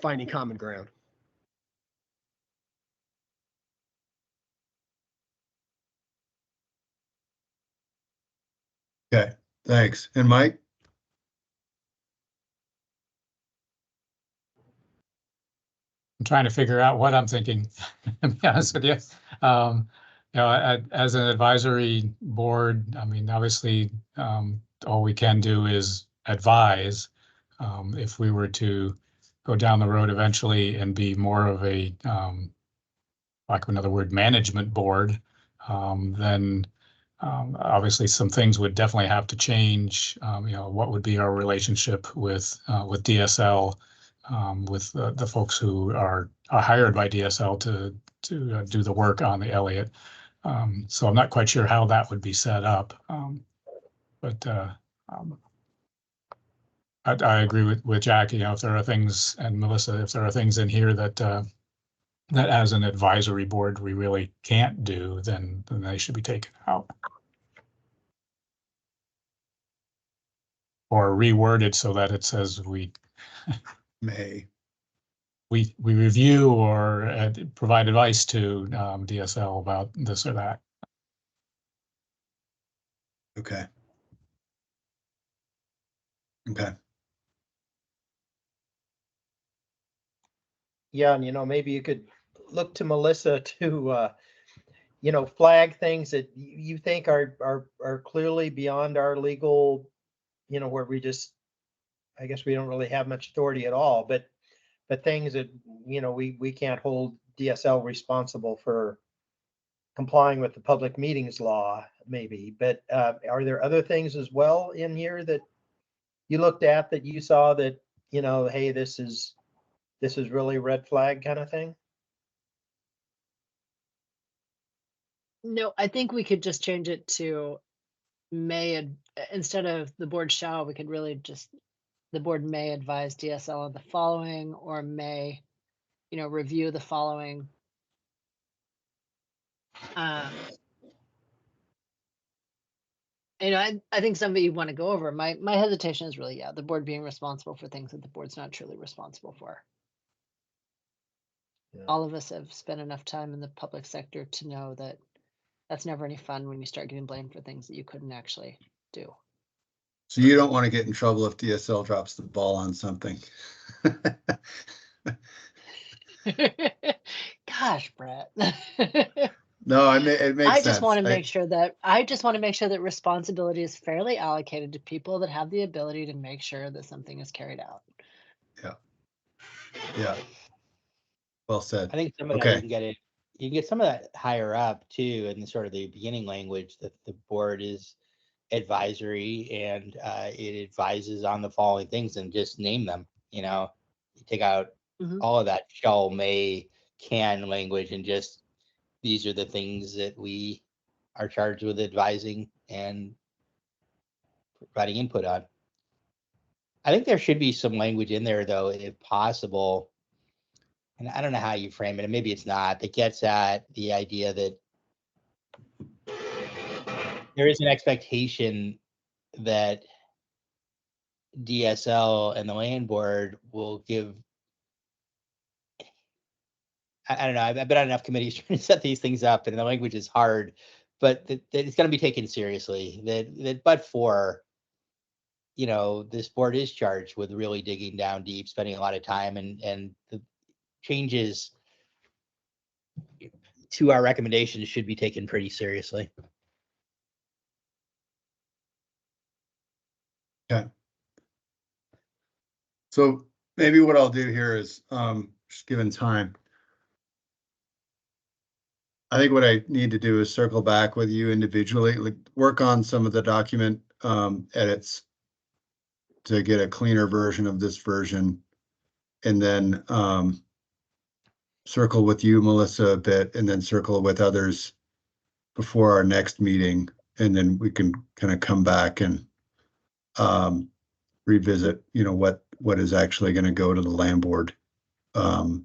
finding common ground. Okay, thanks. And Mike? I'm trying to figure out what I'm thinking, to be honest with you. As an advisory board, I mean, obviously, all we can do is advise. If we were to go down the road eventually and be more of a, lack of another word, management board, then obviously some things would definitely have to change. What would be our relationship with DSL, with the folks who are hired by DSL to do the work on the Elliott. So I'm not quite sure how that would be set up. But I agree with Jackie. If there are things, and Melissa, if there are things in here that that as an advisory board we really can't do, then they should be taken out or reworded so that it says we review or provide advice to DSL about this or that. Okay. Okay. Yeah, and maybe you could look to Melissa to flag things that you think are clearly beyond our legal, where we just, I guess we don't really have much authority at all, but things that we can't hold DSL responsible for complying with the public meetings law, maybe. But are there other things as well in here that you looked at that you saw that hey, this is really red flag kind of thing? No, I think we could just change it to may, instead of the board shall, we could really just, the board may advise DSL on the following, or may, review the following. I think some of you want to go over. My hesitation is really, the board being responsible for things that the board's not truly responsible for. Yeah. All of us have spent enough time in the public sector to know that that's never any fun when you start getting blamed for things that you couldn't actually do. So you don't want to get in trouble if DSL drops the ball on something. Gosh, Brett. No, it makes I sense. just want to make sure that responsibility is fairly allocated to people that have the ability to make sure that something is carried out. Yeah. Well said. I think some of that Okay. you can get some of that higher up too, in the sort of the beginning language that the board is advisory and it advises on the following things and just name them. You take out all of that shall, may, can language and just these are the things that we are charged with advising and providing input on. I think there should be some language in there though, if possible. And I don't know how you frame it, and maybe it's not, that gets at the idea that there is an expectation that DSL and the land board will give. I don't know. I've been on enough committees trying to set these things up, and the language is hard, but that it's going to be taken seriously. But for this board is charged with really digging down deep, spending a lot of time, and the changes to our recommendations should be taken pretty seriously. Okay. So maybe what I'll do here is, just given time, I think what I need to do is circle back with you individually, like work on some of the document edits to get a cleaner version of this version, and then circle with you, Melissa, a bit, and then circle with others before our next meeting, and then we can kind of come back and revisit, what is actually going to go to the land board. That's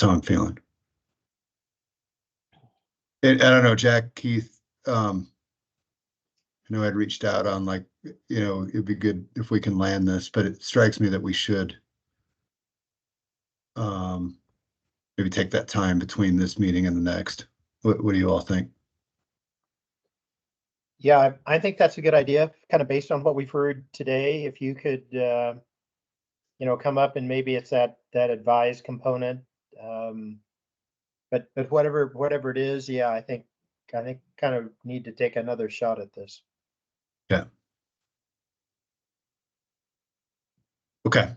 how I'm feeling. And I don't know, Jack, Keith, I know I'd reached out on it'd be good if we can land this, but it strikes me that we should maybe take that time between this meeting and the next. What do you all think? Yeah, I think that's a good idea, kind of based on what we've heard today. If you could, come up and maybe it's that advise component. But whatever it is, yeah, I think kind of need to take another shot at this. Yeah. Okay.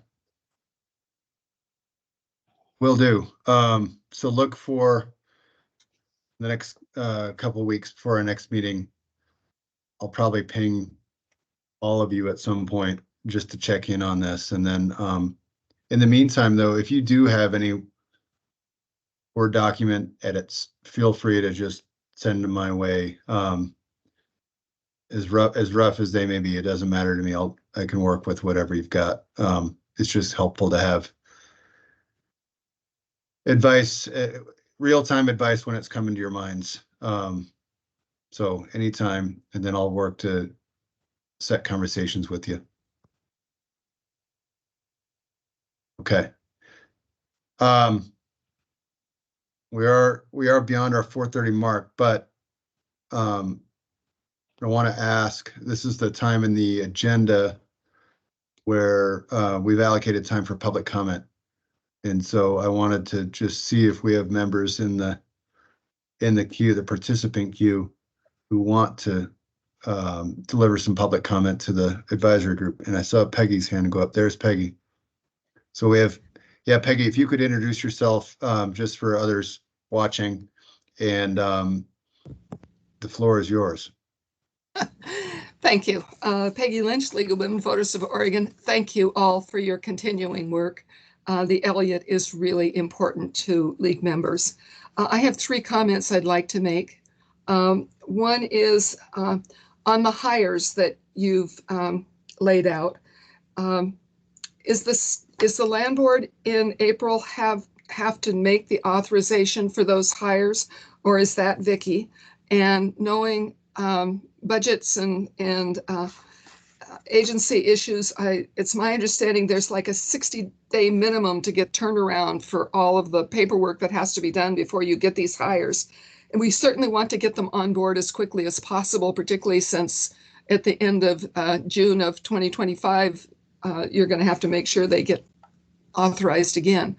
Will do. So look for the next couple of weeks before our next meeting. I'll probably ping all of you at some point just to check in on this. And then in the meantime, though, if you do have any Word document edits, feel free to just send them my way. As rough as they may be, it doesn't matter to me. I can work with whatever you've got. It's just helpful to have advice, real-time advice when it's coming to your minds. So anytime, and then I'll work to set conversations with you. Okay. We are beyond our 4:30 mark, but I want to ask, this is the time in the agenda where we've allocated time for public comment. And so I wanted to just see if we have members in the queue, the participant queue, who want to deliver some public comment to the advisory group. And I saw Peggy's hand go up. There's Peggy. So we have, Peggy, if you could introduce yourself just for others watching, and the floor is yours. Thank you. Peggy Lynch, League of Women Voters of Oregon. Thank you all for your continuing work. The Elliott is really important to League members. I have 3 comments I'd like to make. One is on the hires that you've laid out. is the land board in April have to make the authorization for those hires, or is that Vicky? And knowing budgets and agency issues, it's my understanding there's like a 60-day minimum to get turned around for all of the paperwork that has to be done before you get these hires. And we certainly want to get them on board as quickly as possible, particularly since at the end of June of 2025, you're going to have to make sure they get authorized again.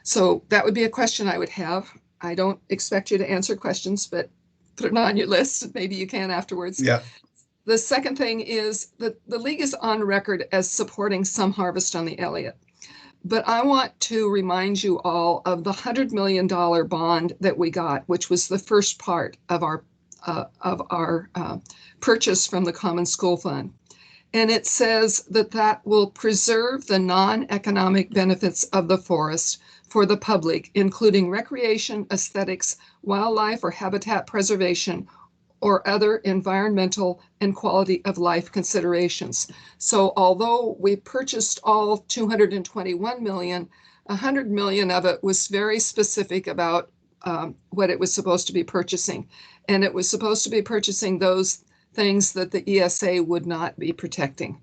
So that would be a question I would have. I don't expect you to answer questions, but put it on your list. Maybe you can afterwards. Yeah. The second thing is that the league is on record as supporting some harvest on the Elliott. But I want to remind you all of the $100 million bond that we got, which was the first part of our purchase from the Common School Fund. And it says that that will preserve the non-economic benefits of the forest for the public, including recreation, aesthetics, wildlife or habitat preservation, or other environmental and quality of life considerations. So although we purchased all 221 million, 100 million of it was very specific about what it was supposed to be purchasing. And it was supposed to be purchasing those things that the ESA would not be protecting.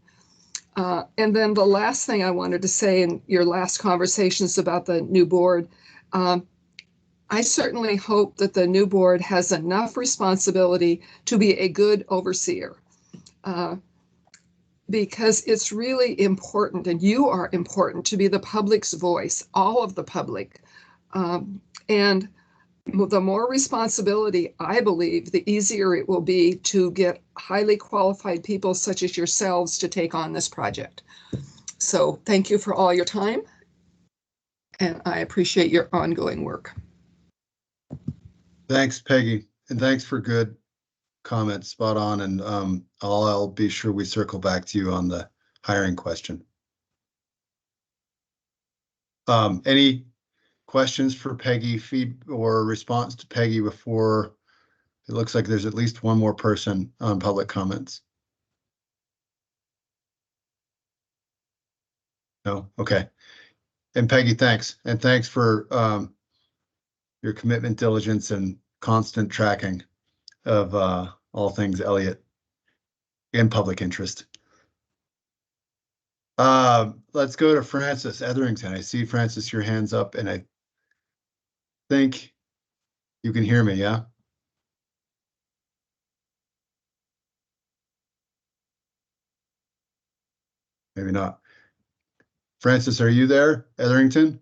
And then the last thing I wanted to say in your last conversations about the new board, I certainly hope that the new board has enough responsibility to be a good overseer, because it's really important, and you are important to be the public's voice, all of the public. And the more responsibility, I believe, the easier it will be to get highly qualified people such as yourselves to take on this project. So thank you for all your time, and I appreciate your ongoing work. Thanks, Peggy, and thanks for good comments, spot on. And I'll be sure we circle back to you on the hiring question. Any questions for Peggy, feed or response to Peggy before it looks like there's at least one more person on public comments? No? Okay. And Peggy, thanks. And thanks for your commitment, diligence, and constant tracking of all things Elliott in public interest. Let's go to Francis Etherington. I see, Francis, your hand's up, and I think you can hear me, yeah? Maybe not. Francis, are you there, Etherington?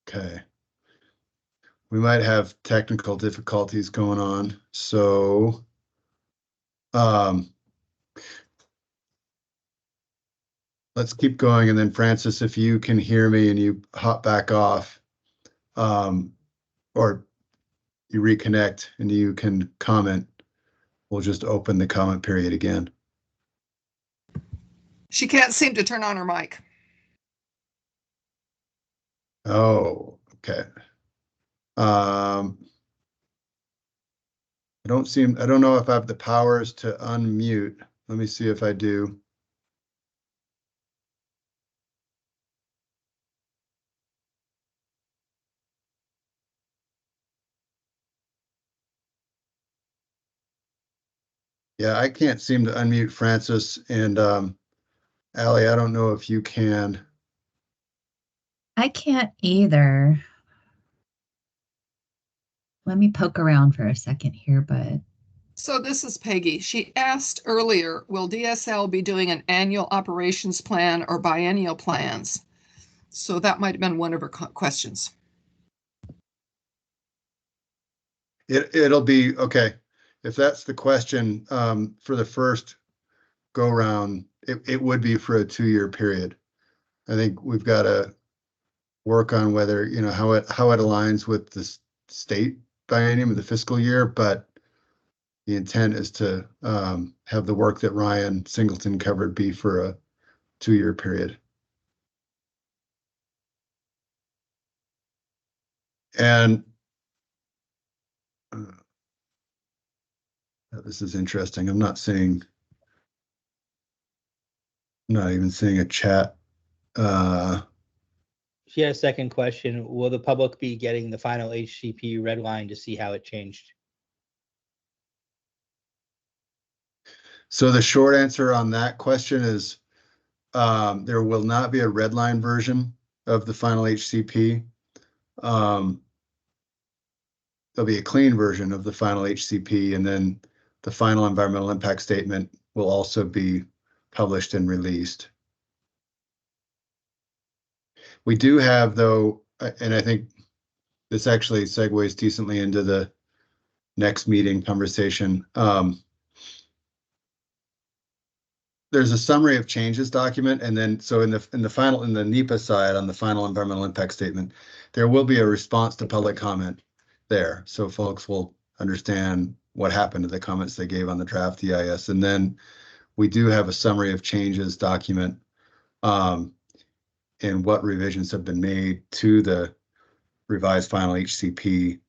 Okay. We might have technical difficulties going on, so let's keep going. And then Francis, if you can hear me and you hop back off, or you reconnect and you can comment, we'll just open the comment period again. She can't seem to turn on her mic. Oh, okay. I don't know if I have the powers to unmute. Let me see if I do. Yeah, I can't seem to unmute Francis, and Allie, I don't know if you can. I can't either. Let me poke around for a second here, but. So this is Peggy. She asked earlier, will DSL be doing an annual operations plan or biennial plans? So that might have been one of her questions. It'll be, okay. If that's the question, for the first go round, it would be for a 2-year period. I think we've got to work on whether, how it aligns with the state biennium of the fiscal year, but the intent is to have the work that Ryan Singleton covered be for a 2-year period. And This is interesting. I'm not even seeing a chat. She had a second question. Will the public be getting the final HCP red line to see how it changed? So the short answer on that question is there will not be a red line version of the final HCP. There'll be a clean version of the final HCP, and then the final environmental impact statement will also be published and released. We do have, though, and I think this actually segues decently into the next meeting conversation. There's a summary of changes document, and then so in the NEPA side on the final environmental impact statement, there will be a response to public comment there, so folks will understand what happened to the comments they gave on the draft EIS. And then we do have a summary of changes document and what revisions have been made to the revised final HCP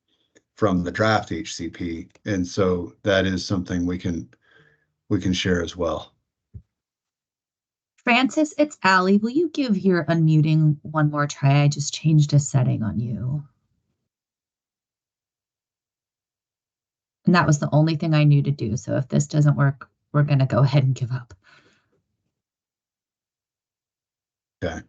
from the draft HCP, and so that is something we can share as well. Francis, it's Allie. Will you give your unmuting one more try? I just changed a setting on you. And that was the only thing I knew to do. So if this doesn't work, we're going to go ahead and give up. Okay.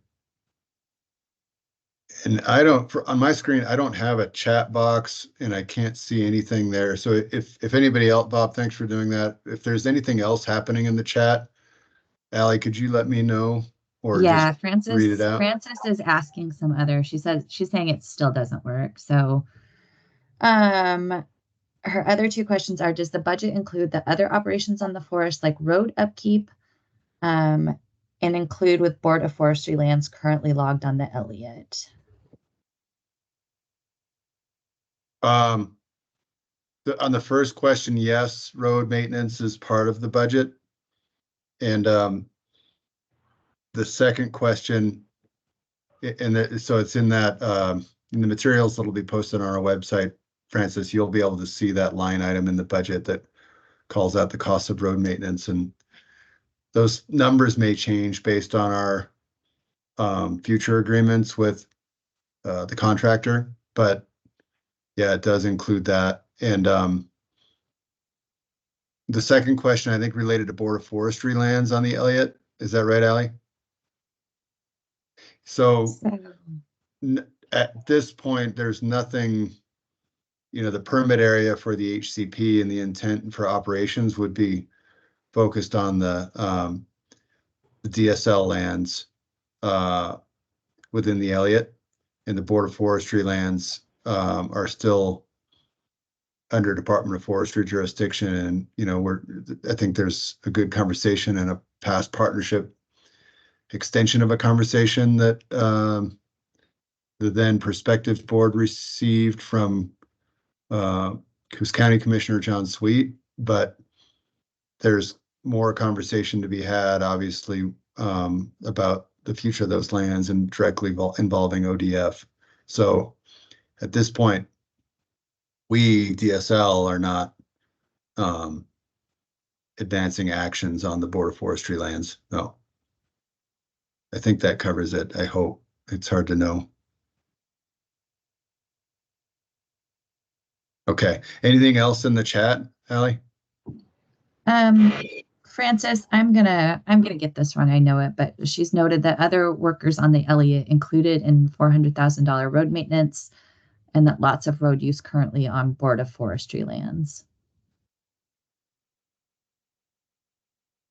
And on my screen, I don't have a chat box and I can't see anything there. So if anybody else, Bob, thanks for doing that. If there's anything else happening in the chat, Allie, could you let me know or Yeah, just read it out? Francis is asking some other, she's saying it still doesn't work. So her other two questions are, does the budget include the other operations on the forest, like road upkeep, and include with Board of Forestry lands currently logged on the Elliott? On the first question, yes, road maintenance is part of the budget. And the second question, so it's in that in the materials that'll be posted on our website, Francis, you'll be able to see that line item in the budget that calls out the cost of road maintenance, and those numbers may change based on our future agreements with the contractor, but yeah, it does include that. And the second question, I think, related to Board of Forestry lands on the Elliott. Is that right, Allie? So at this point, there's nothing, the permit area for the HCP and the intent for operations would be focused on the DSL lands within the Elliott, and the Board of Forestry lands are still under Department of Forestry jurisdiction. And, I think there's a good conversation and a past partnership extension of a conversation that the then Perspectives Board received from Coos County Commissioner John Sweet, but there's more conversation to be had, obviously, about the future of those lands and directly involving ODF. So at this point, we, DSL, are not advancing actions on the Board of Forestry lands. No. I think that covers it. I hope. It's hard to know. Okay. Anything else in the chat, Allie? Francis, I'm gonna get this wrong. I know it, but she's noted that other workers on the Elliott included in $400,000 road maintenance, and that lots of road use currently on Board of Forestry lands.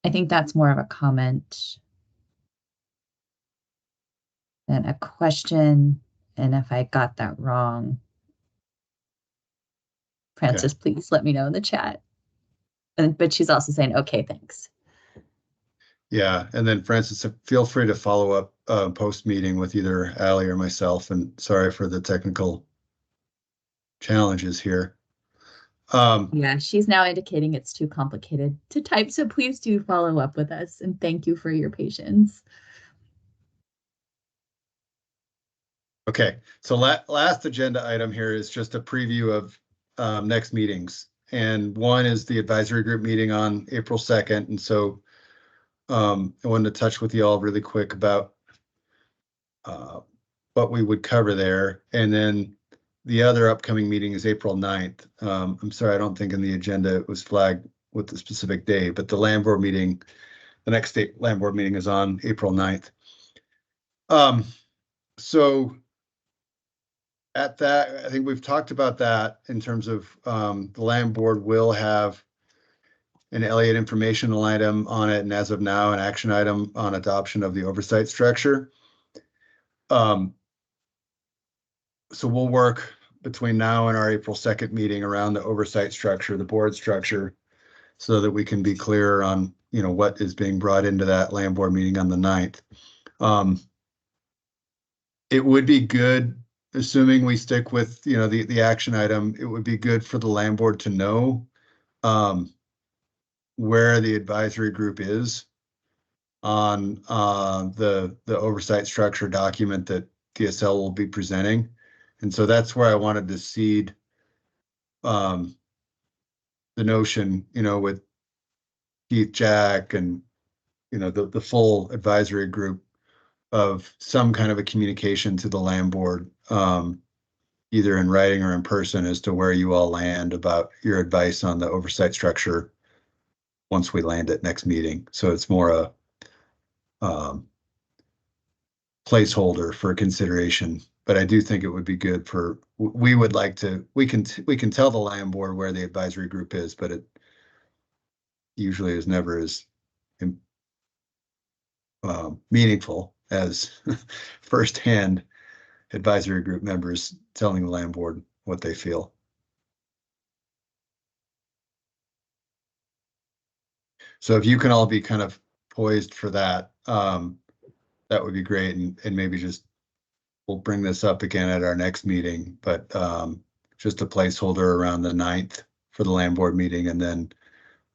I think that's more of a comment than a question. And if I got that wrong, Francis, please let me know in the chat. But she's also saying, okay, thanks. Yeah, and then Francis, feel free to follow up post-meeting with either Allie or myself, and sorry for the technical challenges here. Yeah, she's now indicating it's too complicated to type, so please do follow up with us, and thank you for your patience. Okay, so last agenda item here is just a preview of next meetings. and one is the advisory group meeting on April 2nd. And so I wanted to touch with you all really quick about what we would cover there. And then the other upcoming meeting is April 9th. I'm sorry, I don't think in the agenda it was flagged with the specific day, but the land board meeting, the next state land board meeting is on April 9th. So at that, I think we've talked about that in terms of the land board will have an Elliott informational item on it, and as of now, an action item on adoption of the oversight structure. So we'll work between now and our April 2nd meeting around the oversight structure, the board structure, so that we can be clear on, you know, what is being brought into that land board meeting on the 9th. It would be good, assuming we stick with, you know, the action item, it would be good for the land board to know where the advisory group is on the oversight structure document that DSL will be presenting. And so that's where I wanted to seed the notion, you know, with Keith, Jack, and, you know, the full advisory group of some kind of a communication to the land board, either in writing or in person, as to where you all land about your advice on the oversight structure once we land at next meeting. So it's more a placeholder for consideration. But I do think it would be good for, we would like to, we can tell the land board where the advisory group is, but it usually is never as meaningful as firsthand advisory group members telling the land board what they feel. So if you can all be kind of poised for that, that would be great. And maybe just, we'll bring this up again at our next meeting, but just a placeholder around the 9th for the land board meeting, and then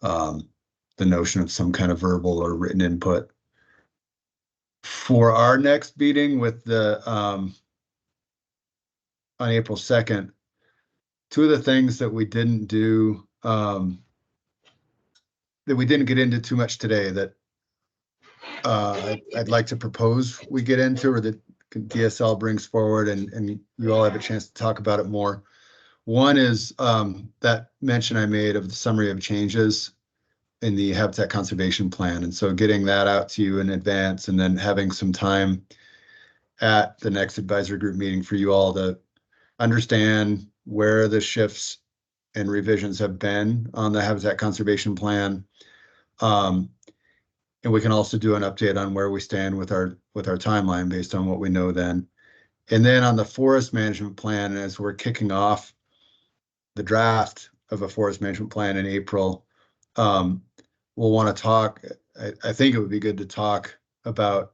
the notion of some kind of verbal or written input for our next meeting with the on April 2nd. Two of the things that we didn't do, that we didn't get into too much today, that I'd like to propose we get into, or that DSL brings forward, and you all have a chance to talk about it more. One is that mention I made of the summary of changes in the habitat conservation plan. And so getting that out to you in advance, and then having some time at the next advisory group meeting for you all to understand where the shifts and revisions have been on the habitat conservation plan. And we can also do an update on where we stand with our timeline based on what we know then. And then on the forest management plan, as we're kicking off the draft of a forest management plan in April, we'll want to talk, I think it would be good to talk about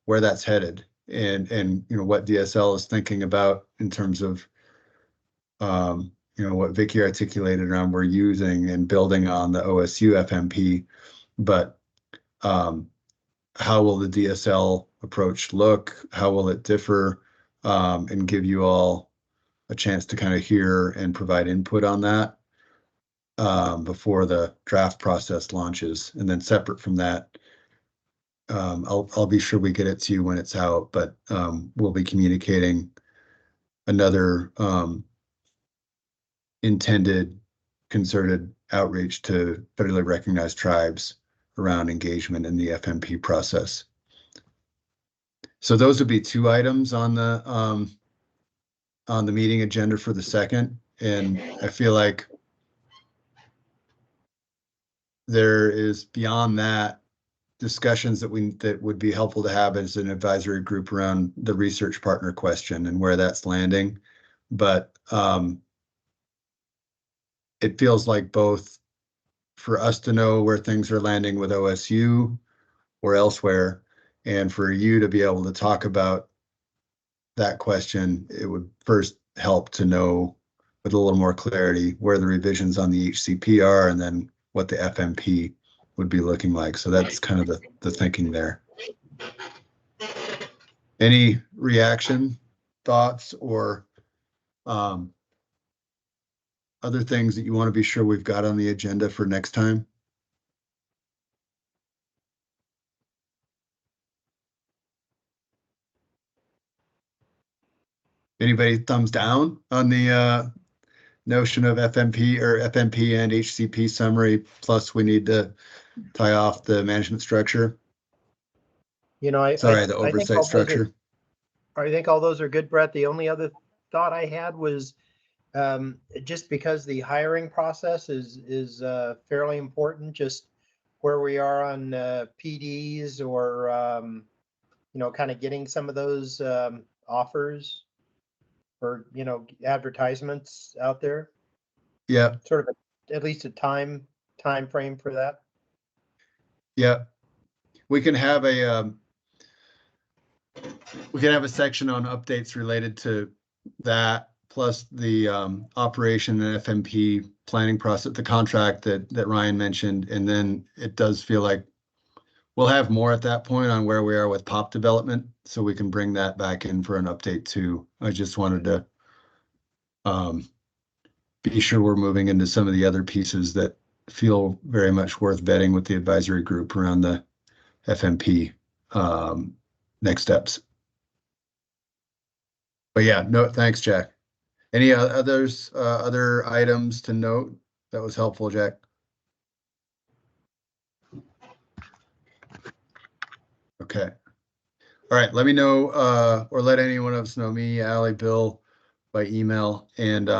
where that's headed, and you know, what DSL is thinking about in terms of you know, what Vicky articulated around we're using and building on the OSU FMP, but how will the DSL approach look? How will it differ? And give you all a chance to kind of hear and provide input on that before the draft process launches. And then separate from that, I'll be sure we get it to you when it's out, but we'll be communicating another intended concerted outreach to federally recognized tribes around engagement in the FMP process. So those would be two items on the meeting agenda for the 2nd. And I feel like there is, beyond that, discussions that would be helpful to have as an advisory group around the research partner question and where that's landing. But it feels like both for us to know where things are landing with OSU or elsewhere, and for you to be able to talk about that question, it would first help to know with a little more clarity where the revisions on the HCP are, and then what the FMP would be looking like. So that's kind of the thinking there. Any reaction, thoughts, or other things that you want to be sure we've got on the agenda for next time? Anybody thumbs down on the notion of FMP or FMP and HCP summary, plus we need to tie off the management structure? You know, I Sorry, the I think oversight all those are, structure. I think all those are good, Brett. The only other thought I had was just because the hiring process is fairly important, just where we are on PDs or you know, kind of getting some of those offers or, you know, advertisements out there, Yeah, sort of at least a time frame for that. yeah. We can have a section on updates related to that, plus the operation and FMP planning process, the contract that Ryan mentioned, and then it does feel like we'll have more at that point on where we are with POP development, so we can bring that back in for an update too. I just wanted to be sure we're moving into some of the other pieces that feel very much worth vetting with the advisory group around the FMP next steps. But yeah, no, thanks, Jack. Any other items to note? That was helpful, Jack. Okay. All right, let me know, or let any one of us know, me, Allie, Bill, by email. And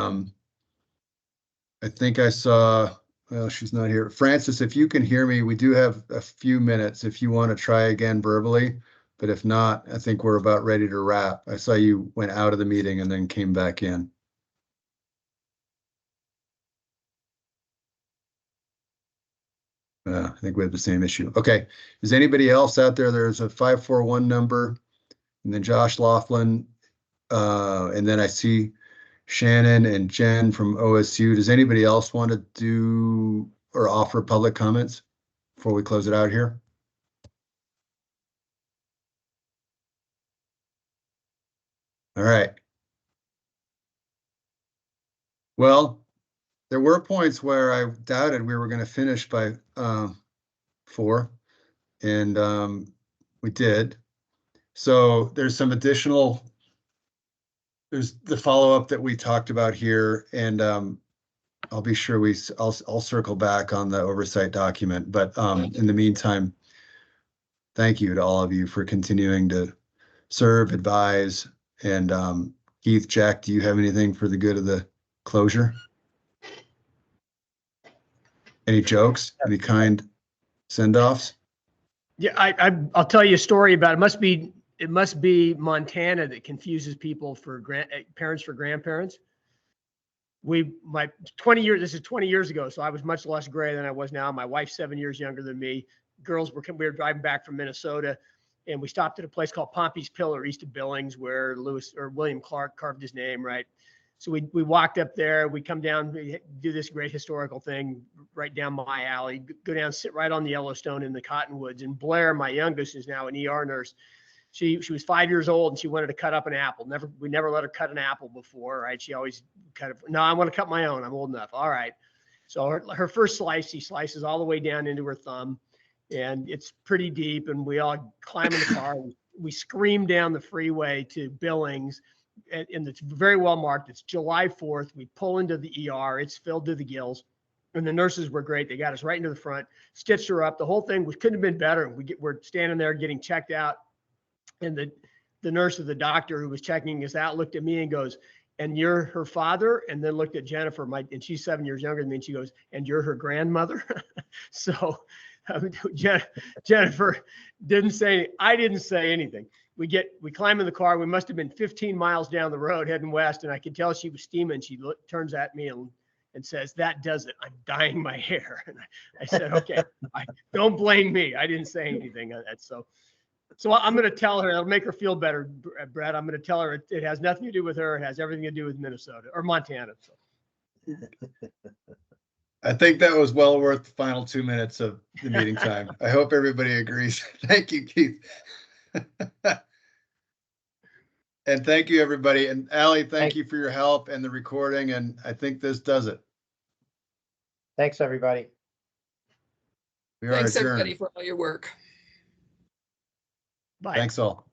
I think I saw, well, she's not here. Francis, if you can hear me, we do have a few minutes if you want to try again verbally. But if not, I think we're about ready to wrap. I saw you went out of the meeting and then came back in. I think we have the same issue. Okay. Is anybody else out there? There's a 541 number, and then Josh Laughlin. And then I see Shannon and Jen from OSU. Does anybody else want to do or offer public comments before we close it out here? All right. Well, there were points where I doubted we were going to finish by 4, and we did. So there's some additional, there's the follow-up that we talked about here, and I'll be sure I'll circle back on the oversight document. But in the meantime, thank you to all of you for continuing to serve, advise, and Keith, Jack, do you have anything for the good of the closure? Any jokes? Any kind send-offs? Yeah, I'll tell you a story about it. It must be Montana that confuses people for parents for grandparents. This is 20 years ago, so I was much less gray than I was now. My wife's 7 years younger than me. We were driving back from Minnesota, and we stopped at a place called Pompey's Pillar east of Billings, where William Clark carved his name, right? So we walked up there, we come down, we do this great historical thing right down my alley, go down, sit right on the Yellowstone in the cottonwoods. And Blair, my youngest, is now an ER nurse. She was 5 years old and she wanted to cut up an apple. We never let her cut an apple before, right? She always no, I want to cut my own. I'm old enough. All right. So her first slice, she slices all the way down into her thumb, and it's pretty deep. And we all climb in the car. We scream down the freeway to Billings. And it's very well marked. It's July 4th. We pull into the ER. It's filled to the gills. And the nurses were great. They got us right into the front, stitched her up. The whole thing couldn't have been better. We're standing there getting checked out. And the nurse or the doctor who was checking us out looked at me and goes, "And you're her father?" And then looked at Jennifer, and she's 7 years younger than me. And she goes, "And you're her grandmother?" So Jennifer didn't say, I didn't say anything. We climb in the car. We must have been 15 miles down the road heading west, and I could tell she was steaming. She turns at me and says, "That does it. I'm dyeing my hair." And I said, "Okay, don't blame me. I didn't say anything." So I'm going to tell her. It'll make her feel better, Brett. I'm going to tell her it has nothing to do with her. It has everything to do with Minnesota or Montana. So. I think that was well worth the final 2 minutes of the meeting time. I hope everybody agrees. Thank you, Keith. And thank you, everybody. And Allie, thank you for your help and the recording. And I think this does it. Thanks, everybody. We are Thanks, everybody, adjourned. for all your work. Bye. Thanks all.